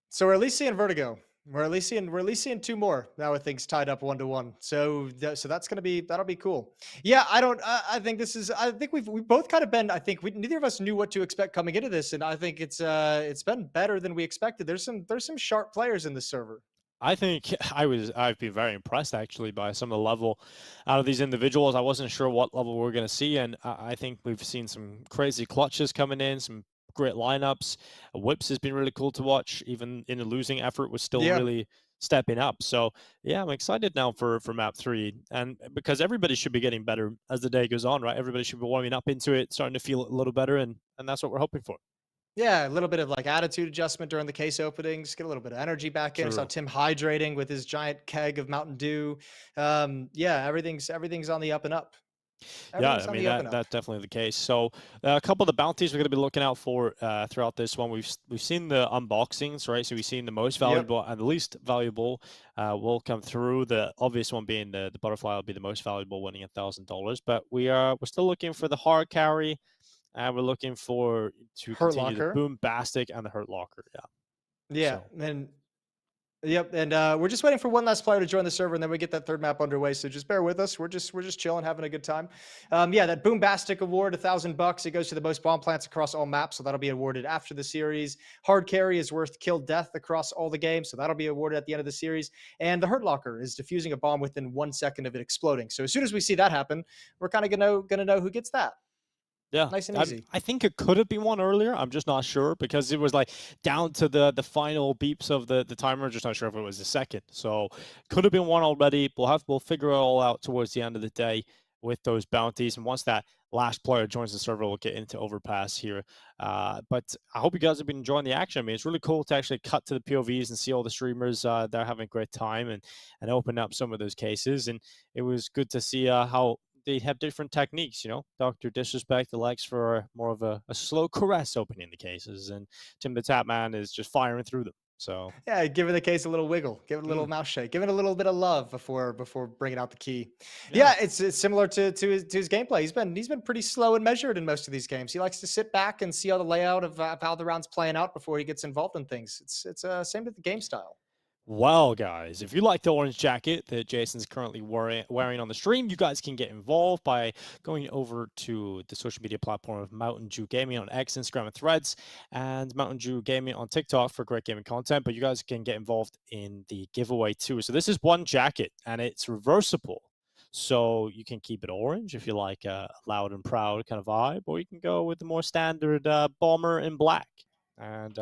So we're at least seeing Vertigo. We're at least seeing two more now with things tied up 1-1. So that'll be cool. Yeah, I think we've both kind of been. I think neither of us knew what to expect coming into this, and I think it's been better than we expected. There's some sharp players in this server. I think I've been very impressed actually by some of the level out of these individuals. I wasn't sure what level we were going to see, and I think we've seen some crazy clutches coming in, some great lineups. Whips has been really cool to watch, even in a losing effort, was still really stepping up. So yeah, I'm excited now for map 3, and because everybody should be getting better as the day goes on, right? Everybody should be warming up into it, starting to feel a little better, and that's what we're hoping for. Yeah, a little bit of like attitude adjustment during the case openings, get a little bit of energy back in. I saw Tim hydrating with his giant keg of Mountain Dew. Everything's on the up and up. Yeah, I mean, that's definitely the case. So a couple of the bounties we're going to be looking out for throughout this one. We've seen the unboxings, right? So we've seen the most valuable and the least valuable will come through. The obvious one being the butterfly will be the most valuable, winning $1,000. But we're still looking for the hard carry, and we're looking to continue the Boombastic and the Hurt Locker. Yeah. And we're just waiting for one last player to join the server, and then we get that third map underway. So just bear with us. We're just chilling, having a good time. That Boombastic award, $1,000. It goes to the most bomb plants across all maps, so that'll be awarded after the series. Hard carry is worth kill death across all the games, so that'll be awarded at the end of the series. And the Hurt Locker is defusing a bomb within 1 second of it exploding. So as soon as we see that happen, we're kind of gonna know who gets that. Yeah, nice and easy. I think it could have been one earlier. I'm just not sure because it was like down to the final beeps of the timer. Just not sure if it was the second. So could have been one already. We'll figure it all out towards the end of the day with those bounties. And once that last player joins the server, we'll get into Overpass here. But I hope you guys have been enjoying the action. I mean, it's really cool to actually cut to the POVs and see all the streamers. They're having a great time and open up some of those cases. And it was good to see how they have different techniques, Dr. Disrespect elects for more of a slow caress opening the cases, and Tim the Tapman is just firing through them. So yeah, giving the case a little wiggle, give it a little mouse shake, give it a little bit of love before bringing out the key. Yeah, it's similar to his gameplay. He's been pretty slow and measured in most of these games. He likes to sit back and see how the layout of how the round's playing out before he gets involved in things. It's same with the game style. Well, guys, if you like the orange jacket that Jason's currently wearing on the stream, you guys can get involved by going over to the social media platform of Mountain Dew Gaming on X, Instagram, and Threads, and Mountain Dew Gaming on TikTok for great gaming content. But you guys can get involved in the giveaway too. So this is one jacket, and it's reversible. So you can keep it orange if you like a loud and proud kind of vibe, or you can go with the more standard bomber in black. And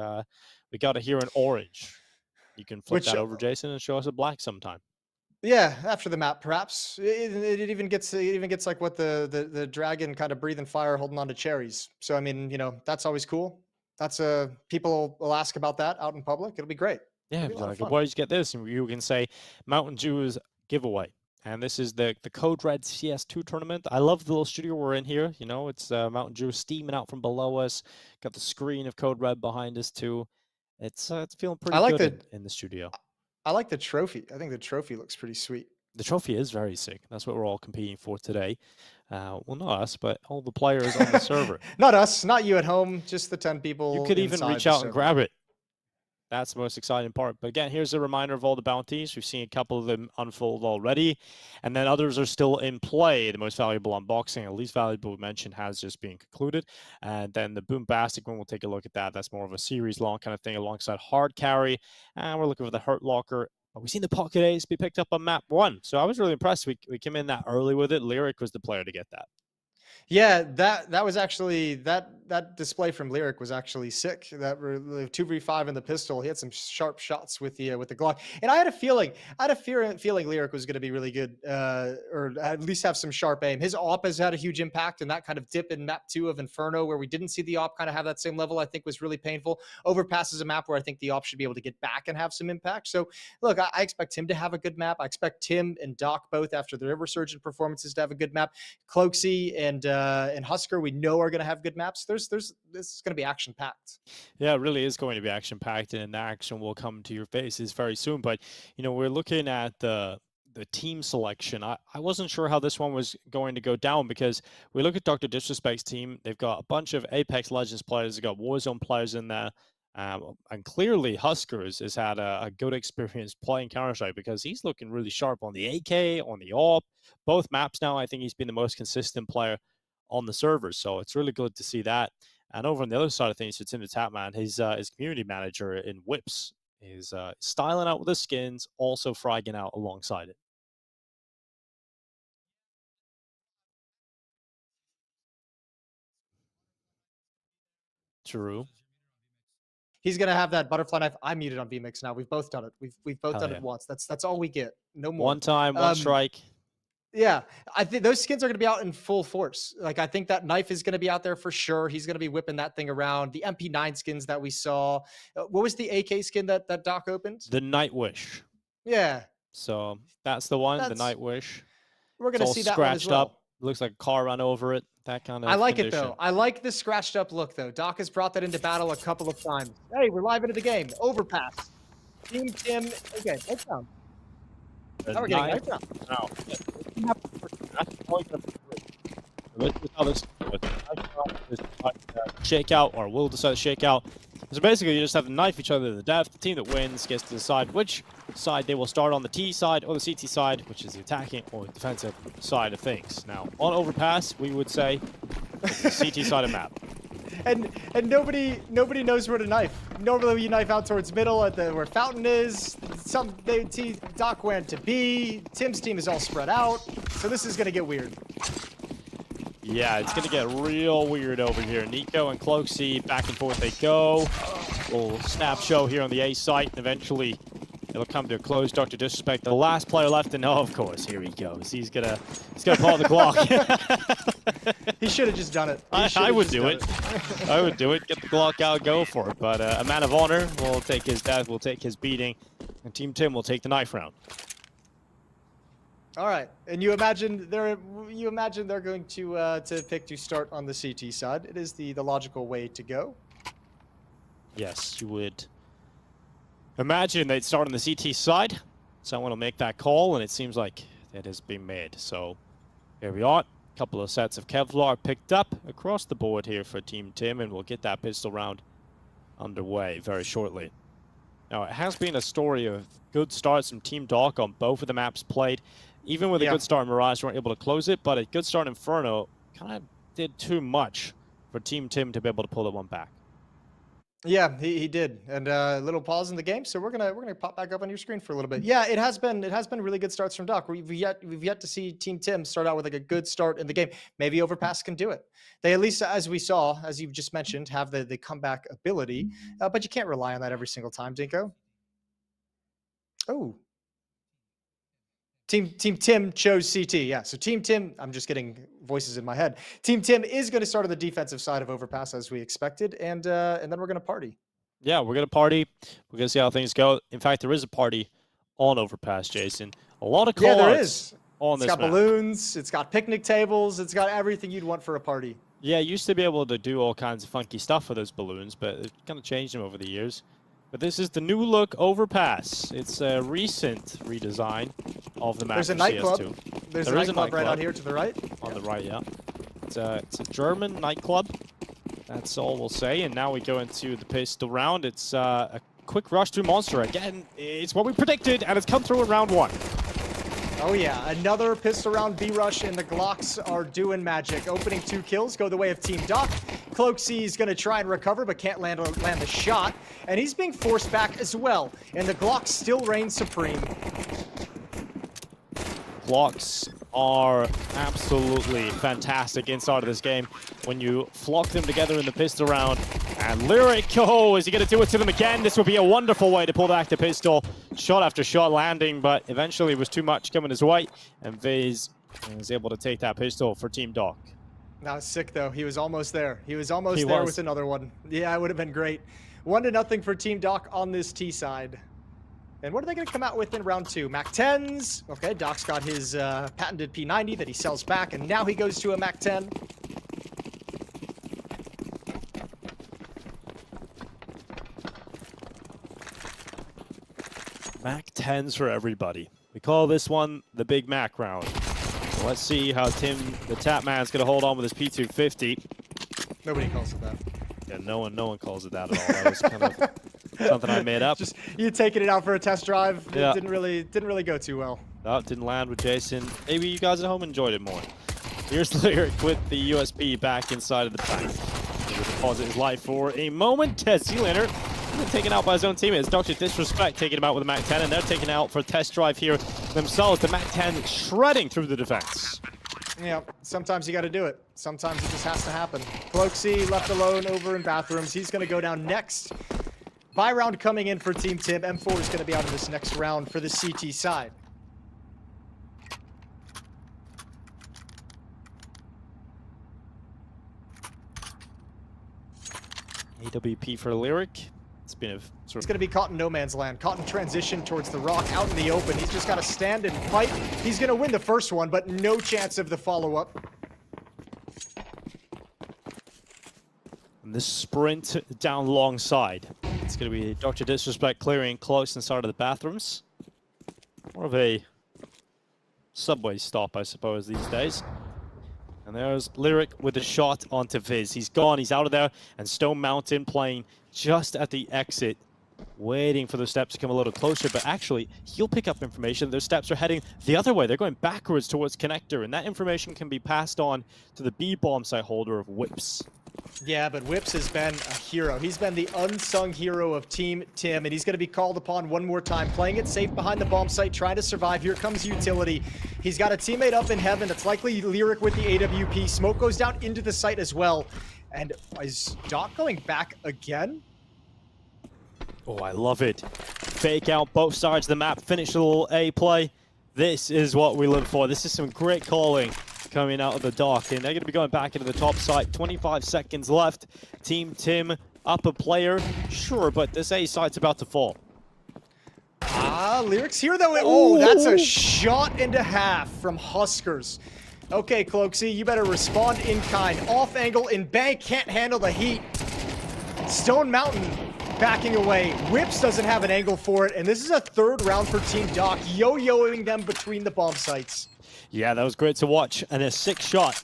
we got it here in orange. You can flip that over, Jason, and show us a black sometime. Yeah, after the map, perhaps. It even gets like what the dragon kind of breathing fire, holding on to cherries. So I mean, that's always cool. That's people will ask about that out in public. It'll be great. Yeah, like, where did you get this? And you can say Mountain Dew's giveaway, And this is the Code Red CS2 tournament. I love the little studio we're in here. You know, it's Mountain Dew steaming out from below us. Got the screen of Code Red behind us too. It's feeling pretty good in the studio. I like the trophy. I think the trophy looks pretty sweet. The trophy is very sick. That's what we're all competing for today. Well, not us, but all the players on the server. Not us, not you at home, just the 10 people. You could even inside reach the out server. and grab it. That's the most exciting part. But again, here's a reminder of all the bounties. We've seen a couple of them unfold already, and then others are still in play. The most valuable unboxing, at least valuable we mentioned, has just been concluded. And then the Boombastic one, we'll take a look at that. That's more of a series-long kind of thing alongside Hard Carry. And we're looking for the Hurt Locker. But we've seen the Pocket Ace be picked up on map 1. So I was really impressed. We came in that early with it. Lyric was the player to get that. Yeah, that was actually that display from Lyric was actually sick. That 2v5 in the pistol, he had some sharp shots with the Glock, and I had a feeling Lyric was going to be really good, or at least have some sharp aim. His op has had a huge impact, and that kind of dip in map 2 of Inferno, where we didn't see the op kind of have that same level, I think was really painful. Overpass is a map where I think the op should be able to get back and have some impact. So look, I expect him to have a good map. I expect Tim and Doc both after their resurgent performances to have a good map. Cloaksy and Husker, we know are going to have good maps. This is going to be action packed. Yeah, it really is going to be action packed, and the action will come to your faces very soon. But you know, we're looking at the team selection. I wasn't sure how this one was going to go down, because we look at Dr. Disrespect's team. They've got a bunch of Apex Legends players. They've got Warzone players in there. And clearly Husker has had a good experience playing Counter-Strike, because he's looking really sharp on the AK, on the AWP. Both maps now, I think he's been the most consistent player on the servers. So it's really good to see that. And over on the other side of things, it's in the Tapman, his community manager in Whips is styling out with the skins, also fragging out alongside it. True. He's gonna have that butterfly knife. I'm muted on VMix now. We've both done it. We've both Hell done yeah. it once. That's all we get. No more. One time, one strike. Yeah, I think those skins are going to be out in full force. Like, I think that knife is going to be out there for sure. He's going to be whipping that thing around. The MP9 skins that we saw. What was the AK skin that Doc opened? The Night Wish. Yeah. So that's the one, the Night Wish. We're going to see that scratched one as well. up. Looks like a car ran over it. That kind of I like condition. it, though. I like the scratched up look, though. Doc has brought that into battle a couple of times. Hey, we're live into the game. Overpass. Team Tim. Okay, that's down. Now we're getting knife down. No. This is how this shake out, or will decide to shake out. So basically, you just have to knife each other to the death. The team that wins gets to decide which side they will start on, the T side or the CT side, which is the attacking or defensive side of things. Now, on Overpass, we would say the CT side of map. And nobody knows where to knife. Normally you knife out towards middle at where Fountain is. Doc went to B. Tim's team is all spread out. So this is gonna get weird. Yeah, it's gonna get real weird over here. Nico and Cloaksy, back and forth they go. Little snap show here on the A site, and eventually it'll come to a close. Dr. Disrespect, the last player left, and oh, of course, here he goes. He's gonna pull the clock. He should have just done it. I would do it. I would do it. Get the Glock out, go for it. But a man of honor will take his death, will take his beating, and Team Tim will take the knife round. All right, and you imagine they're going to pick to start on the CT side. It is the logical way to go. Yes, you would imagine they'd start on the CT side. Someone will make that call, and it seems like it has been made. So here we are. A couple of sets of Kevlar picked up across the board here for Team Tim, and we'll get that pistol round underway very shortly. Now, it has been a story of good starts from Team Doc on both of the maps played. Even with a good start in Mirage, we weren't able to close it, but a good start in Inferno kind of did too much for Team Tim to be able to pull that one back. Yeah, he did, and a little pause in the game, so we're gonna pop back up on your screen for a little bit. Yeah, it has been really good starts from Doc. We've yet to see Team Tim start out with like a good start in the game. Maybe Overpass can do it. They at least, as we saw, as you've just mentioned, have the comeback ability, but you can't rely on that every single time, Dinko. Oh. Team Tim chose CT, yeah. So Team Tim, I'm just getting voices in my head. Team Tim is going to start on the defensive side of Overpass as we expected, and then we're going to party. Yeah, we're going to party. We're going to see how things go. In fact, there is a party on Overpass, Jason. A lot of callouts. Yeah, there is. on It's this got map. balloons. It's got picnic tables. It's got everything you'd want for a party. Yeah, you used to be able to do all kinds of funky stuff with those balloons, but it kind of changed them over the years. But this is the new look Overpass. It's a recent redesign of the map. There's a for nightclub. CS2. There's a There is a nightclub right nightclub. out here to the right. On the right, yeah. It's a German nightclub. That's all we'll say. And now we go into the pistol round. It's a quick rush through Monster. Again, it's what we predicted, and it's come through in round 1. Oh yeah, another pistol round B-Rush, and the Glocks are doing magic. Opening 2 kills go the way of Team Doc. Cloaksy's gonna try and recover, but can't land the shot. And he's being forced back as well. And the Glocks still reign supreme. Glocks are absolutely fantastic inside of this game when you flock them together in the pistol round. And Lyric, oh, is he going to do it to them again? This would be a wonderful way to pull back the pistol. Shot after shot landing, but eventually it was too much coming his way. And Viz was able to take that pistol for Team Doc. That was sick, though. He was almost there. He was almost there with another one. Yeah, it would have been great. 1-0 for Team Doc on this T side. And what are they going to come out with in round 2? Mac 10s. Okay, Doc's got his patented P90 that he sells back, and now he goes to a Mac 10. Mac 10s for everybody. We call this one the Big Mac round. So let's see how Tim, the Tap Man's going to hold on with his P250. Nobody calls it that. Yeah, no one calls it that at all. That was kind of something I made up. Just you taking it out for a test drive. Yeah. It didn't really go too well. Oh, it didn't land with Jason. Maybe you guys at home enjoyed it more. Here's Lyric with the USB back inside of the bank. He will deposit his life for a moment. Sealander taken out by his own teammates. Dr. Disrespect taking him out with a Mac 10, and they're taken out for a test drive here themselves. The Mac 10 shredding through the defense. Yeah, sometimes you got to do it. Sometimes it just has to happen. Cloaksy left alone over in bathrooms. He's going to go down next. Buy round coming in for Team Tim. M4 is going to be out of this next round for the CT side. AWP for Lyric. It's been a He's sort going to be caught in no man's land. Caught in transition towards the rock, out in the open. He's just got to stand and fight. He's going to win the first one, but no chance of the follow-up. And this sprint down long side. It's going to be Dr. Disrespect clearing close inside of the bathrooms. More of a subway stop, I suppose, these days. And there's Lyric with a shot onto Viz. He's gone, he's out of there, and Stone Mountain playing just at the exit, waiting for the steps to come a little closer, but actually, he'll pick up information. Those steps are heading the other way. They're going backwards towards Connector, and that information can be passed on to the B-bomb site holder of Whips. Yeah, but Whips has been a hero. He's been the unsung hero of Team Tim, and he's going to be called upon one more time. Playing it safe behind the bomb site, trying to survive. Here comes Utility. He's got a teammate up in heaven. It's likely Lyric with the AWP. Smoke goes down into the site as well. And is Doc going back again? Oh, I love it. Fake out both sides of the map. Finish a little A play. This is what we live for. This is some great calling coming out of the Doc, and they're going to be going back into the top site. 25 seconds left. Team Tim up a player, sure, but this A site's about to fall. Lyric's here though. Oh, that's a shot and a half from Huskers. Okay, Cloaksy, you better respond in kind. Off angle in bank, can't handle the heat. Stone Mountain backing away. Whips doesn't have an angle for it, and this is a third round for Team Doc, yo-yoing them between the bomb sites. Yeah, that was great to watch, and a sick shot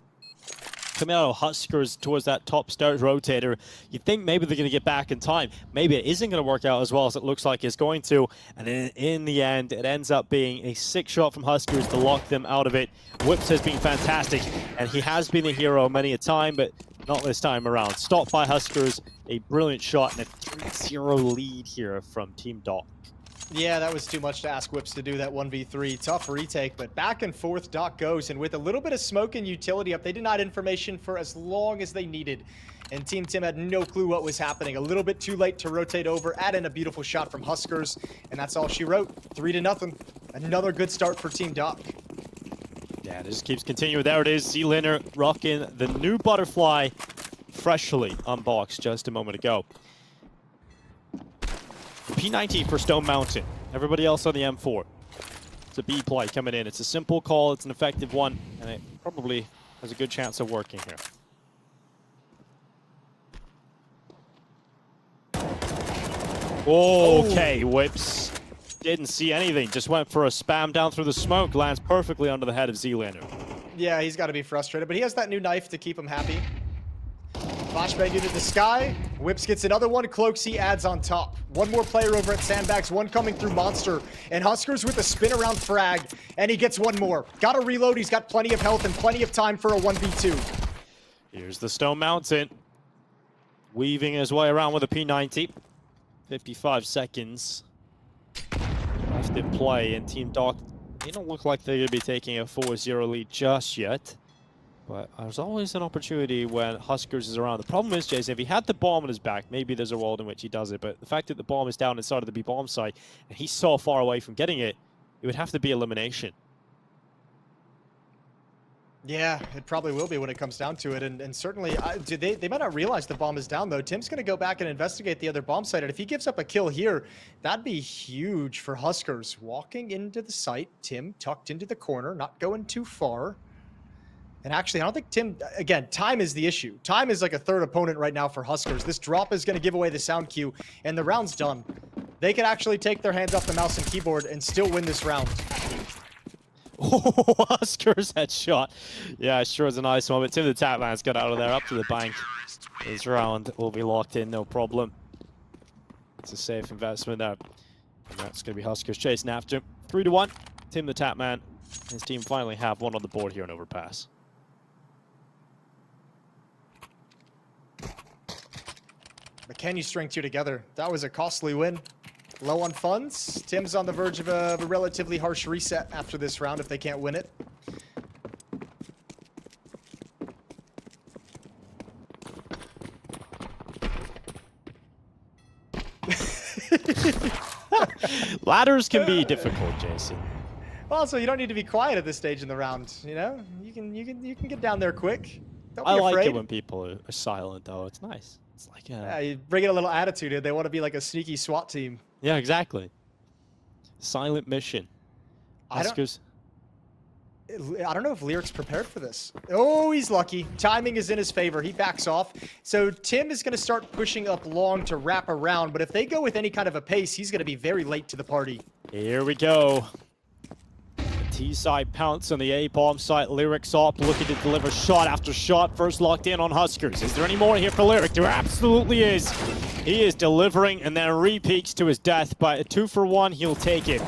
coming out of Huskers towards that top stairs rotator. You think maybe they're going to get back in time. Maybe it isn't going to work out as well as it looks like it's going to. And in the end, it ends up being a sick shot from Huskers to lock them out of it. Whips has been fantastic, and he has been a hero many a time, but not this time around. Stopped by Huskers, a brilliant shot, and a 3-0 lead here from Team Doc. Yeah, that was too much to ask Whips to do that 1v3. Tough retake, but back and forth Doc goes, and with a little bit of smoke and utility up, they denied information for as long as they needed. And Team Tim had no clue what was happening. A little bit too late to rotate over, add in a beautiful shot from Huskers, and that's all she wrote. 3-0. Another good start for Team Doc. Yeah, it just keeps continuing. There it is. Z-Liner rocking the new Butterfly, freshly unboxed just a moment ago. P90 for Stone Mountain. Everybody else on the M4. It's the B play coming in. It's a simple call, it's an effective one, and it probably has a good chance of working here. Okay, Whips. Didn't see anything, just went for a spam down through the smoke, lands perfectly under the head of Z-Lander. Yeah, he's got to be frustrated, but he has that new knife to keep him happy. Flashbang into the sky. Whips gets another one. Cloaksy adds on top. One more player over at Sandbags. One coming through Monster. And Huskers with a spin around frag. And he gets one more. Got to reload. He's got plenty of health and plenty of time for a 1v2. Here's the Stone Mountain. Weaving his way around with a P90. 55 seconds left in play. And Team Doc, they don't look like they're going to be taking a 4-0 lead just yet. But there's always an opportunity when Huskers is around. The problem is, Jason, if he had the bomb on his back, maybe there's a world in which he does it. But the fact that the bomb is down inside of the B bomb site, and he's so far away from getting it, it would have to be elimination. Yeah, it probably will be when it comes down to it. And certainly, they might not realize the bomb is down, though. Tim's going to go back and investigate the other bomb site. And if he gives up a kill here, that'd be huge for Huskers. Walking into the site, Tim tucked into the corner, not going too far. And actually, I don't think Tim, again, time is the issue. Time is like a third opponent right now for Huskers. This drop is going to give away the sound cue, and the round's done. They can actually take their hands off the mouse and keyboard and still win this round. Oh, Huskers headshot. Yeah, sure is a nice one, but Tim the Tatman's got out of there up to the bank. His round will be locked in, no problem. It's a safe investment there. And that's going to be Huskers chasing after him. 3-1. Tim the Tatman. His team finally have one on the board here in Overpass. But can you string two together? That was a costly win. Low on funds. Tim's on the verge of a relatively harsh reset after this round if they can't win it. Ladders can be difficult, Jason. Also, you don't need to be quiet at this stage in the round. You know, you can get down there quick. Don't be I like afraid. it when people are silent, though. It's nice. It's like You bring in a little attitude in. They want to be like a sneaky SWAT team. yeah, exactly. Silent mission. I don't Huskers. know if Lyric's prepared for this. Oh, he's lucky. Timing is in his favor. He backs off. So Tim is going to start pushing up long to wrap around. But if they go with any kind of a pace, he's going to be very late to the party. Here we go. T-side pounce on the A-bomb site. Lyric's up, looking to deliver shot after shot. First locked in on Huskers. Is there any more here for Lyric? There absolutely is. He is delivering and then re-peaks to his death, but a 2-for-1, he'll take it.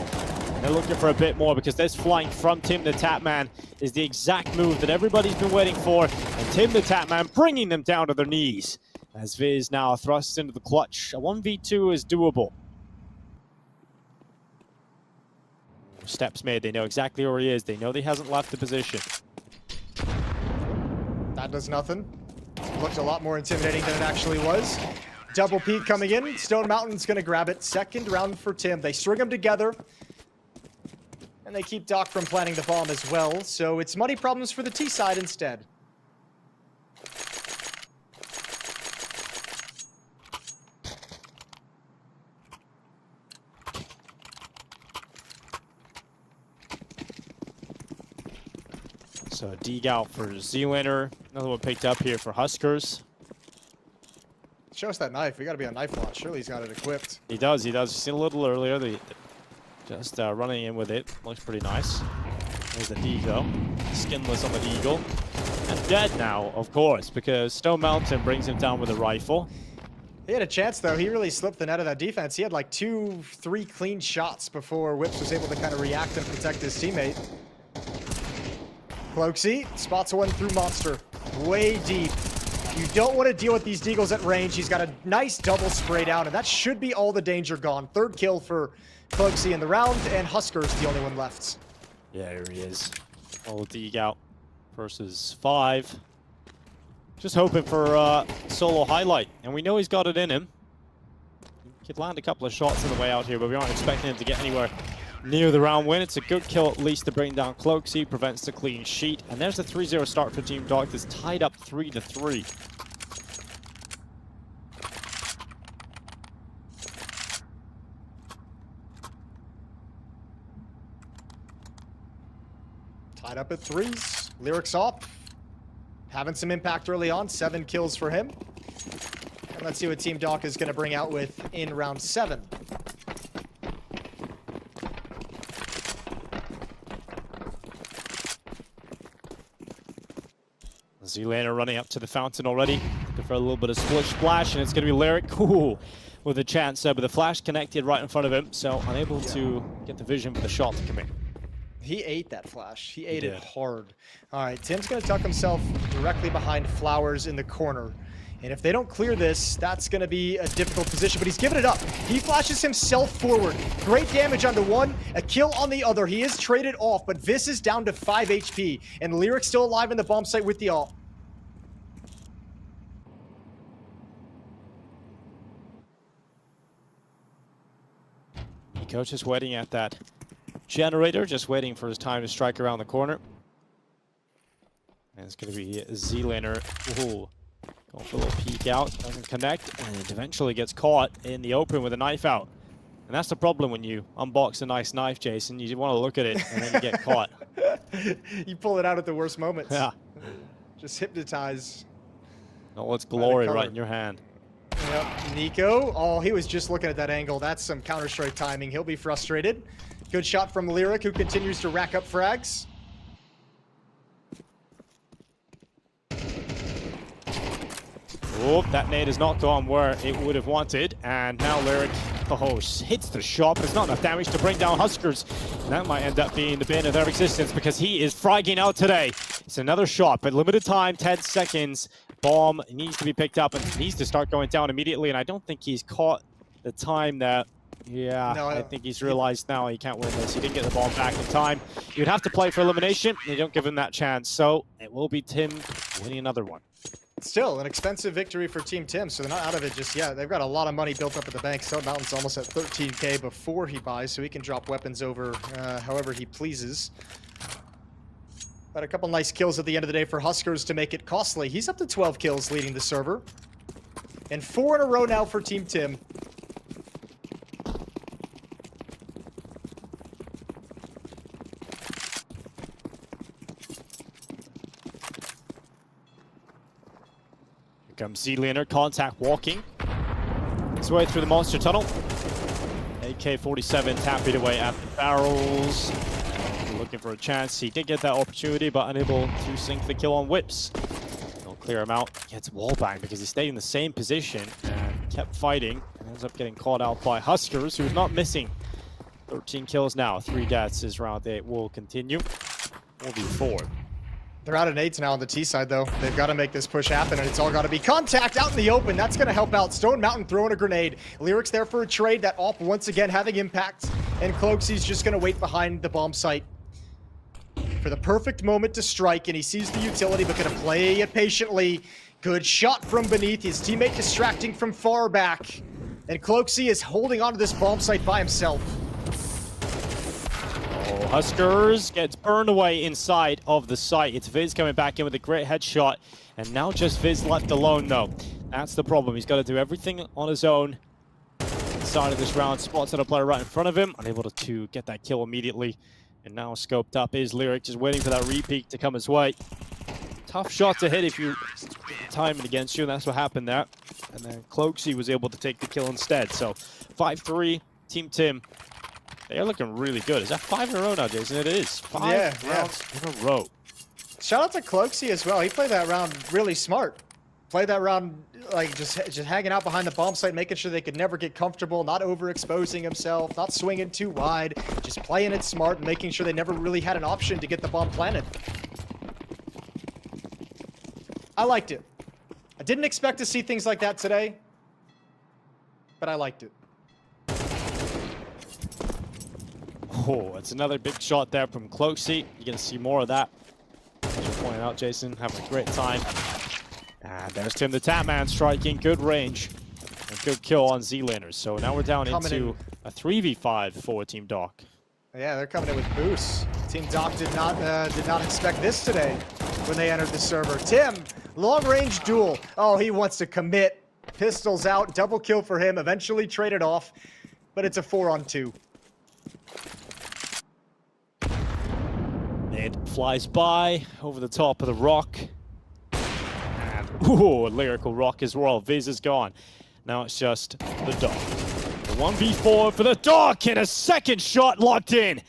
They're looking for a bit more because this flank from Tim the Tatman is the exact move that everybody's been waiting for. And Tim the Tatman bringing them down to their knees. As Viz now thrusts into the clutch. A 1v2 is doable. Steps made. They know exactly where he is. They know he hasn't left the position. That does nothing. Looked a lot more intimidating than it actually was. Double peek coming in. Stone Mountain's going to grab it. Second round for Tim. They string them together. And they keep Doc from planting the bomb as well. So it's money problems for the T side instead. So dig out for Z-Lander. Another one picked up here for Huskers. Show us that knife. We got to be on knife watch. Surely he's got it equipped. He does. You've seen a little earlier. Just running in with it. Looks pretty nice. There's the Deagle. Skinless on the Deagle. And dead now, of course, because Stone Mountain brings him down with a rifle. He had a chance, though. He really slipped the net of that defense. He had like 2-3 clean shots before Whips was able to kind of react and protect his teammate. Cloaksy spots one through Monster. Way deep. You don't want to deal with these Deagles at range. He's got a nice double spray down, and that should be all the danger gone. Third kill for Cloaksy in the round, and Husker's the only one left. Yeah, here he is. Old dig out versus 5. Just hoping for a solo highlight, and we know he's got it in him. He could land a couple of shots on the way out here, but we aren't expecting him to get anywhere near the round win. It's a good kill at least to bring down Cloaksy, prevents the clean sheet, and there's a 3-0 start for Team Doc that's tied up 3-3. Tied up at 3s. Lyrics off. Having some impact early on. 7 kills for him. And let's see what Team Doc is going to bring out with in round 7. Z-Laner running up to the fountain already. Looking for a little bit of splish splash, and it's going to be Lyric. Ooh, with a chance there, but the flash connected right in front of him, so unable to get the vision for the shot to come in. He ate that flash. He ate it hard. All right, Tim's going to tuck himself directly behind Flowers in the corner. And if they don't clear this, that's going to be a difficult position, but he's giving it up. He flashes himself forward. Great damage onto one, a kill on the other. He is traded off, but Vis is down to 5 HP, and Lyric's still alive in the bomb site with the ult. Nico just waiting at that generator, just waiting for his time to strike around the corner. And it's going to be Z-Laner. Ooh. Going for a little peek out, doesn't connect, and it eventually gets caught in the open with a knife out. And that's the problem when you unbox a nice knife, Jason. You want to look at it, and then you get caught. You pull it out at the worst moments. Yeah. Just hypnotize. Oh, it's glory right in your hand. Yep, Nico. Oh, he was just looking at that angle. That's some Counter-Strike timing. He'll be frustrated. Good shot from Lyric, who continues to rack up frags. Oh, that nade has not gone where it would have wanted, and now Lyric, hits the shot, but it's not enough damage to bring down Huskers. And that might end up being the bane of their existence because he is fragging out today. It's another shot, but limited time, 10 seconds. Bomb needs to be picked up and needs to start going down immediately, and I don't think he's caught the time that... Yeah, no, I think he's realized now he can't win this. He didn't get the bomb back in time. You'd have to play for elimination. You don't give him that chance, so it will be Tim winning another one. Still, an expensive victory for Team Tim, so they're not out of it just yet. They've got a lot of money built up at the bank. Stone Mountain's almost at 13K before he buys, so he can drop weapons over however he pleases. But a couple nice kills at the end of the day for Huskers to make it costly. He's up to 12 kills leading the server. And 4 in a row now for Team Tim. Here comes Z-Laner, contact walking. His way through the monster tunnel. AK-47 tapping away at the barrels. Looking for a chance. He did get that opportunity, but unable to sink the kill on whips. They'll clear him out. Gets wallbang because he stayed in the same position and kept fighting. And ends up getting caught out by Huskers, who's not missing. 13 kills now. 3 deaths. His round 8 will continue. 4v4. They're out of nades now on the T side, though. They've got to make this push happen, and it's all got to be contact out in the open. That's going to help out. Stone Mountain throwing a grenade. Lyric's there for a trade. That AWP once again having impact. And Cloaksy's just going to wait behind the bomb site for the perfect moment to strike, and he sees the utility, but going to play it patiently. Good shot from beneath. His teammate distracting from far back. And Cloaksy is holding onto this bomb site by himself. Oh, Huskers gets burned away inside of the site. It's Viz coming back in with a great headshot. And now just Viz left alone, though. That's the problem. He's got to do everything on his own. Inside of this round, spots a player right in front of him. Unable to get that kill immediately. And now scoped up is Lyric, just waiting for that repeat to come his way. Tough shot to hit if you time it against you, and that's what happened there. And then Cloaksy was able to take the kill instead. So 5-3, Team Tim. They're looking really good. Is that 5 in a row now, Jason? It is. 5 rounds in a row. Shout out to Cloaksy as well. He played that round really smart. Played that round like just hanging out behind the bomb site, making sure they could never get comfortable, not overexposing himself, not swinging too wide, just playing it smart and making sure they never really had an option to get the bomb planted. I liked it. I didn't expect to see things like that today, but I liked it. Oh, it's another big shot there from Cloaksy. You're going to see more of that. As you're pointing out, Jason, having a great time. And there's Tim the Tatman striking. Good range. A good kill on Z-Laners. So now we're down into a 3v5 for Team Doc. Yeah, they're coming in with boosts. Team Doc did not expect this today when they entered the server. Tim, long-range duel. Oh, he wants to commit. Pistols out. Double kill for him. Eventually traded off. But it's a 4-on-2. It flies by over the top of the rock. And, ooh, a lyrical rock as well. Viz is gone. Now it's just the Doc. The 1v4 for the Doc, and a second shot locked in.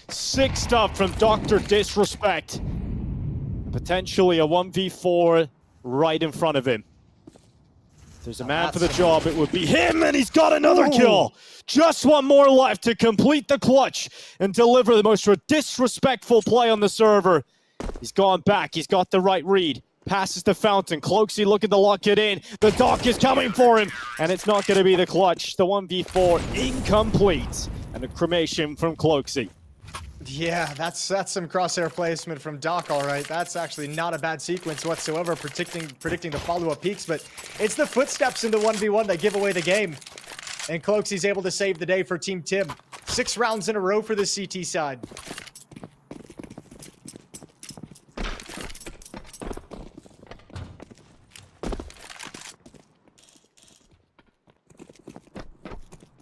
6th up from Dr. Disrespect. Potentially a 1v4 right in front of him. If there's a man for the job, it would be him, and he's got another kill. Just one more left to complete the clutch and deliver the most disrespectful play on the server. He's gone back. He's got the right read. Passes the fountain. Cloaksy looking to lock it in. The Doc is coming for him, and it's not going to be the clutch. The 1v4 incomplete, and a cremation from Cloaksy. Yeah, that's some crosshair placement from Doc, all right. That's actually not a bad sequence whatsoever, predicting the follow-up peaks, but it's the footsteps into 1v1 that give away the game. And Cloaksy's able to save the day for Team Tim. 6 rounds in a row for the CT side.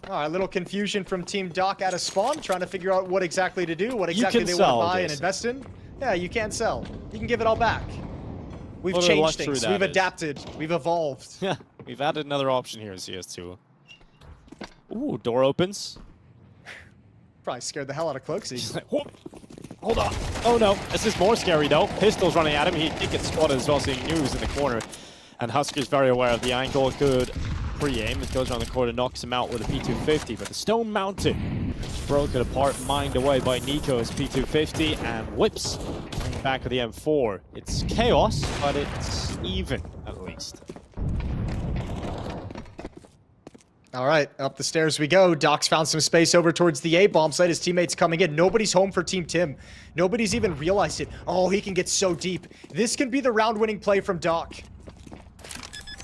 All right, a little confusion from Team Doc at a spawn, trying to figure out what exactly to do, what exactly they want to buy and invest in. Yeah, you can't sell. You can give it all back. We've changed things. We've adapted. We've evolved. Yeah, we've added another option here in CS2. Ooh, door opens. Probably scared the hell out of Cloaksy. Like, hold on. Oh no, this is more scary though. Pistol's running at him. He did get spotted as well, seeing news in the corner. And Husker's very aware of the angle. Good pre-aim. It goes around the corner, knocks him out with a P250. But the Stone Mountain broken apart, mined away by Nico's P250 and whips back with the M4. It's chaos, but it's even at least. All right, up the stairs we go. Doc's found some space over towards the A-bomb site. His teammates coming in. Nobody's home for Team Tim. Nobody's even realized it. Oh, he can get so deep. This can be the round-winning play from Doc.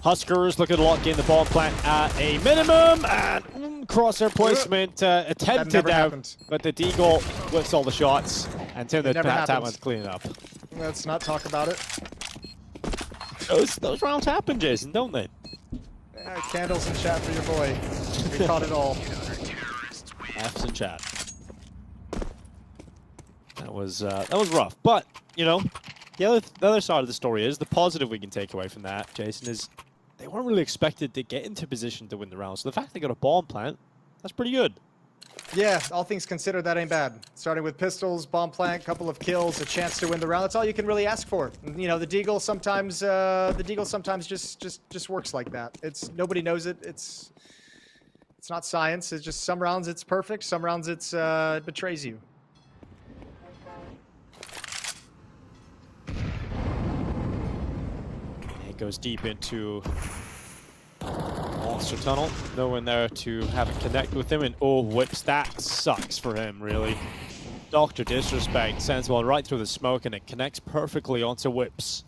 Huskers looking to lock in the bomb plant at a minimum, and crosshair placement attempted out, but the Deagle whips all the shots, and Tim the Tatman's cleaning up. Let's not talk about it. Those rounds happen, Jason, don't they? Candles in chat for your boy. We caught it all. F's in chat. That was rough, but you know, the other side of the story is the positive we can take away from that, Jason, is they weren't really expected to get into position to win the round. So the fact they got a bomb plant, that's pretty good. Yeah, all things considered, that ain't bad. Starting with pistols, bomb plant, couple of kills, a chance to win the round. That's all you can really ask for. You know, the Deagle sometimes just works like that. It's nobody knows it. It's not science. It's just some rounds it's perfect, some rounds it betrays you. It goes deep into Monster Tunnel. No one there to have it connect with him, and oh, whips. That sucks for him, really. Dr. Disrespect sends one right through the smoke, and it connects perfectly onto whips.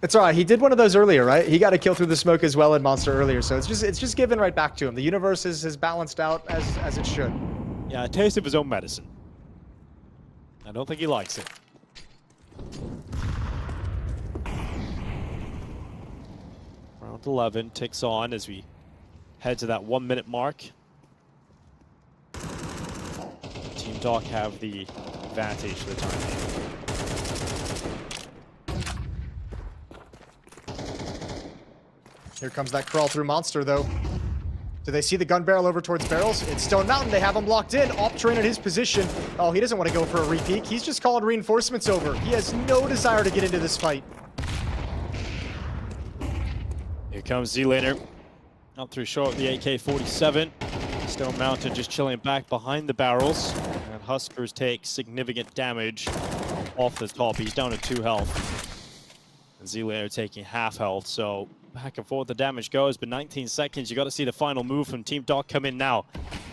It's all right. He did one of those earlier, right? He got a kill through the smoke as well in Monster earlier, so it's just given right back to him. The universe is balanced out as it should. Yeah, a taste of his own medicine. I don't think he likes it. Round 11 ticks on as we head to that 1 minute mark. Team Doc have the advantage for the time being. Here comes that crawl through monster, though. Do they see the gun barrel over towards barrels? It's Stone Mountain. They have him locked in. Op train in his position. Oh, he doesn't want to go for a repeat. He's just calling reinforcements over. He has no desire to get into this fight. Here comes Z-Laner. Up through short the AK-47. Stone Mountain just chilling back behind the barrels. And Huskers take significant damage off the top. He's down to 2 health. And Z-Laner taking half health, so back and forth the damage goes, but 19 seconds, you got to see the final move from Team Doc come in now.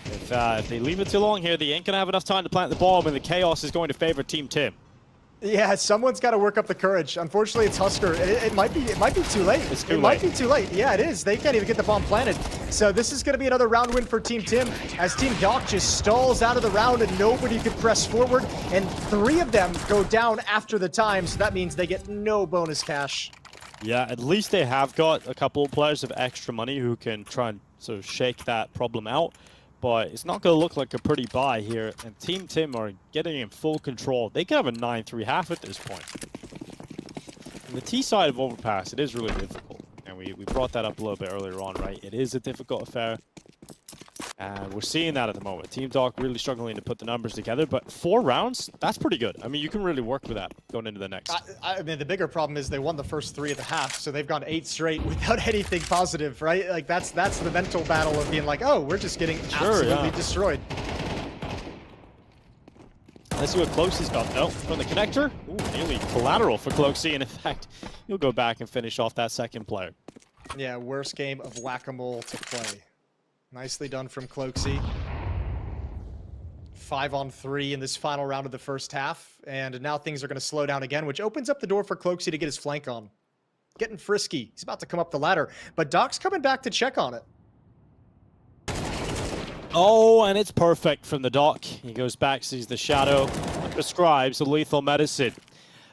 If they leave it too long here, they ain't going to have enough time to plant the bomb, and the chaos is going to favor Team Tim. Yeah, someone's got to work up the courage. Unfortunately, it's Husker. It might be too late. It might be too late. Yeah, it is. They can't even get the bomb planted. So this is going to be another round win for Team Tim as Team Doc just stalls out of the round and nobody can press forward. And 3 of them go down after the time, so that means they get no bonus cash. Yeah, at least they have got a couple of players of extra money who can try and sort of shake that problem out. but it's not going to look like a pretty buy here. And Team Tim are getting in full control. They can have a 9-3 half at this point. On the T side of Overpass, it is really difficult. And we brought that up a little bit earlier on, right? It is a difficult affair. And we're seeing that at the moment. Team Doc really struggling to put the numbers together, but 4 rounds, that's pretty good. I mean, you can really work with that going into the next. I mean, the bigger problem is they won the first 3 of the half, so they've gone 8 straight without anything positive, right? Like, that's the mental battle of being like, oh, we're just getting absolutely destroyed. Let's see what Cloakzy's got, though. From the connector, ooh, nearly collateral for Cloakzy, and in fact, he'll go back and finish off that second player. Yeah, worst game of whack-a-mole to play. Nicely done from Cloakzy. 5-on-3 in this final round of the first half, and now things are going to slow down again, which opens up the door for Cloakzy to get his flank on. Getting frisky. He's about to come up the ladder, but Doc's coming back to check on it. Oh, and it's perfect from the Doc. He goes back, sees the shadow, prescribes a lethal medicine.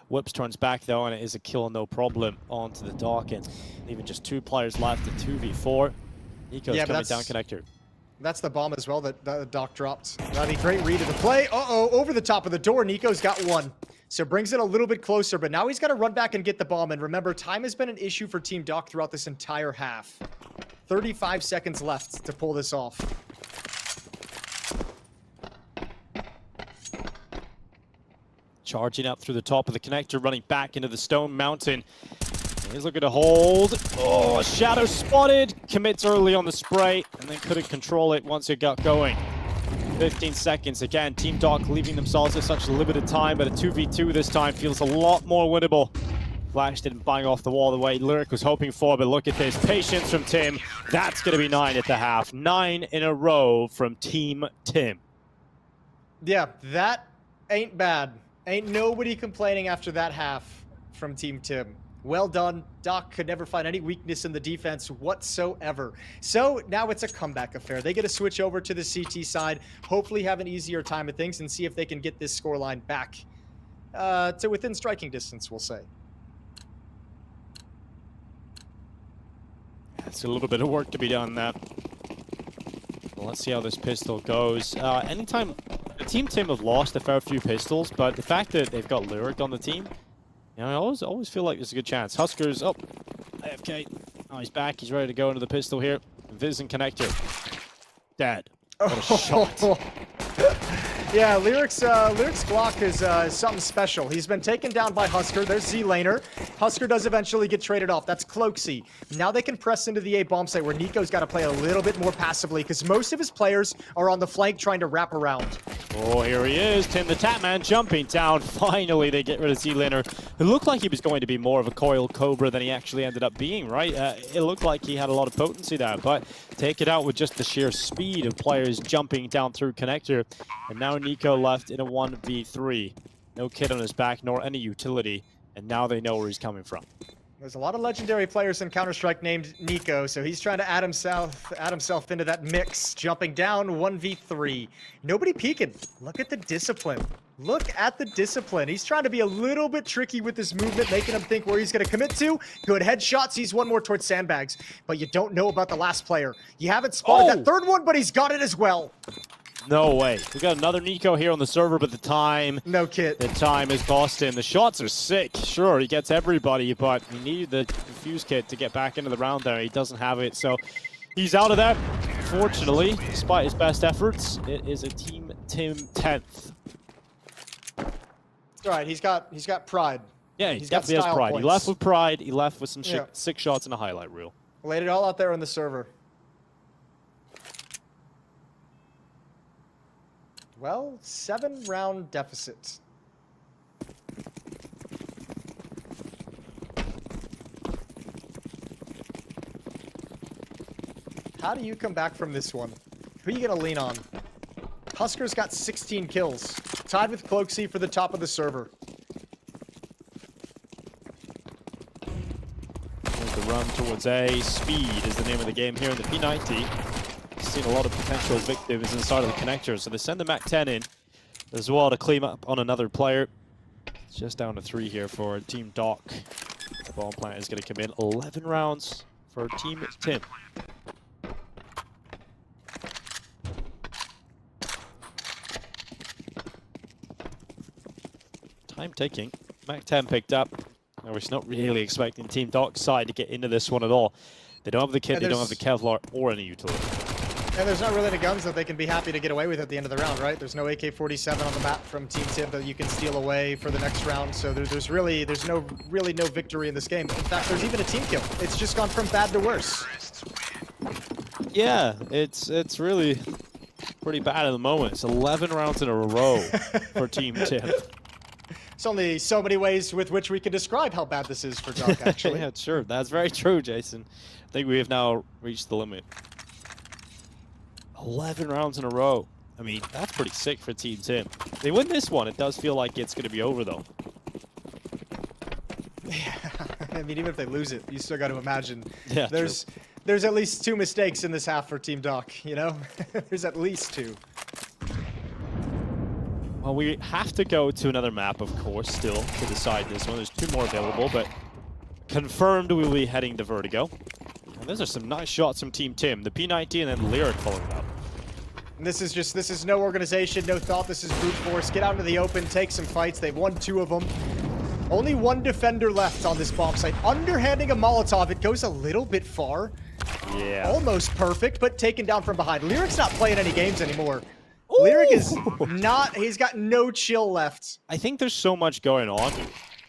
Whips turns back, though, and it is a kill, no problem, onto the Doc, and even just 2 players left at 2v4. Nico's coming down connector. That's the bomb as well that Doc dropped. That'd be a great read of the play. Uh-oh, over the top of the door. Nico's got 1. So brings it a little bit closer, but now he's got to run back and get the bomb. And remember, time has been an issue for Team Doc throughout this entire half. 35 seconds left to pull this off. Charging up through the top of the connector, running back into the stone mountain. He's looking to hold. Oh, shadow spotted. Commits early on the spray, and then couldn't control it once it got going. 15 seconds. Again, Team Doc leaving themselves at such limited time, but a 2v2 this time feels a lot more winnable. Flash didn't bang off the wall the way Lyric was hoping for, but look at this. Patience from Tim. That's going to be 9 at the half. 9 in a row from Team Tim. Yeah, that ain't bad. Ain't nobody complaining after that half from Team Tim. Well done. Doc could never find any weakness in the defense whatsoever. So now it's a comeback affair. They get to switch over to the CT side, hopefully have an easier time of things, and see if they can get this scoreline back to within striking distance, we'll say. It's a little bit of work to be done there. Well, let's see how this pistol goes. Anytime Team Tim have lost a fair few pistols, but the fact that they've got Lyric on the team, you know, I always feel like there's a good chance. Husker's up. AFK. Oh, he's back. He's ready to go into the pistol here. Vision connector. Dead. What a shot. Yeah, Lyric's Glock is something special. He's been taken down by Husker. There's Z-Laner. Husker does eventually get traded off. That's Cloakzy. Now they can press into the A bomb site where Nico's got to play a little bit more passively because most of his players are on the flank trying to wrap around. Oh, here he is. Tim the Tatman jumping down. Finally, they get rid of Z-Laner. It looked like he was going to be more of a coil Cobra than he actually ended up being, right? It looked like he had a lot of potency there, but take it out with just the sheer speed of players jumping down through connector. And now Nico left in a 1v3. No kid on his back, nor any utility. And now they know where he's coming from. There's a lot of legendary players in Counter-Strike named Nico, so he's trying to add himself into that mix. Jumping down 1v3. Nobody peeking. Look at the discipline. Look at the discipline. He's trying to be a little bit tricky with his movement, making him think where he's going to commit to. Good headshots. He's one more towards sandbags, but you don't know about the last player. You haven't spotted that third one, but he's got it as well. No way. We got another Nico here on the server, but the time... No kit. The time is cost him. The shots are sick. Sure, he gets everybody, but he needed the fuse kit to get back into the round there. He doesn't have it, so he's out of that. Fortunately, despite his best efforts, it is a Team Tim 10th. All right, he's got pride. Yeah, he definitely has pride. Points. He left with pride. He left with some sick shots and a highlight reel. Laid it all out there on the server. Well, 7-round deficit. How do you come back from this one? Who are you going to lean on? Husker's got 16 kills. Tied with Cloakzy for the top of the server. There's the run towards A. Speed is the name of the game here in the P90. Seen a lot of potential victims inside of the connector, so they send the MAC-10 in as well to clean up on another player. It's just down to 3 here for Team Doc. The bomb plant is going to come in. 11 rounds for Team Tim. time ticking. Mac 10 picked up. I was not really expecting Team Doc's side to get into this one at all. They don't have the kit, they don't have the Kevlar or any utility. And there's not really any guns that they can be happy to get away with at the end of the round, right? There's no AK-47 on the map from Team Tim that you can steal away for the next round. So there's really no victory in this game. In fact, there's even a team kill. It's just gone from bad to worse. Yeah, it's really pretty bad at the moment. It's 11 rounds in a row for Team Tim. It's only so many ways with which we can describe how bad this is for Doc, actually. Yeah, sure. That's very true, Jason. I think we have now reached the limit. 11 rounds in a row. I mean, that's pretty sick for Team Tim. If they win this one, it does feel like it's going to be over, though. Yeah, I mean, even if they lose it, you still got to imagine. Yeah, there's at least 2 mistakes in this half for Team Doc, you know? There's at least 2. Well, we have to go to another map, of course, still, to decide this one. There's 2 more available, but confirmed we will be heading to Vertigo. And those are some nice shots from Team Tim. The P90 and then Lyric following up. And this is no organization, no thought. This is brute force. Get out into the open, take some fights. They've won 2 of them. Only 1 defender left on this bomb site. Underhanding a Molotov, it goes a little bit far. Yeah. Almost perfect, but taken down from behind. Lyric's not playing any games anymore. Lyric is not, he's got no chill left. I think there's so much going on,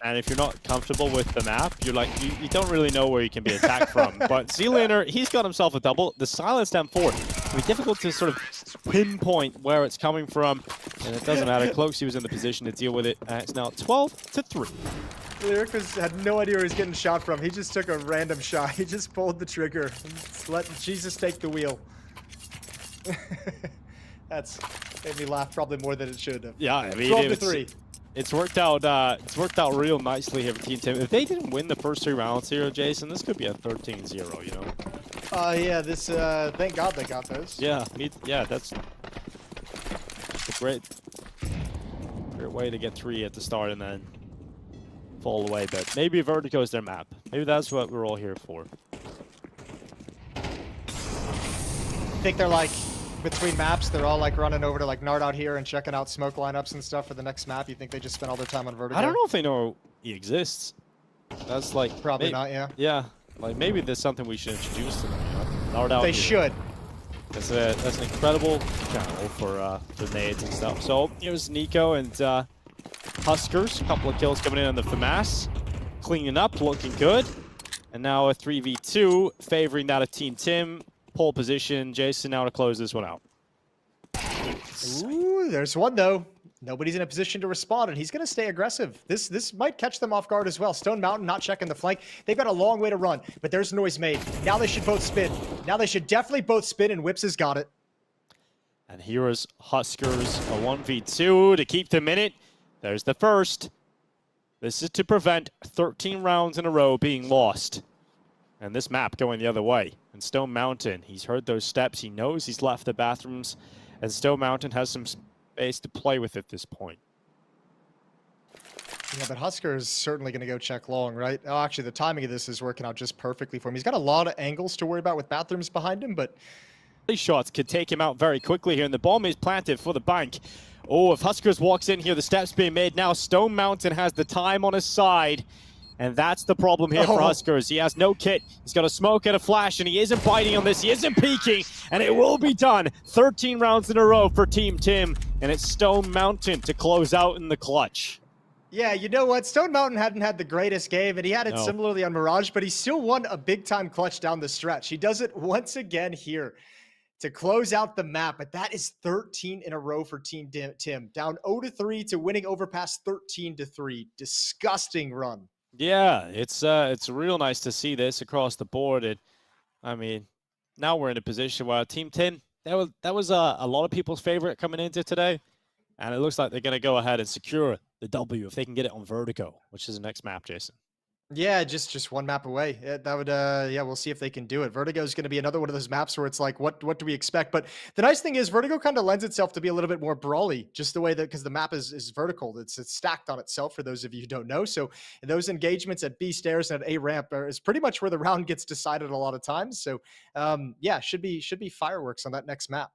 and if you're not comfortable with the map, you're like, you don't really know where you can be attacked from. But Z-Laner, he's got himself a double. The silenced M4, it'll be difficult to sort of pinpoint where it's coming from, and it doesn't matter. Cloaks, he was in the position to deal with it, and it's now 12-3. Lyric had no idea where he was getting shot from. He just took a random shot. He just pulled the trigger. Let Jesus take the wheel. That's made me laugh probably more than it should have. Yeah, I mean, 12-3. It's worked out. It's worked out real nicely here for Team Tim. If they didn't win the first 3 rounds here, Jason, this could be a 13-0. You know. Yeah. This. Thank God they got those. Yeah. That's a great way to get 3 at the start and then fall away. But maybe Vertigo is their map. Maybe that's what we're all here for. I think they're like. Between maps, they're all like running over to like Nard out here and checking out smoke lineups and stuff for the next map. You think they just spend all their time on Vertigo? I don't know if they know he exists. That's like Probably not, yeah. Yeah, like maybe there's something we should introduce to them. You know? Nard out They here. should. That's an incredible channel for nades and stuff. So here's Nico and Huskers. A couple of kills coming in on the FAMAS. Cleaning up, looking good. And now a 3v2, favoring that of Team Tim. Pole position. Jason now to close this one out. Ooh, there's one though. Nobody's in a position to respond, and he's going to stay aggressive. This might catch them off guard as well. Stone Mountain not checking the flank. They've got a long way to run, but there's noise made. Now they should both spin. Now they should definitely both spin, and Whips has got it. And here is Huskers, a 1v2 to keep them in it. There's the first. This is to prevent 13 rounds in a row being lost. And this map going the other way. And Stone Mountain, he's heard those steps. He knows he's left the bathrooms. And Stone Mountain has some space to play with at this point. Yeah, but Husker is certainly going to go check long, right? Oh, actually, the timing of this is working out just perfectly for him. He's got a lot of angles to worry about with bathrooms behind him, but... These shots could take him out very quickly here. And the bomb is planted for the bank. Oh, if Huskers walks in here, the steps being made now. Stone Mountain has the time on his side. And that's the problem here for Huskers. He has no kit. He's got a smoke and a flash, and he isn't biting on this. He isn't peeking, and it will be done. 13 rounds in a row for Team Tim, and it's Stone Mountain to close out in the clutch. Yeah, you know what? Stone Mountain hadn't had the greatest game, and he had it similarly on Mirage, but he still won a big-time clutch down the stretch. He does it once again here to close out the map, but that is 13 in a row for Team Tim. Down 0-3 to winning Overpass 13-3. Disgusting run. Yeah, it's real nice to see this across the board. And I mean, now we're in a position where Team 10, that was a lot of people's favorite coming into today. And it looks like they're going to go ahead and secure the W if they can get it on Vertigo, which is the next map, Jason. Yeah, just one map away. That would, yeah, we'll see if they can do it. Vertigo is going to be another one of those maps where it's like, what do we expect? But the nice thing is Vertigo kind of lends itself to be a little bit more brawly, just the way that, because the map is vertical. It's stacked on itself for those of you who don't know. So those engagements at B stairs and at A ramp is pretty much where the round gets decided a lot of times. So yeah, should be fireworks on that next map.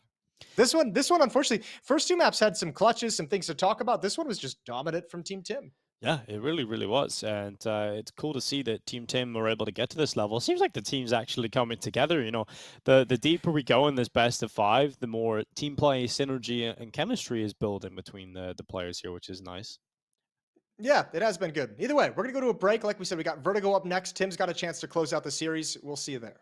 This one, unfortunately, first 2 maps had some clutches, some things to talk about. This one was just dominant from Team Tim. Yeah, it really, really was. And it's cool to see that Team Tim were able to get to this level. It seems like the team's actually coming together. You know, the deeper we go in this best of 5, the more team play, synergy, and chemistry is building between the players here, which is nice. Yeah, it has been good. Either way, we're going to go to a break. Like we said, we got Vertigo up next. Tim's got a chance to close out the series. We'll see you there.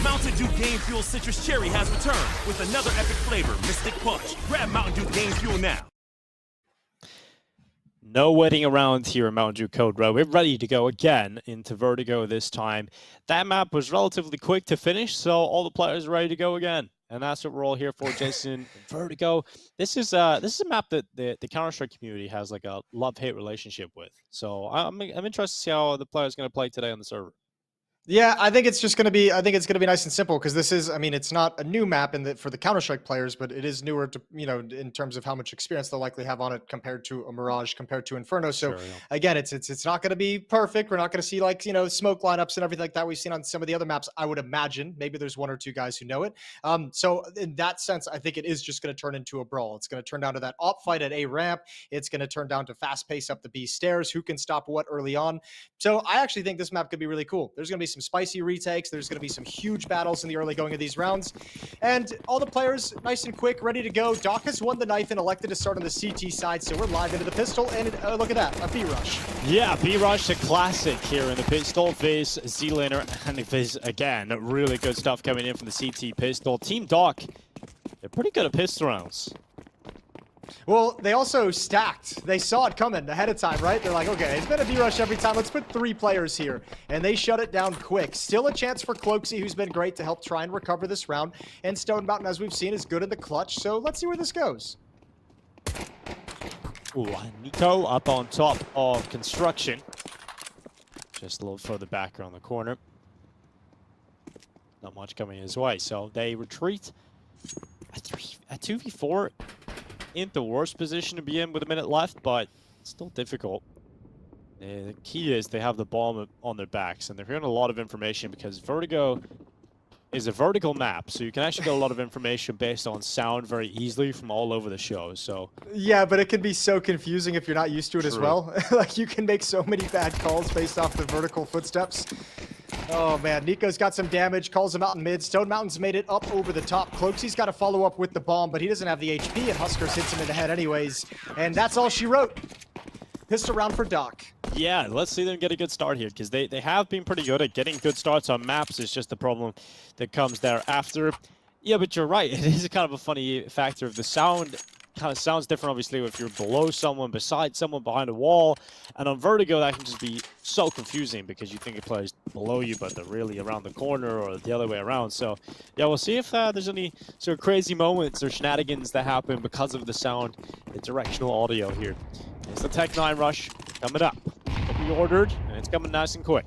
Mountain Dew Game Fuel Citrus Cherry has returned with another epic flavor, Mystic Punch. Grab Mountain Dew Game Fuel now. No waiting around here in Mountain Dew Code Red. We're ready to go again into Vertigo this time. That map was relatively quick to finish, so all the players are ready to go again. And that's what we're all here for, Jason. Vertigo. This is a map that the Counter-Strike community has like a love-hate relationship with. So I'm interested to see how the players going to play today on the server. Yeah, I think it's just going to be. I think it's going to be nice and simple because this is. I mean, it's not a new map for the Counter-Strike players, but it is newer to in terms of how much experience they'll likely have on it compared to a Mirage, compared to Inferno. So Sure, yeah. again, it's not going to be perfect. We're not going to see like smoke lineups and everything like that we've seen on some of the other maps. I would imagine maybe there's 1 or 2 guys who know it. So in that sense, I think it is just going to turn into a brawl. It's going to turn down to that op fight at A ramp. It's going to turn down to fast pace up the B stairs. Who can stop what early on? So I actually think this map could be really cool. There's going to be some spicy retakes. There's going to be some huge battles in the early going of these rounds. And all the players nice and quick, ready to go. Doc has won the knife and elected to start on the CT side, so we're live into the pistol. And look at that, a B rush. Yeah, B rush, a classic here in the pistol. Viz, Z-Laner, and Viz again. Really good stuff coming in from the CT pistol. Team Doc, they're pretty good at pistol rounds. Well, they also stacked. They saw it coming ahead of time, right? They're like, okay, it's been a B-rush every time. Let's put 3 players here. And they shut it down quick. Still a chance for Cloaksy, who's been great to help try and recover this round. And Stone Mountain, as we've seen, is good in the clutch. So let's see where this goes. Ooh, Nico up on top of construction. Just a little further back around the corner. Not much coming his way. So they retreat. A 2v4 ain't the worst position to be in with a minute left, but it's still difficult. The key is they have the bomb on their backs, and they're hearing a lot of information because Vertigo is a vertical map, so you can actually get a lot of information based on sound very easily from all over the show. So yeah, but it can be so confusing if you're not used to it as well. Like you can make so many bad calls based off the vertical footsteps. Oh man, Nico's got some damage, calls him out in mid. Stone Mountain's made it up over the top. Cloaksy's got to follow up with the bomb, but he doesn't have the HP, and Huskers hits him in the head anyways. And that's all she wrote. Pissed around for Doc. Yeah, let's see them get a good start here, because they have been pretty good at getting good starts on maps. It's just the problem that comes thereafter. Yeah, but you're right. It is kind of a funny factor of the sound. Kind of sounds different, obviously, if you're below someone, beside someone, behind a wall. And on Vertigo, that can just be so confusing because you think it plays below you, but they're really around the corner or the other way around. So, yeah, we'll see if there's any sort of crazy moments or shenanigans that happen because of the sound, the directional audio here. It's the Tech 9 rush coming up. It'll be ordered, and it's coming nice and quick.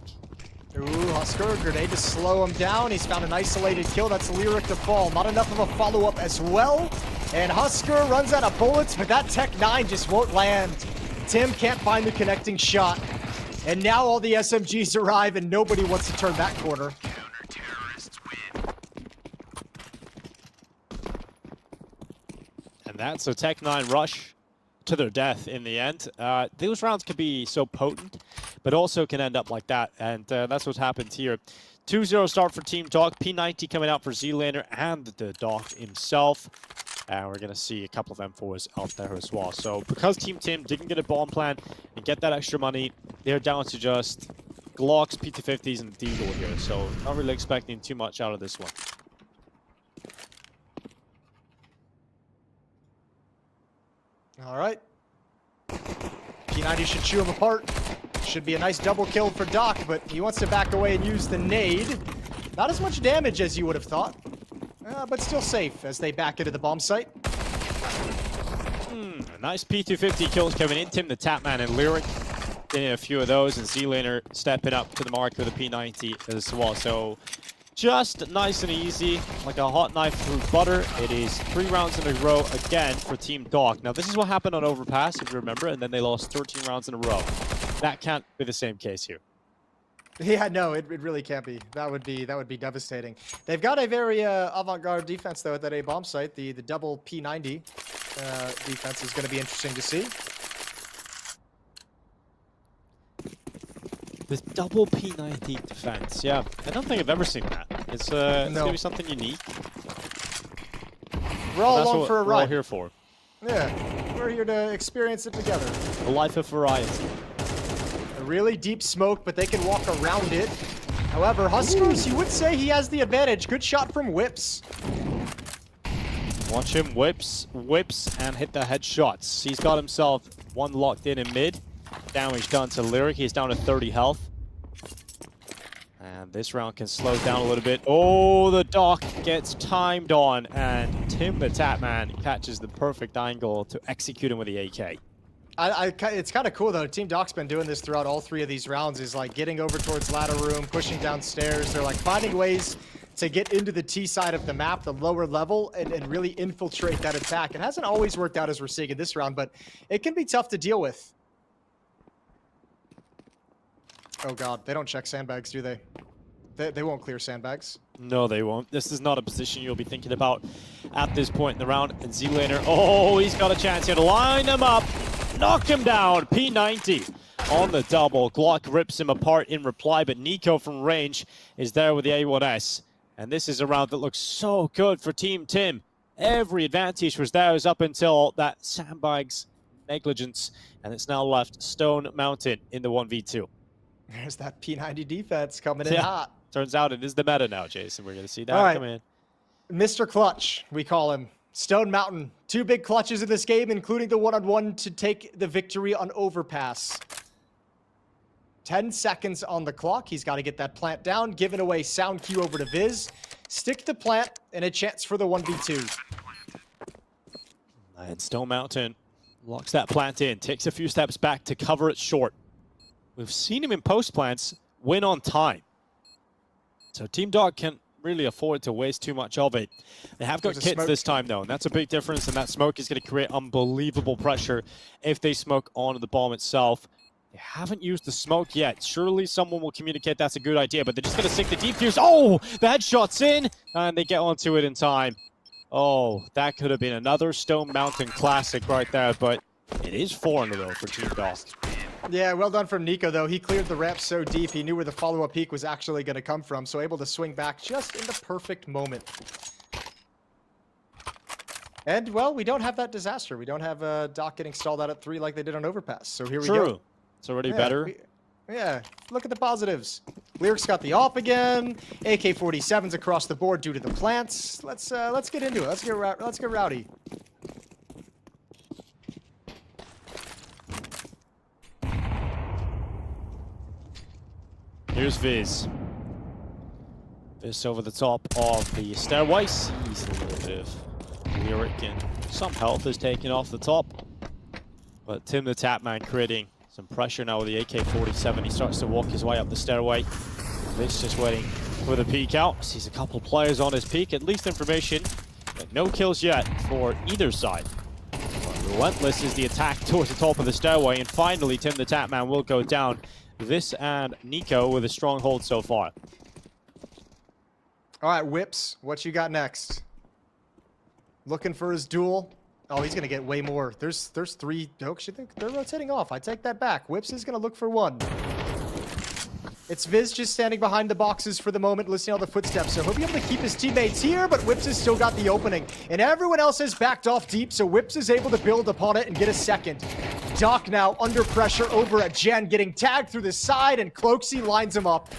Ooh, Husker, grenade to slow him down. He's found an isolated kill. That's Lyric to fall. Not enough of a follow-up as well. And Husker runs out of bullets, but that Tech 9 just won't land. Tim can't find the connecting shot. And now all the SMGs arrive, and nobody wants to turn that corner. And that's a Tech 9 rush to their death in the end. Those rounds can be so potent, but also can end up like that, and that's what happened here. 2-0 start for Team Doc. P90 coming out for Z-Laner and the Doc himself. And we're going to see a couple of M4s out there as well. So because Team Tim didn't get a bomb plan and get that extra money, they're down to just Glocks, P250s, and Deagle here. So not really expecting too much out of this one. All right. P90 should chew him apart. Should be a nice double kill for Doc, but he wants to back away and use the nade. Not as much damage as you would have thought, but still safe as they back into the bomb site. Nice P250 kills coming in. Tim the Tapman and Lyric getting a few of those, and Z-Laner stepping up to the mark with a P90 as well. So just nice and easy, like a hot knife through butter. It is 3 rounds in a row again for Team Doc. Now, this is what happened on Overpass, if you remember, and then they lost 13 rounds in a row. That can't be the same case here. Yeah, no, it really can't be. That would be devastating. They've got a very avant-garde defense though at that A bomb site. The double P90 defense is going to be interesting to see. This double P90 defense, yeah, I don't think I've ever seen that. It's going to be something unique. We're all along for a ride. We're all here for. Yeah, we're here to experience it together. A life of variety. A really deep smoke, but they can walk around it. However, Huskers, you would say he has the advantage. Good shot from Whips. Watch him whips, and hit the headshots. He's got himself one locked in mid. Damage done to Lyric. He's down to 30 health. And this round can slow down a little bit. Oh, the Doc gets timed on, and Tim the Tapman catches the perfect angle to execute him with the AK. It's kind of cool though. Team Doc's been doing this throughout all 3 of these rounds. Is like getting over towards ladder room, pushing downstairs. They're like finding ways to get into the T side of the map, the lower level, and really infiltrate that attack. It hasn't always worked out as we're seeing in this round, but it can be tough to deal with. Oh god, they don't check sandbags, do they? They won't clear sandbags. No, they won't. This is not a position you'll be thinking about at this point in the round. And Z-Laner, oh, he's got a chance here to line him up. Knock him down. P90 on the double. Glock rips him apart in reply, but Nico from range is there with the A1S. And this is a round that looks so good for Team Tim. Every advantage was theirs up until that sandbags negligence. And it's now left Stone Mountain in the 1v2. There's that P90 defense coming in hot. Turns out it is the meta now, Jason. We're going to see that come in. Mr. Clutch, we call him. Stone Mountain. 2 big clutches in this game, including the one-on-one to take the victory on Overpass. 10 seconds on the clock. He's got to get that plant down. Giving away sound cue over to Viz. Stick to plant and a chance for the 1v2. And Stone Mountain locks that plant in. Takes a few steps back to cover it short. We've seen him in post plants win on time. So Team Dog can't really afford to waste too much of it. They have got kits this time though, and that's a big difference, and that smoke is going to create unbelievable pressure if they smoke onto the bomb itself. They haven't used the smoke yet. Surely someone will communicate that's a good idea, but they're just going to stick the defuse. Oh, the headshot's in, and they get onto it in time. Oh, that could have been another Stone Mountain classic right there, but it is 4 in a row for Team Dog. Yeah, well done from Nico, though. He cleared the ramp so deep, he knew where the follow-up peak was actually going to come from, so able to swing back just in the perfect moment. And, well, we don't have that disaster. We don't have Doc getting stalled out at 3 like they did on Overpass. So here we go. True. It's already better. Yeah, look at the positives. Lyric's got the AWP again. AK-47s across the board due to the plants. Let's get into it. Let's get rowdy. Here's Viz. Viz over the top of the stairway. Sees a little bit of Lyric and some health is taken off the top. But Tim the Tapman creating some pressure now with the AK-47. He starts to walk his way up the stairway. Viz just waiting for the peek out. Sees a couple players on his peak. At least information that no kills yet for either side. But relentless is the attack towards the top of the stairway. And finally, Tim the Tapman will go down. This and Nico with a strong hold so far. All right, Whips, what you got next? Looking for his duel. Oh, he's going to get way more. There's 3 Dokes. You think they're rotating off? I take that back. Whips is going to look for 1. It's Viz just standing behind the boxes for the moment, listening to all the footsteps. So he'll be able to keep his teammates here, but Whips has still got the opening. And everyone else has backed off deep, so Whips is able to build upon it and get a second. Doc now under pressure over at Jen, getting tagged through the side, and Cloaksy lines him up.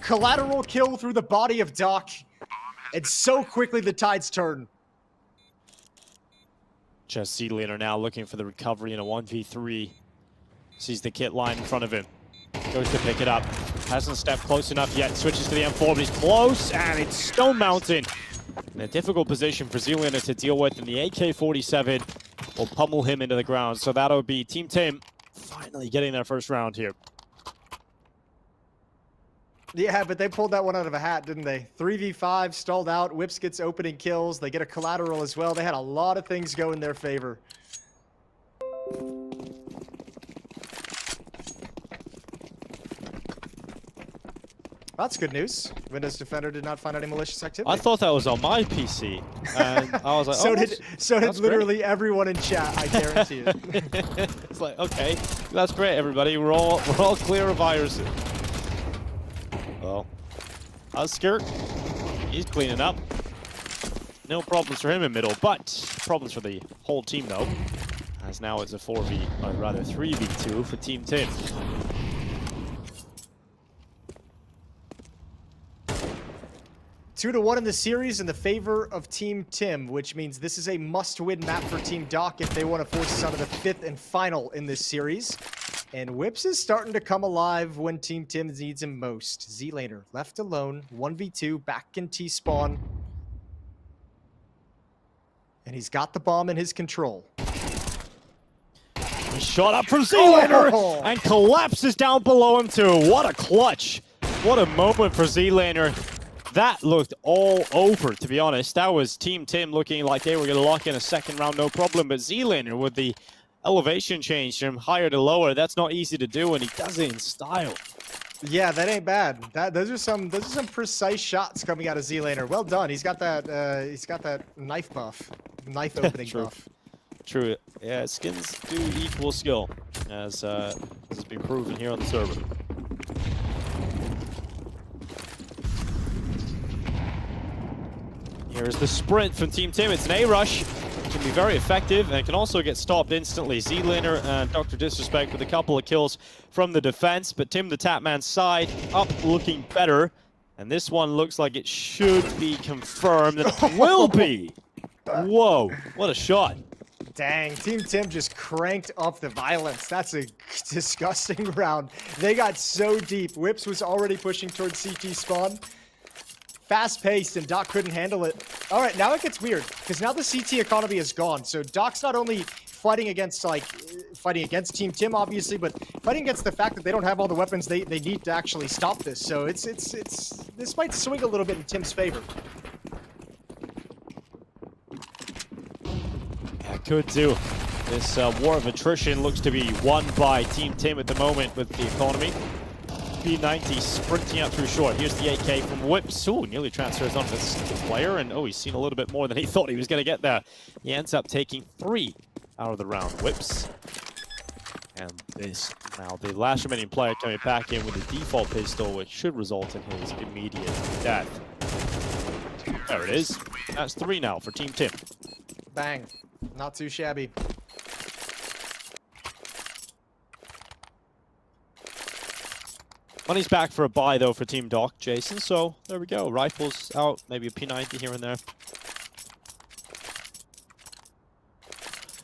Collateral kill through the body of Doc. And so quickly the tides turn. Just Z-Laner now looking for the recovery in a 1v3. Sees the kit line in front of him. Goes to pick it up. Hasn't stepped close enough yet. Switches to the M4, but he's close, and it's Stone Mountain. In a difficult position for Z-Laner to deal with, and the AK-47 will pummel him into the ground. So that'll be Team Tim finally getting their first round here. Yeah, but they pulled that one out of a hat, didn't they? 3v5, stalled out. Whips gets opening kills. They get a collateral as well. They had a lot of things go in their favor. That's good news. Windows Defender did not find any malicious activity. I thought that was on my PC, and I was like, so did literally everyone in chat. I guarantee it. It's like, okay, that's great, everybody. We're all clear of viruses. Well, Husker, he's cleaning up. No problems for him in middle, but problems for the whole team though. As now it's a 3v2 for Team Tim. Two to 1 in the series in the favor of Team Tim, which means this is a must-win map for Team Doc if they want to force us out of the 5th and final in this series. And Whips is starting to come alive when Team Tim needs him most. Z-Laner left alone, 1v2, back in T-spawn. And he's got the bomb in his control. He shot up from Z-Laner and collapses down below him too. What a clutch. What a moment for Z-Laner. That looked all over, to be honest. That was Team Tim looking like they were going to lock in a second round, no problem. But Z-Laner with the elevation change from higher to lower, that's not easy to do, and he does it in style. Yeah, that ain't bad. Those are some precise shots coming out of Z-Laner. Well done. He's got that knife buff, knife opening buff. True. Yeah, skins do equal skill, as has been proven here on the server. Here's the sprint from Team Tim. It's an A-rush. It can be very effective, and it can also get stopped instantly. Z-Laner and Dr. Disrespect with a couple of kills from the defense, but Tim the Tapman's side up looking better. And this one looks like it should be confirmed, and it will be. Whoa, what a shot. Dang, Team Tim just cranked up the violence. That's a disgusting round. They got so deep. Whips was already pushing towards CT spawn. Fast-paced, and Doc couldn't handle it. All right, now it gets weird, because now the CT economy is gone. So Doc's not only fighting against Team Tim, obviously, but fighting against the fact that they don't have all the weapons they need to actually stop this. So this might swing a little bit in Tim's favor. Yeah, could do. This war of attrition looks to be won by Team Tim at the moment with the economy. P90 sprinting out through short. Here's the AK from Whips. Ooh, nearly transfers onto the player, and he's seen a little bit more than he thought he was going to get there. He ends up taking 3 out of the round. Whips. And this now the last remaining player coming back in with the default pistol, which should result in his immediate death. There it is. That's 3 now for Team Tim. Bang. Not too shabby. Money's back for a buy, though, for Team Doc, Jason. So there we go. Rifles out, maybe a P90 here and there.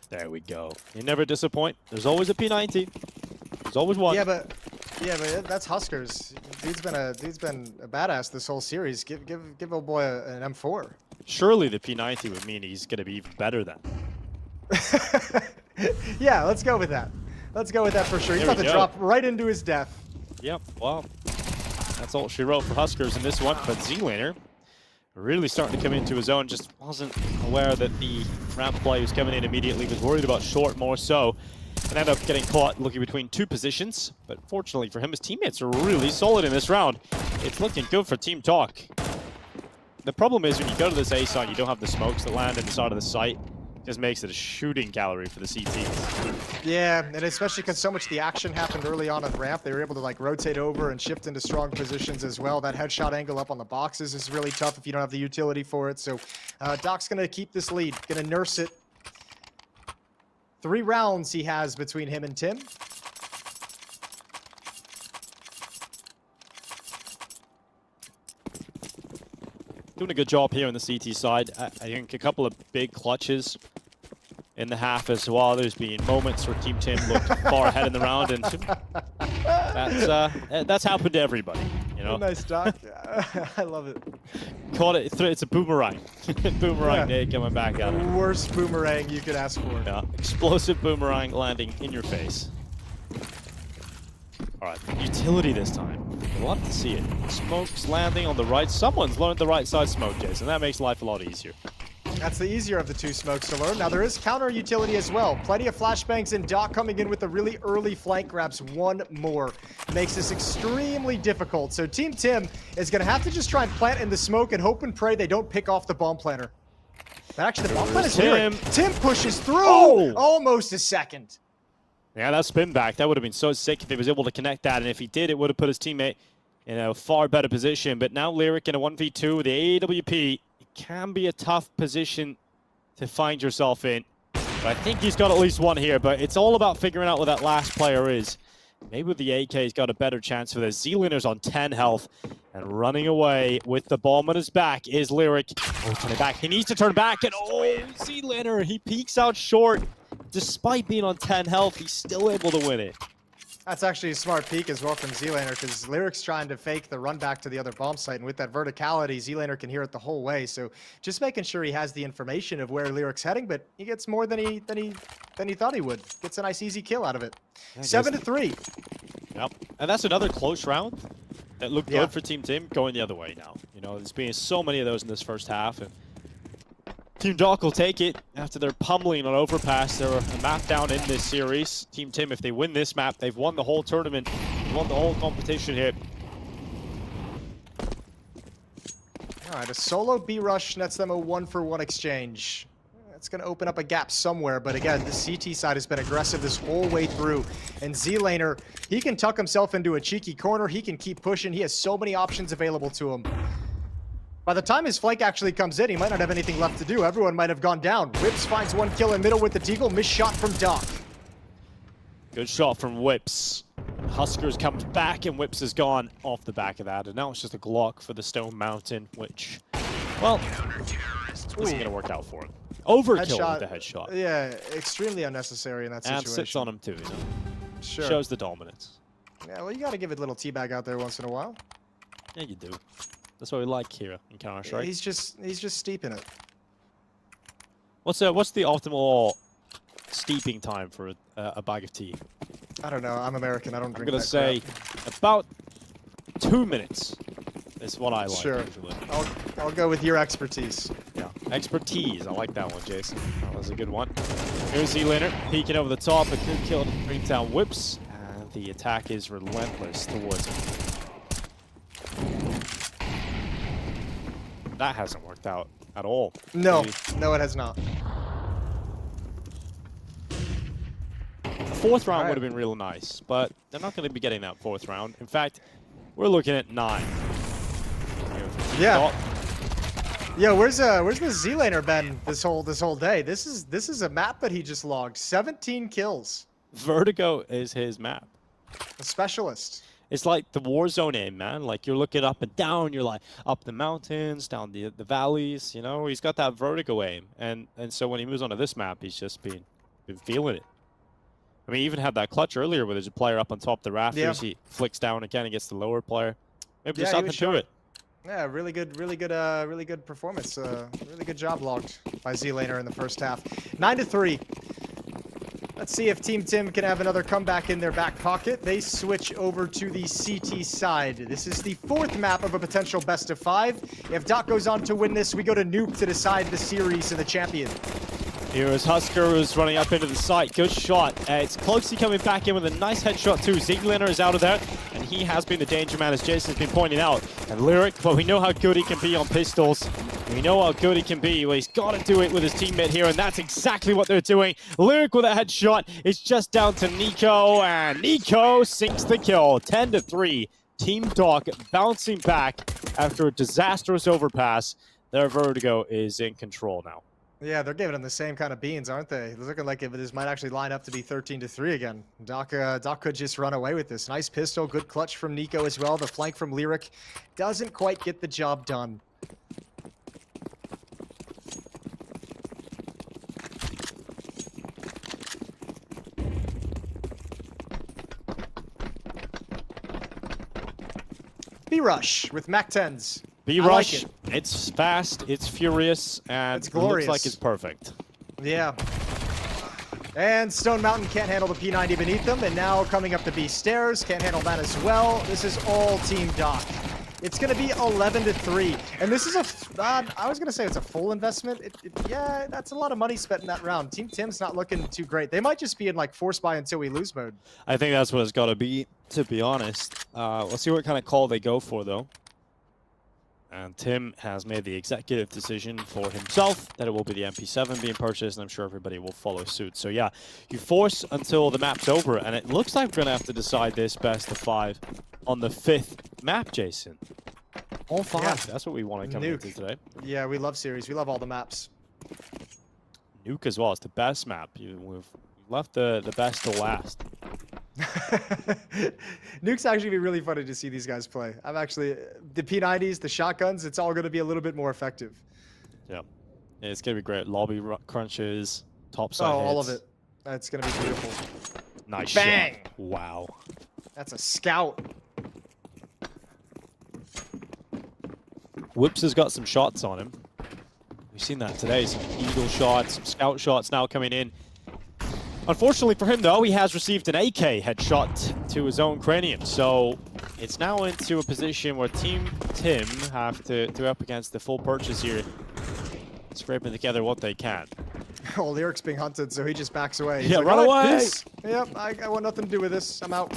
There we go. You never disappoint. There's always a P90. There's always one. Yeah, but that's Huskers. Dude's been a badass this whole series. Give old boy an M4. Surely the P90 would mean he's going to be even better then. Yeah, let's go with that. Let's go with that for sure. He's about to drop right into his death. Yep, well, that's all she wrote for Huskers in this one. But Z-Laner really starting to come into his own. Just wasn't aware that the ramp play was coming in immediately. Was worried about short more so. And ended up getting caught looking between two positions. But fortunately for him, his teammates are really solid in this round. It's looking good for Team Talk. The problem is when you go to this A site, you don't have the smokes that land at the side of the site. Just makes it a shooting gallery for the CTs. Yeah, and especially because so much of the action happened early on the ramp, they were able to like rotate over and shift into strong positions as well. That headshot angle up on the boxes is really tough if you don't have the utility for it. So Doc's going to keep this lead, going to nurse it. 3 rounds he has between him and Tim. Doing a good job here on the CT side. I think a couple of big clutches in the half as well. There's been moments where Team Tim looked far ahead in the round, and that's happened to everybody. You know. Nice, Doc. I love it. Caught it. It's a boomerang. Boomerang day coming back at him. Worst boomerang you could ask for. Yeah, explosive boomerang landing in your face. All right, utility this time. We'd love to see it. Smoke's landing on the right. Someone's learned the right side smoke, Jason. That makes life a lot easier. That's the easier of the 2 smokes to learn. Now there is counter utility as well. Plenty of flashbangs, and Doc coming in with the really early flank grabs. One more. Makes this extremely difficult. So Team Tim is going to have to just try and plant in the smoke and hope and pray they don't pick off the bomb planter. But actually, the bomb planter is lyric. Tim pushes through. Oh! Almost a second. Yeah, that spin back, that would have been so sick if he was able to connect that, and if he did, it would have put his teammate in a far better position. But now Lyric in a 1v2 with the AWP, it can be a tough position to find yourself in. But I think he's got at least one here, but it's all about figuring out where that last player is. Maybe with the AK, he's got a better chance for this. Z-Laner's on 10 health, and running away with the bomb on his back is Lyric. Oh, turning back, he needs to turn back, and oh, Z-Laner, he peeks out short. Despite being on 10 health, he's still able to win it. That's actually a smart peek as well from Z-Laner, because Lyric's trying to fake the run back to the other bomb site, and with that verticality, Z-Laner can hear it the whole way. So just making sure he has the information of where Lyric's heading, but he gets more than he thought he would. Gets a nice easy kill out of it. 7-3. Yep, and that's another close round that looked good for Team Tim, going the other way now. You know, there's been so many of those in this first half, and Team Doc will take it after their pummeling on Overpass. They're a map down in this series. Team Tim, if they win this map, they've won the whole tournament, won the whole competition here. All right, a solo B-Rush nets them a 1-for-1 exchange. That's going to open up a gap somewhere, but again, the CT side has been aggressive this whole way through. And Z-Laner, he can tuck himself into a cheeky corner. He can keep pushing. He has so many options available to him. By the time his flank actually comes in, he might not have anything left to do. Everyone might have gone down. Whips finds 1 kill in middle with the Deagle. Missed shot from Doc. Good shot from Whips. Huskers comes back, and Whips is gone off the back of that. And now it's just a Glock for the Stone Mountain, which, well, isn't going to work out for him. Overkill with the headshot. Yeah, extremely unnecessary in that situation. And sits on him too, you know. Sure. Shows the dominance. Yeah, well, you got to give it a little teabag out there once in a while. Yeah, you do. That's what we like here in Counter-Strike. He's just steeping it. What's the optimal steeping time for a bag of tea? I don't know. I'm American. I don't drink. I'm gonna say about 2 minutes is what I like. Sure. Usually. I'll go with your expertise. Yeah, expertise. I like that one, Jason. That was a good one. Here's Z-Laner peeking over the top. A good kill to bring down Whips, and the attack is relentless towards him. That hasn't worked out at all. No, no, it has not. A fourth round would have been real nice, but they're not going to be getting that fourth round. In fact, we're looking at 9. Yeah. Yo, where's the Z laner been this whole day? This is a map that he just logged. 17 kills. Vertigo is his map. A specialist. It's like the Warzone aim, man. Like, you're looking up and down. You're like up the mountains, down the valleys. You know, he's got that Vertigo aim, and so when he moves onto this map, he's just been feeling it. I mean, he even had that clutch earlier where there's a player up on top of the rafters. Yeah. He flicks down again and gets the lower player. Maybe there's something to it. Yeah, really good performance. Really good job logged by Z laner in the first half. 9-3. Let's see if Team Tim can have another comeback in their back pocket. They switch over to the CT side. This is the 4th map of a potential best of 5. If Doc goes on to win this, we go to Nuke to decide the series and the champion. Here is Husker, who's running up into the site. Good shot. It's Cloaksy coming back in with a nice headshot too. Zieglander is out of there, and he has been the danger man, as Jason's been pointing out. And Lyric, well, we know how good he can be on pistols. We know how good he can be. Well, he's got to do it with his teammate here, and that's exactly what they're doing. Lyric with a headshot. It's just down to Nico, and Nico sinks the kill. 10-3. Team Doc bouncing back after a disastrous overpass. Their Vertigo is in control now. Yeah, they're giving them the same kind of beans, aren't they? It's looking like this might actually line up to be 13-3 again. Doc could just run away with this. Nice pistol, good clutch from Nico as well. The flank from Lyric doesn't quite get the job done. B-Rush with MAC-10s. B-Rush, it's fast, it's furious, and it's glorious. It looks like it's perfect. Yeah. And Stone Mountain can't handle the P90 beneath them, and now coming up the B stairs, can't handle that as well. This is all Team Doc. It's going to be 11-3, and this is I was going to say it's a full investment. Yeah, that's a lot of money spent in that round. Team Tim's not looking too great. They might just be in like force buy until we lose mode. I think that's what it's got to be honest. Let's see what kind of call they go for, though. And Tim has made the executive decision for himself that it will be the MP7 being purchased, and I'm sure everybody will follow suit. So yeah, you force until the map's over, and it looks like we're going to have to decide this best of 5 on the 5th map, Jason. All 5. Yeah. That's what we want to come into today. Yeah, we love series. We love all the maps. Nuke as well. It's the best map. We've left the best to last. Nuke's actually be really funny to see these guys play. I'm actually the P90s, the shotguns. It's all going to be a little bit more effective. Yeah, it's going to be great. Lobby crunches, topside. Oh, all hits. of it. That's going to be beautiful. Nice Bang! shot. Wow. That's a scout. Whoops has got some shots on him. We've seen that today. Some eagle shots, some scout shots now coming in. Unfortunately for him, though, he has received an AK headshot to his own cranium. So it's now into a position where Team Tim have to up against the full purchase here, scraping together what they can. Oh, Lyric's being hunted, so he just backs away. He's Yeah, like, run away! Peace. Yep, I want nothing to do with this. I'm out.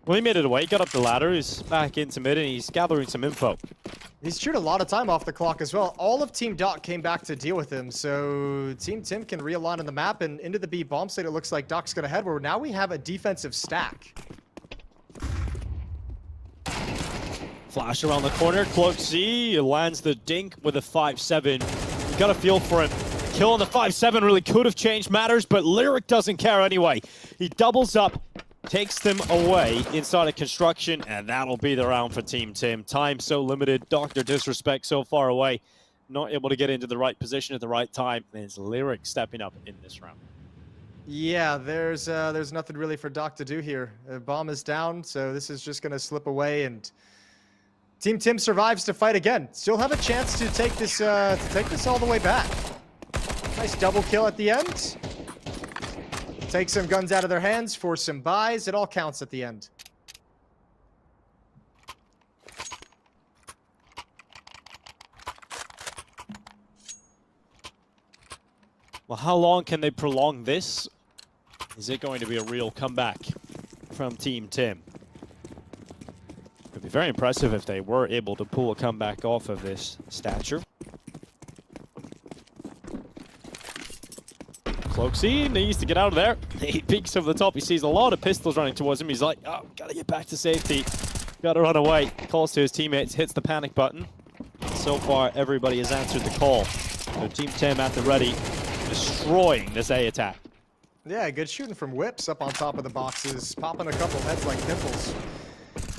Well, he made it away, got up the ladder, he's back into mid, and he's gathering some info. He's chewed a lot of time off the clock as well. All of Team Doc came back to deal with him, so Team Tim can realign on the map, and into the B bomb site it looks like Doc's going to head, where now we have a defensive stack. Flash around the corner, Cloaksy lands the dink with a 5-7. You got a feel for him. Kill on the 5-7 really could have changed matters, but Lyric doesn't care anyway. He doubles up, takes them away inside of construction, and that'll be the round for Team Tim. Time so limited, Dr. Disrespect so far away, not able to get into the right position at the right time, and it's Lyric stepping up in this round. Yeah, there's nothing really for Doc to do here. The bomb is down, so this is just going to slip away, and Team Tim survives to fight again. Still have a chance to take this all the way back. Nice double kill at the end. Take some guns out of their hands, force some buys. It all counts at the end. Well, how long can they prolong this? Is it going to be a real comeback from Team Tim? It would be very impressive if they were able to pull a comeback off of this stature. Cloaksy needs to get out of there. He peeks over the top. He sees a lot of pistols running towards him. He's like, oh, gotta get back to safety. Gotta run away. Calls to his teammates, hits the panic button. So far, everybody has answered the call. So Team Tim at the ready, destroying this A attack. Yeah, good shooting from Whips up on top of the boxes, popping a couple heads like pimples.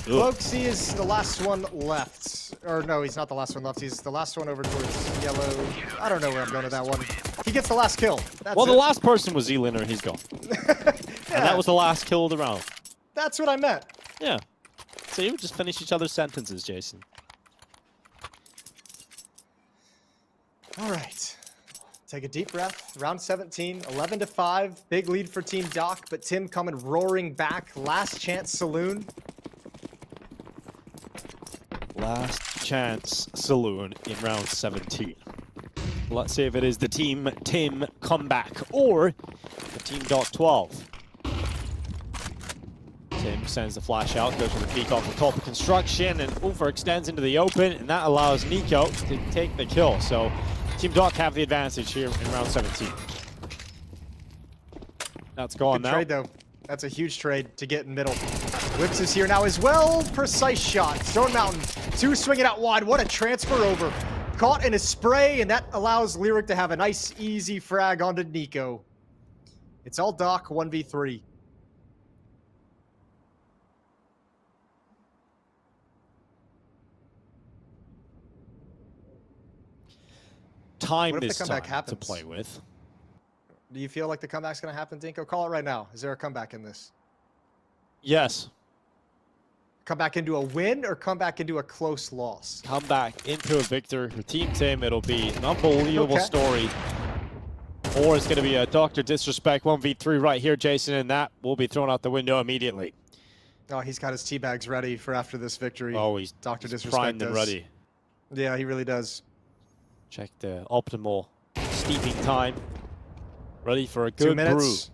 Cloaksy is the last one left. Or no, he's not the last one left. He's the last one over towards yellow. I don't know where I'm going with that one. He gets the last kill. That's Well, the it. last person was Z-Liner, and he's gone. And that was the last kill of the round. That's what I meant. Yeah. So you would just finish each other's sentences, Jason. All right. Take a deep breath. Round 17, 11-5. Big lead for Team Doc, but Tim coming roaring back. Last chance saloon. Last chance saloon in round 17. Let's see if it is the Team Tim comeback or the Team Doc 12. Tim sends the flash out, goes for the peek off the top of construction, and overextends into the open, and that allows Nico to take the kill. So Team Doc have the advantage here in round 17. That's gone Good now. trade, though. That's a huge trade to get in middle. Whips is here now as well. Precise shot. Stone Mountain. 2 swinging out wide. What a transfer over. Caught in a spray, and that allows Lyric to have a nice, easy frag onto Nico. It's all Doc 1v3. Time What if the this comeback time happens? to play with. Do you feel like the comeback's going to happen, Dinko? Call it right now. Is there a comeback in this? Yes. Come back into a win or come back into a close loss? Come back into a victor. For Team Tim, it'll be an unbelievable Okay. story. Or it's going to be a Dr. Disrespect 1v3 right here, Jason, and that will be thrown out the window immediately. Oh, he's got his teabags ready for after this victory. Oh, he's Dr. he's Disrespect primed and does. ready. Yeah, he really does. Check the optimal steeping time. Ready for a 2 good minutes.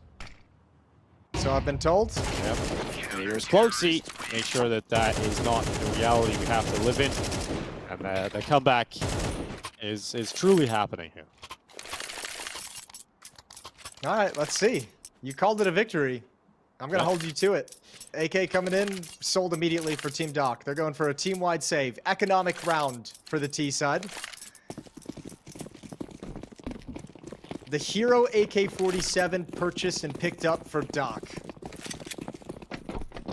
So I've been told. Yep. And here's Cloaksy. Make sure that that is not the reality we have to live in. And the comeback is truly happening here. All right, let's see. You called it a victory. I'm going to hold you to it. AK coming in, sold immediately for Team Doc. They're going for a team-wide save. Economic round for the T side. The Hero AK-47 purchased and picked up for Doc.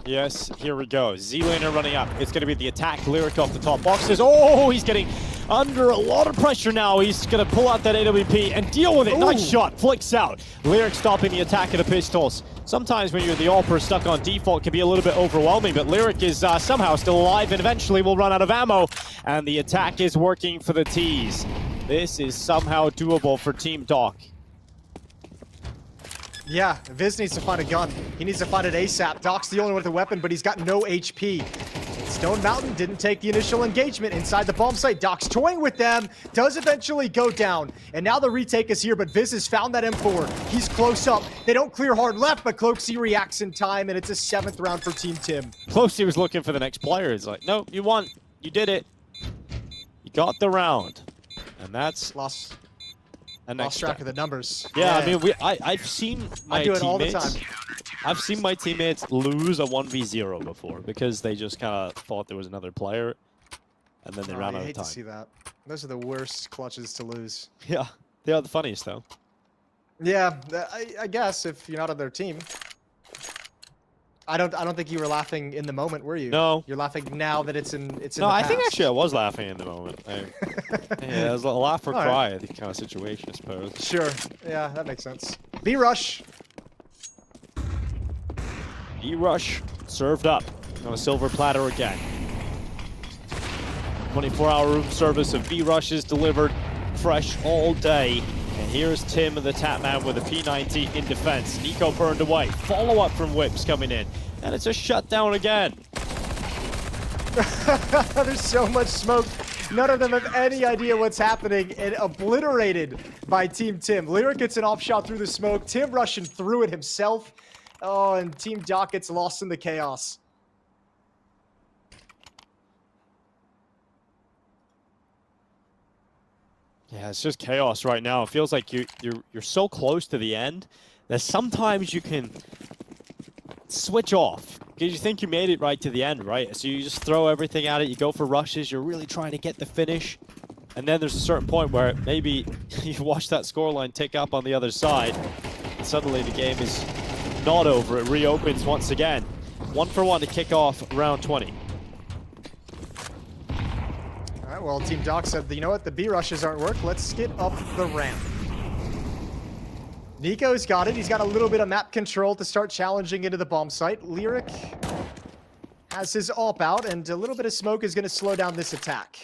Yes, here we go. Z-Laner running up. It's going to be the attack. Lyric off the top boxes. Oh, he's getting under a lot of pressure now. He's going to pull out that AWP and deal with it. Ooh. Nice shot. Flicks out. Lyric stopping the attack of the pistols. Sometimes when you're the AWPer stuck on default, it can be a little bit overwhelming, but Lyric is somehow still alive and eventually will run out of ammo. And the attack is working for the T's. This is somehow doable for Team Doc. Yeah, Viz needs to find a gun. He needs to find it ASAP. Doc's the only one with a weapon, but he's got no HP. Stone Mountain didn't take the initial engagement inside the bomb site. Doc's toying with them, does eventually go down. And now the retake is here, but Viz has found that M4. He's close up. They don't clear hard left, but Cloaksy reacts in time, and it's a 7th round for Team Tim. Closely was looking for the next player. He's like, no, you won. You did it. You got the round. And that's Lost a next track step. of the numbers. Yeah, I mean, I've seen my I do it all the teammates. time. I've seen my teammates lose a 1v0 before because they just kind of thought there was another player, and then they Oh, ran I out of hate time. to see that. Those are the worst clutches to lose. Yeah, they are the funniest though. Yeah, I guess if you're not on their team. I don't think you were laughing in the moment, were you? No. You're laughing now that it's in the No, I think past. actually I was laughing in the moment. Yeah, it was a laugh or All cry, I think, kind of situation, I suppose. Sure. Yeah, that makes sense. B-Rush. E-Rush served up on a silver platter again. 24-hour room service of B-Rushes delivered fresh all day. And here's Tim, the tap man, with a P90 in defense. Nico burned away. Follow-up from Whips coming in. And it's a shutdown again. There's so much smoke. None of them have any idea what's happening, and obliterated by Team Tim. Lyric gets an off shot through the smoke. Tim rushing through it himself. Oh, and Team Doc gets lost in the chaos. Yeah, it's just chaos right now. It feels like you're so close to the end that sometimes you can switch off Because you think you made it right to the end, right? So you just throw everything at it, you go for rushes, you're really trying to get the finish. And then there's a certain point where maybe you watch that scoreline tick up on the other side. And suddenly the game is not over. It reopens once again. 1-for-1 to kick off round 20. All right, well, Team Doc said, you know what? The B rushes aren't work. Let's get up the ramp. Nico's got it. He's got a little bit of map control to start challenging into the bomb site. Lyric has his AWP out, and a little bit of smoke is going to slow down this attack.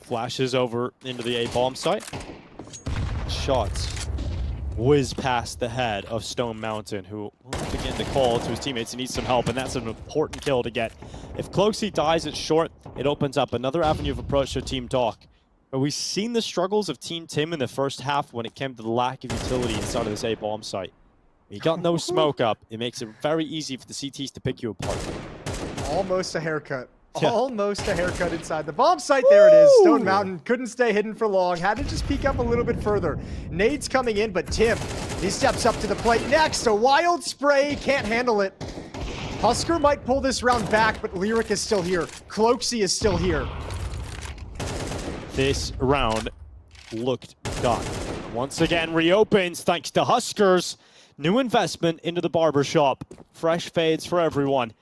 Flashes over into the A bomb site. Shots whiz past the head of Stone Mountain, who will begin to call to his teammates he needs some help, and that's an important kill to get. If Cloakzy dies at short, it opens up another avenue of approach to Team Doc. But we've seen the struggles of Team Tim in the first half when it came to the lack of utility inside of this A bomb site. You got no smoke up, it makes it very easy for the CTs to pick you apart. Almost a haircut. Yeah. Almost a haircut inside the bomb site. There it is. Stone Mountain couldn't stay hidden for long. Had to just peek up a little bit further. Nade's coming in, but Tim, he steps up to the plate next. A wild spray. Can't handle it. Husker might pull this round back, but Lyric is still here. Cloakzy is still here. This round looked done. Once again reopens thanks to Huskers. New investment into the barbershop. Fresh fades for everyone.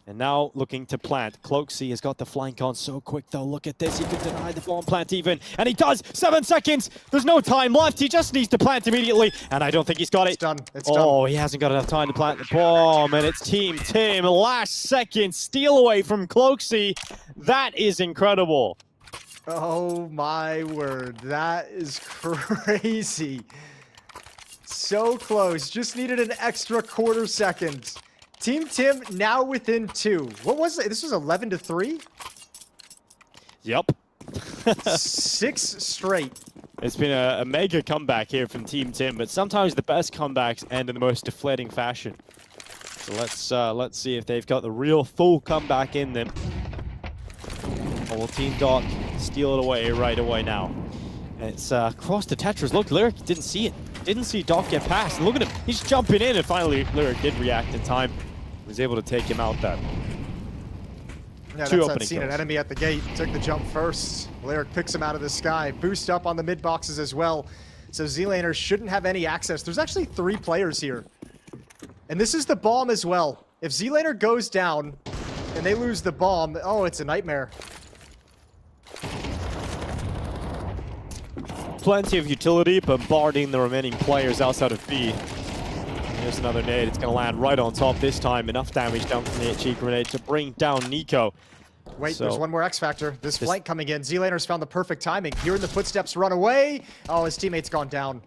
And now looking to plant. Cloakzy has got the flank on so quick though. Look at this. He could deny the bomb plant even. And he does. 7 seconds. There's no time left. He just needs to plant immediately. And I don't think he's got it. It's done. It's done. Oh, he hasn't got enough time to plant the bomb. And it's Team Tim. Last second steal away from Cloakzy. That is incredible. Oh my word. That is crazy. So close. Just needed an extra quarter second. Team Tim now within 2. What was it? This was 11-3? Yep. 6 straight. It's been a mega comeback here from Team Tim, but sometimes the best comebacks end in the most deflating fashion. So let's see if they've got the real full comeback in them. Or will Team Doc steal it away right away now? And it's across the Tetris. Look, Lyric didn't see it. Didn't see Doc get past. And look at him. He's jumping in, and finally Lyric did react in time. Was able to take him out then. Yeah, Two that's opening that scene. An kills. enemy at the gate. Took the jump first. Lyric picks him out of the sky. Boost up on the mid boxes as well. So Z-Laner shouldn't have any access. There's actually 3 players here. And this is the bomb as well. If Z-Laner goes down and they lose the bomb, oh, it's a nightmare. Plenty of utility, bombarding the remaining players outside of B. Here's another nade. It's going to land right on top this time. Enough damage down from the HE grenade to bring down Nico. Wait, there's one more X factor. This flank coming in. Z-Laner's found the perfect timing. Hearing the footsteps run away. Oh, his teammate's gone down.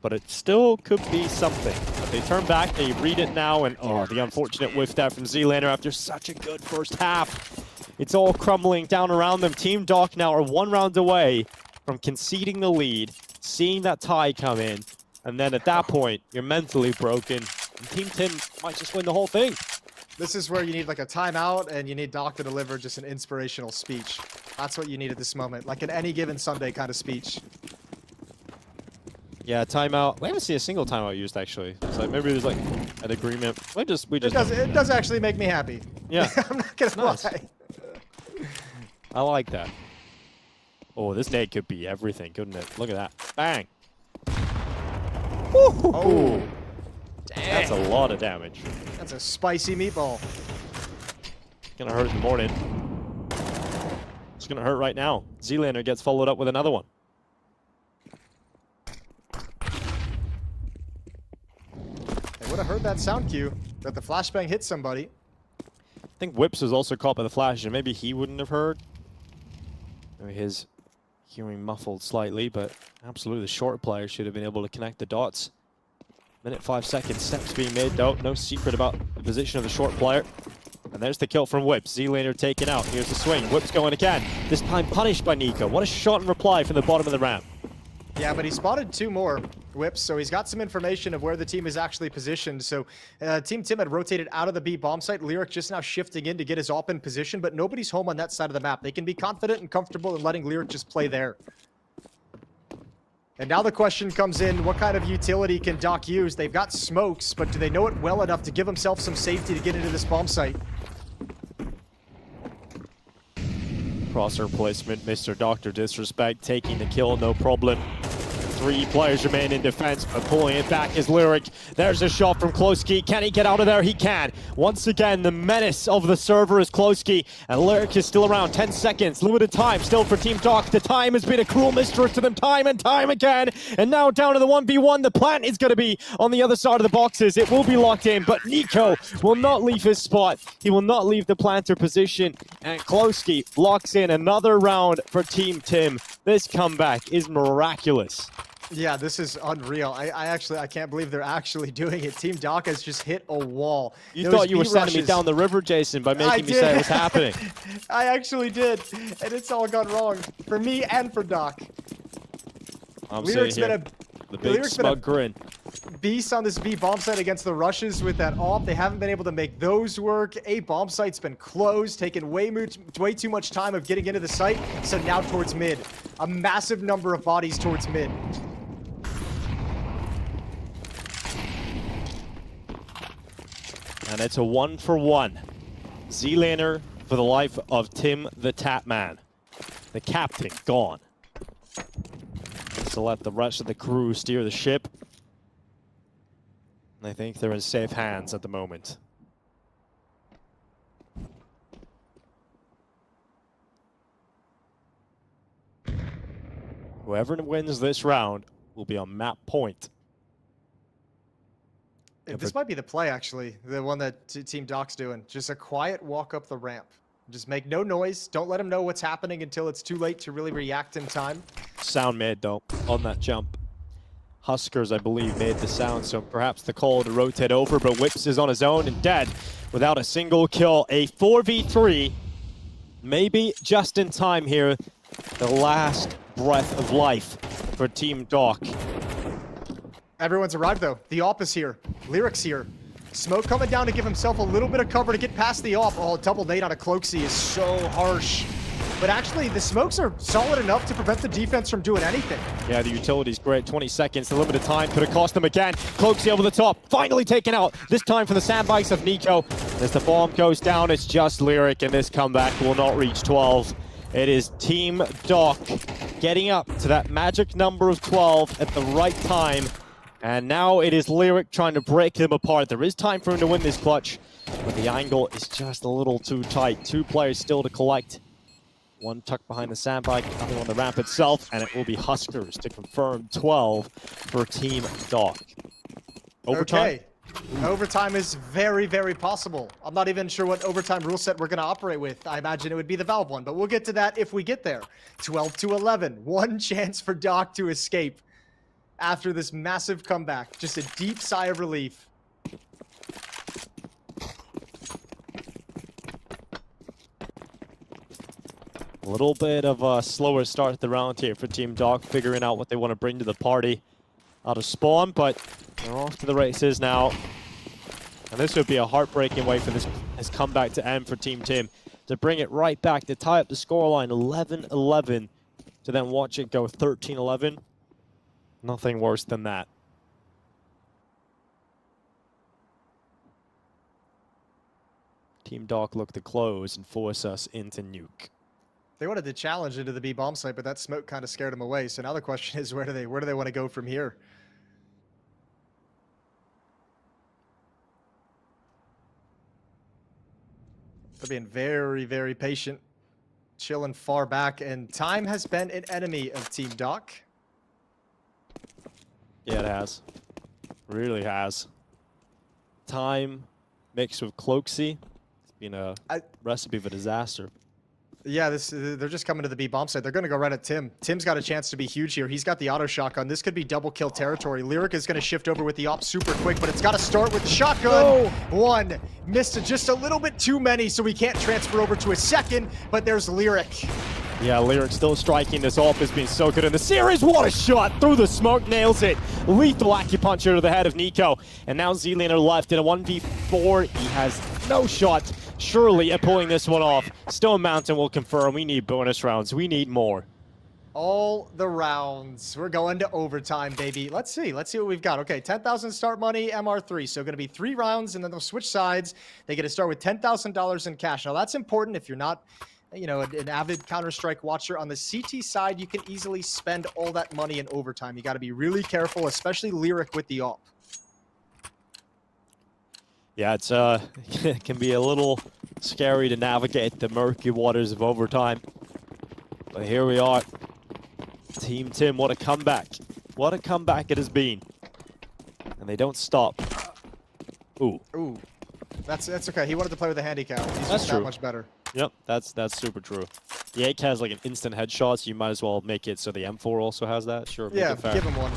But it still could be something. But they turn back, they read it now, and oh, the unfortunate whiff there from Z-Laner after such a good first half. It's all crumbling down around them. Team Doc now are 1 round away from conceding the lead, seeing that tie come in, and then at that point, you're mentally broken. And Team Tim might just win the whole thing. This is where you need like a timeout and you need Doc to deliver just an inspirational speech. That's what you need at this moment, like an any given Sunday kind of speech. Yeah, timeout. We haven't seen a single timeout used actually. It's like maybe there's like an agreement. We just. It does actually make me happy. Yeah, I'm not gonna nice. lie. I like that. Oh, this nade could be everything, couldn't it? Look at that. Bang. Oh, dang. That's a lot of damage. That's a spicy meatball. Gonna hurt in the morning. It's gonna hurt right now. Z-Laner gets followed up with another one. They would have heard that sound cue that the flashbang hit somebody. I think Whips was also caught by the flash, and maybe he wouldn't have heard. Maybe his hearing muffled slightly, but absolutely the short player should have been able to connect the dots. Minute 5 seconds, steps being made though. No secret about the position of the short player. And there's the kill from Whips. Z-Laner taken out. Here's the swing. Whips going again. This time punished by Nico. What a shot in reply from the bottom of the ramp. Yeah, but he spotted 2 more Whips, so he's got some information of where the team is actually positioned. So Team Tim had rotated out of the B bomb site. Lyric just now shifting in to get his AWP in position, but nobody's home on that side of the map. They can be confident and comfortable in letting Lyric just play there. And now the question comes in, what kind of utility can Doc use? They've got smokes, but do they know it well enough to give themselves some safety to get into this bomb site? Crosshair placement, Mr. Dr. Disrespect taking the kill, no problem. 3 players remain in defense, but pulling it back is Lyric. There's a shot from Kloski. Can he get out of there? He can. Once again, the menace of the server is Kloski, and Lyric is still around. 10 seconds, limited time still for Team Doc. The time has been a cruel mistress to them time and time again. And now down to the 1v1. The plant is going to be on the other side of the boxes. It will be locked in, but Nico will not leave his spot. He will not leave the planter position, and Kloski locks in another round for Team Tim. This comeback is miraculous. Yeah, this is unreal. I can't believe they're actually doing it. Team Doc has just hit a wall. You thought you were sending me down the river, Jason, by making me say it was happening. I actually did, and it's all gone wrong for me and for Doc. I'm sitting here, the big smug grin. Beast on this B bomb site against the rushes with that AWP. They haven't been able to make those work. A bomb site's been closed, taken way too much time of getting into the site. So now towards mid. A massive number of bodies towards mid. And it's a 1-for-1. Z-Laner for the life of Tim the Tapman. The captain gone. So let the rest of the crew steer the ship. I think they're in safe hands at the moment. Whoever wins this round will be on map point. This might be the play, actually. The one that Team Doc's doing. Just a quiet walk up the ramp. Just make no noise. Don't let them know what's happening until it's too late to really react in time. Sound made, though, on that jump. Huskers, I believe, made the sound, so perhaps the call to rotate over, but Whips is on his own and dead without a single kill. A 4v3, maybe just in time here. The last breath of life for Team Doc. Everyone's arrived, though. The AWP is here. Lyric's here. Smoke coming down to give himself a little bit of cover to get past the AWP. Oh, double nade on a Cloaksy is so harsh. But actually, the smokes are solid enough to prevent the defense from doing anything. Yeah, the utility's great. 20 seconds, the limited time. Could have cost them again. Cloaksy over the top. Finally taken out. This time for the sandbags of Nico. As the bomb goes down, it's just Lyric, and this comeback will not reach 12. It is Team Doc getting up to that magic number of 12 at the right time. And now it is Lyric trying to break them apart. There is time for him to win this clutch, but the angle is just a little too tight. 2 players still to collect. One tucked behind the sandbag, other on the ramp itself, and it will be Huskers to confirm 12 for Team Doc. Overtime? Okay. Overtime is very, very possible. I'm not even sure what overtime rule set we're going to operate with. I imagine it would be the Valve one, but we'll get to that if we get there. 12-11. One chance for Doc to escape after this massive comeback. Just a deep sigh of relief. A little bit of a slower start to the round here for Team Doc, figuring out what they want to bring to the party out of spawn, but they're off to the races now. And this would be a heartbreaking way for this comeback to end for Team Tim. To bring it right back, to tie up the scoreline 11-11, to then watch it go 13-11. Nothing worse than that. Team Doc look to close and force us into nuke. They wanted to challenge into the B bomb site, but that smoke kind of scared them away. So now the question is, where do they want to go from here? They're being very, very patient, chilling far back, and time has been an enemy of Team Doc. Yeah, it has. Really has. Time mixed with Cloaksy. It's been a recipe for disaster. Yeah, they're just coming to the B bomb site. They're going to go right at Tim. Tim's got a chance to be huge here. He's got the auto shotgun. This could be double kill territory. Lyric is going to shift over with the op super quick, but it's got to start with the shotgun. Oh. One. Missed it just a little bit too many, so we can't transfer over to a second, but there's Lyric. Yeah, Lyric still striking. This AWP has been so good in the series. What a shot through the smoke, nails it. Lethal acupuncture to the head of Nico. And now Z-Laner left in a 1v4. He has no shot, surely, at pulling this one off. Stone Mountain will confirm we need bonus rounds. We need more. All the rounds. We're going to overtime, baby. Let's see what we've got. Okay, 10,000 start money, MR3. So going to be 3 rounds, and then they'll switch sides. They get to start with $10,000 in cash. Now, that's important if you're not, you know, an avid Counter-Strike watcher. On the CT side, you can easily spend all that money in overtime. You got to be really careful, especially Lyric with the AWP. Yeah, it's it can be a little scary to navigate the murky waters of overtime. But here we are. Team Tim, what a comeback. What a comeback it has been. And they don't stop. Ooh. Ooh. That's okay. He wanted to play with a handicap. He's just that much better. Yep, that's super true. The AK has like an instant headshot, so you might as well make it so the M4 also has that. Sure, make yeah, it fair. give him one.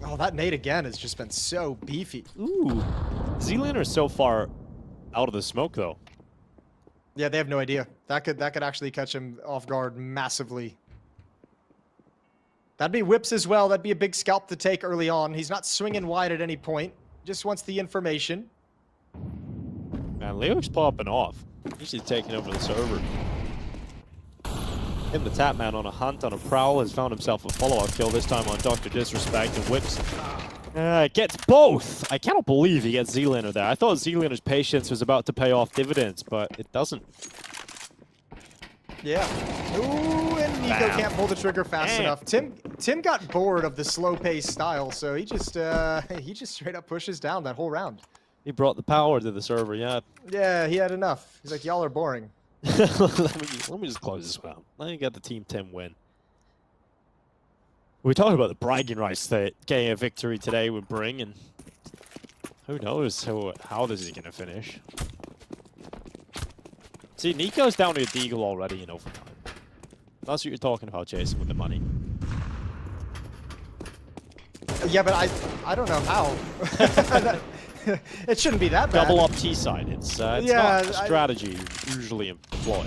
Oh, that nade again has just been so beefy. Ooh. Z-Laner is so far out of the smoke, though. Yeah, they have no idea. That could actually catch him off guard massively. That'd be whips as well. That'd be a big scalp to take early on. He's not swinging wide at any point. Just wants the information. Man, Leo's popping off. He's just taking over the server. Him, the Tapman, on a hunt, on a prowl, has found himself a follow-up kill, this time on Dr. Disrespect, and whips. Gets both! I cannot believe he gets Z-Laner there. I thought Z-Laner's patience was about to pay off dividends, but it doesn't. Yeah. Ooh, and Nico can't pull the trigger fast enough. Tim got bored of the slow-paced style, so he just straight up pushes down that whole round. He brought the power to the server, yeah. Yeah, he had enough. He's like, y'all are boring. let me just close this one out. Let me get the Team Tim win. We talked about the bragging rights that getting a victory today would bring, and who knows how this is going to finish. See, Nico's down to a deagle already in overtime. That's what you're talking about, Jason, with the money. Yeah, but I don't know how. It shouldn't be that bad. Double up T side. It's not a strategy usually employed.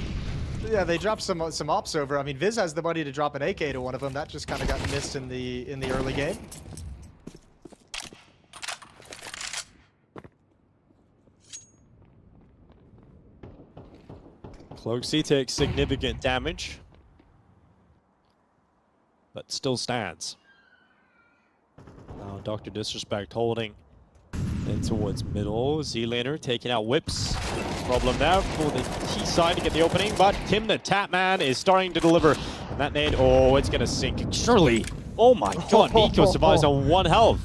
Yeah, they dropped some ops over. I mean, Viz has the money to drop an AK to one of them. That just kind of got missed in the early game. Cloaksy takes significant damage, but still stands. Now Dr. Disrespect holding in towards middle. Z-Laner taking out whips. Problem there for the T side to get the opening, but Tim the Tapman is starting to deliver. And that nade, oh, it's gonna sink. Surely. Oh my god, Nico survives on 1 health.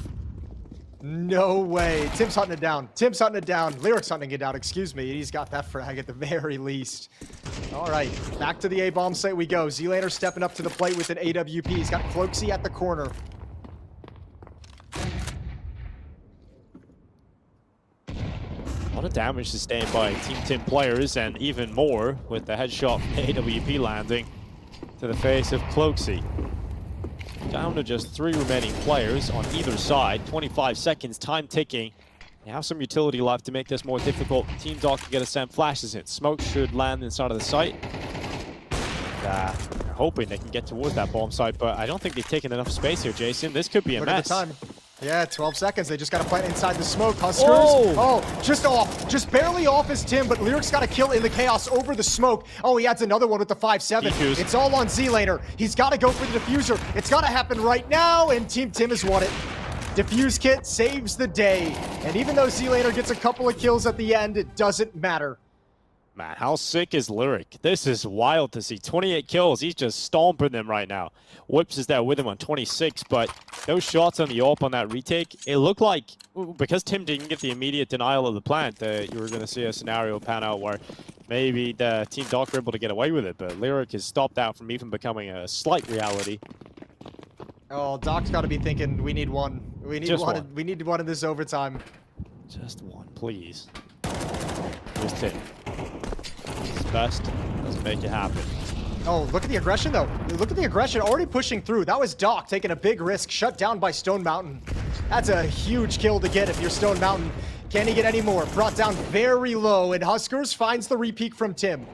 No way. Tim's hunting it down. Tim's hunting it down. Lyric's hunting it down, excuse me. He's got that frag at the very least. All right, back to the A-bomb site we go. Z-Laner stepping up to the plate with an AWP. He's got Cloaksy at the corner. A lot of damage sustained by Team Tim players, and even more with the headshot from AWP landing to the face of Cloaksy. Down to just 3 remaining players on either side. 25 seconds, time ticking. They have some utility left to make this more difficult. Team Doc can get a send flashes in. Smoke should land inside of the site. They're hoping they can get towards that bomb site, but I don't think they've taken enough space here, Jason. This could be a mess. Look at the time. Yeah, 12 seconds. They just got to plant inside the smoke. Huskers. Oh, just off. Just barely off is Tim, but Lyric's got a kill in the chaos over the smoke. Oh, he adds another one with the 5-7. Defuse. It's all on Z-Laner. He's got to go for the diffuser. It's got to happen right now, and Team Tim has won it. Diffuse kit saves the day. And even though Z-Laner gets a couple of kills at the end, it doesn't matter. Man, how sick is Lyric? This is wild to see. 28 kills. He's just stomping them right now. Whips is there with him on 26, but those shots on the AWP on that retake, it looked like, because Tim didn't get the immediate denial of the plant, you were going to see a scenario pan out where maybe the Team Doc were able to get away with it, but Lyric has stopped that from even becoming a slight reality. Oh, Doc's got to be thinking, we need one. We need one. We need one in this overtime. Just one, please. Here's Tim. His best doesn't make it happen. Oh, look at the aggression, though. Look at the aggression already pushing through. That was Doc taking a big risk, shut down by Stone Mountain. That's a huge kill to get if you're Stone Mountain. Can he get any more? Brought down very low, and Huskers finds the repeat from Tim.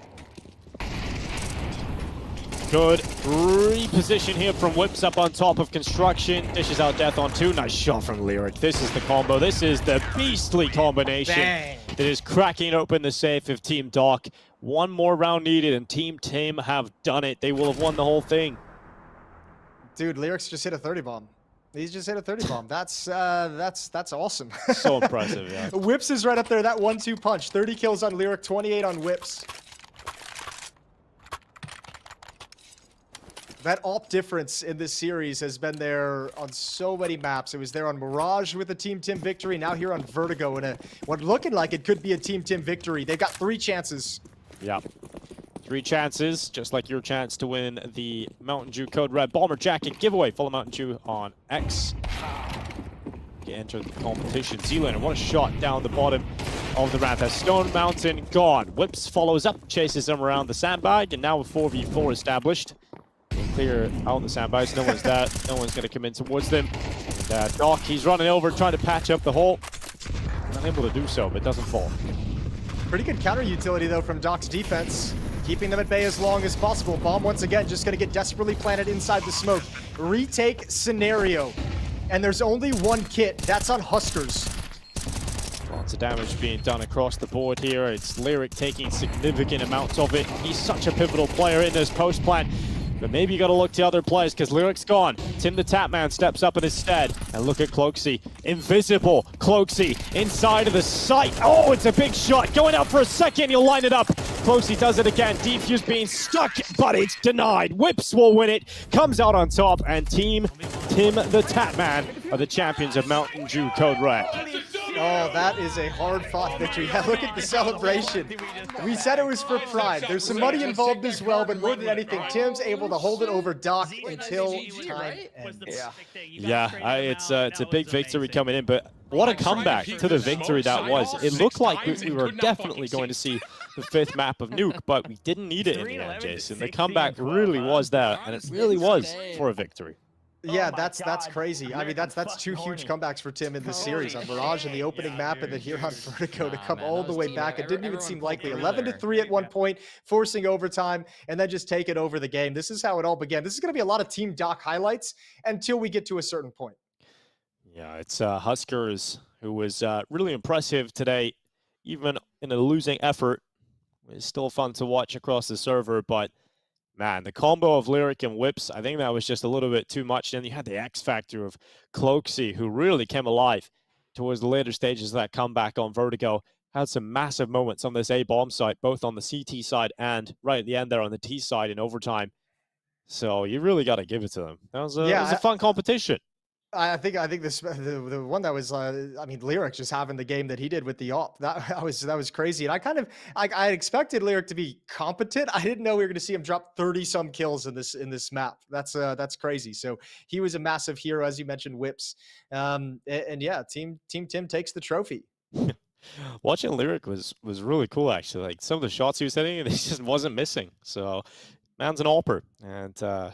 Good reposition here from Whips up on top of Construction. Dishes out Death on 2. Nice shot from Lyric. This is the combo. This is the beastly combination that is cracking open the safe of Team Doc. One more round needed, and Team Tim have done it. They will have won the whole thing. Dude, Lyrics just hit a 30 bomb. He's just hit a 30 bomb. That's awesome. So impressive, yeah. Whips is right up there. That 1-2 punch. 30 kills on Lyric, 28 on Whips. That AWP difference in this series has been there on so many maps. It was there on Mirage with a Team Tim victory. Now here on Vertigo in what looking like it could be a Team Tim victory. They've got 3 chances. Yeah. 3 chances, just like your chance to win the Mountain Dew Code Red Bomber Jacket giveaway. Full of Mountain Dew on X. Get entered the competition. Z-Laner, what a shot down the bottom of the ramp. Has Stone Mountain gone. Whips follows up, chases them around the sandbag, and now a 4v4 established. Clear out the sandbags. No one's there. No one's going to come in towards them. And Doc, he's running over, trying to patch up the hole. Unable to do so, but doesn't fall. Pretty good counter utility, though, from Doc's defense. Keeping them at bay as long as possible. Bomb, once again, just going to get desperately planted inside the smoke. Retake scenario. And there's only 1 kit. That's on Huskers. Lots of damage being done across the board here. It's Lyric taking significant amounts of it. He's such a pivotal player in this post plan. But maybe you got to look to other players because Lyric's gone. Tim the Tapman steps up in his stead. And look at Cloaksy. Invisible Cloaksy inside of the site. Oh, it's a big shot. Going out for a second. He'll line it up. Cloaksy does it again. Defuse being stuck, but it's denied. Whips will win it. Comes out on top. And Team Tim the Tapman are the champions of Mountain Dew Code Red. Oh, that is a hard-fought victory. Yeah, look at the celebration. We said it was for pride. There's some money involved as well, but more than anything, Tim's able to hold it over Doc until time ends. Yeah, it's a big victory coming in, but what a comeback to the victory that was. It looked like we were definitely going to see the 5th map of Nuke, but we didn't need it in the end, Jason. The comeback really was there, and it really was for a victory. Yeah, that's crazy. I mean, that's 2 huge comebacks for Tim in this series on Mirage in the opening map, and then here on Vertigo to come all the way back. It didn't even seem likely. 11-3 at one point, forcing overtime, and then just taking over the game. This is how it all began. This is going to be a lot of Team Doc highlights until we get to a certain point. Yeah, it's Huskers, who was really impressive today, even in a losing effort. It's still fun to watch across the server, but man, the combo of Lyric and Whips, I think that was just a little bit too much. Then you had the X factor of Cloaksy, who really came alive towards the later stages of that comeback on Vertigo. Had some massive moments on this A-bomb site, both on the CT side and right at the end there on the T side in overtime. So you really got to give it to them. That was a fun competition. I think this the one that was I mean, Lyric just having the game that he did with the AWP, that was crazy. And I expected Lyric to be competent. I didn't know we were going to see him drop 30-some kills in this map. That's crazy. So he was a massive hero, as you mentioned, Whips. And yeah, Team Tim takes the trophy. Watching Lyric was really cool, actually. Like some of the shots he was hitting, he just wasn't missing. So man's an AWPer, and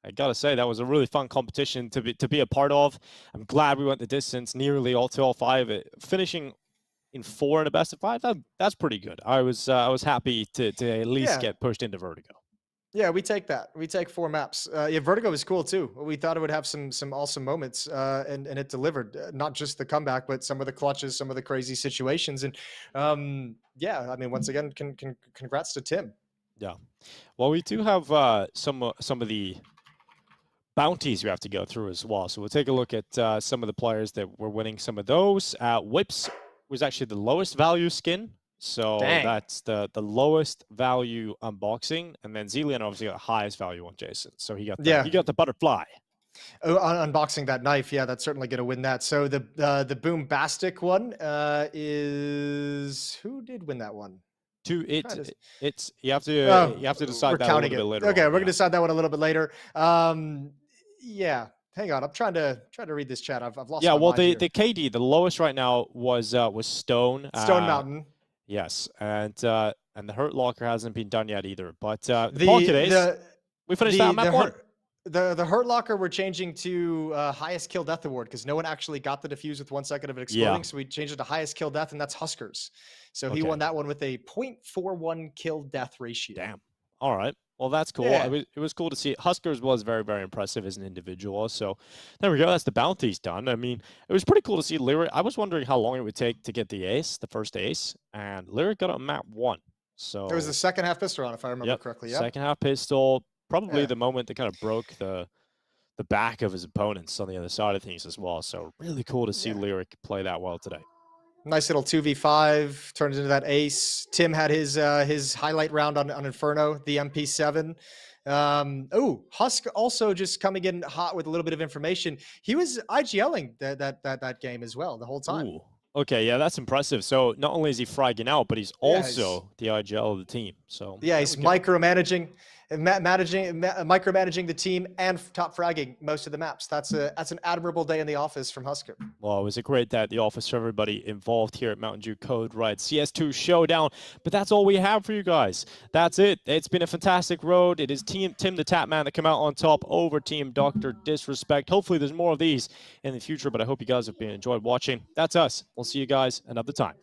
I gotta say that was a really fun competition to be a part of. I'm glad we went the distance, nearly all 2-5. Finishing in 4 in a best of 5. That's pretty good. I was happy to at least get pushed into Vertigo. Yeah, we take that. We take 4 maps. Yeah, Vertigo was cool too. We thought it would have some awesome moments, and it delivered. Not just the comeback, but some of the clutches, some of the crazy situations, and yeah, I mean, once again, congrats to Tim. Yeah. Well, we do have some of the bounties you have to go through as well. So we'll take a look at some of the players that were winning some of those. Whips was actually the lowest value skin. So that's the lowest value unboxing. And then Z-Laner obviously got the highest value on Jason. So he got the butterfly. Oh, unboxing that knife, yeah, that's certainly going to win that. So the Boombastic one is, who did win that one? It's you have to decide that a little bit later. Okay, we're gonna decide that one a little bit later. Yeah, hang on, I'm trying to read this chat. I've lost. Yeah, my well, mind the KD, the lowest right now was Stone Mountain. Yes, and the Hurt Locker hasn't been done yet either. But the Pocket Ace, we finished that map 1. The Hurt Locker we're changing to highest kill death award because no one actually got the defuse with 1 second of it exploding. Yeah. So we changed it to highest kill death, and that's Huskers. So he won that one with a 0.41 kill death ratio. Damn. All right. Well, that's cool. Yeah. It was cool to see. Huskers was very, very impressive as an individual. So there we go. That's the bounties done. I mean, it was pretty cool to see Lyric. I was wondering how long it would take to get the ace, the first ace, and Lyric got on map 1. So it was the second half pistol round, if I remember correctly. Yeah. Second half pistol. Probably the moment that kind of broke the the back of his opponents on the other side of things as well. So really cool to see Lyric play that well today. Nice little 2v5 turns into that ace. Tim had his highlight round on Inferno, the MP7. Husk also just coming in hot with a little bit of information. He was IGLing that game as well the whole time. Ooh. Okay, yeah, that's impressive. So not only is he fragging out, but he's also the IGL of the team. So yeah, he's micromanaging the team and top fragging most of the maps. That's an admirable day in the office from Husker. Well, it was a great day at the office for everybody involved here at Mountain Dew Code Red CS2 Showdown. But that's all we have for you guys. That's it. It's been a fantastic road. It is Tim the Tapman that come out on top over Team Dr. Disrespect. Hopefully there's more of these in the future, but I hope you guys have enjoyed watching. That's us. We'll see you guys another time.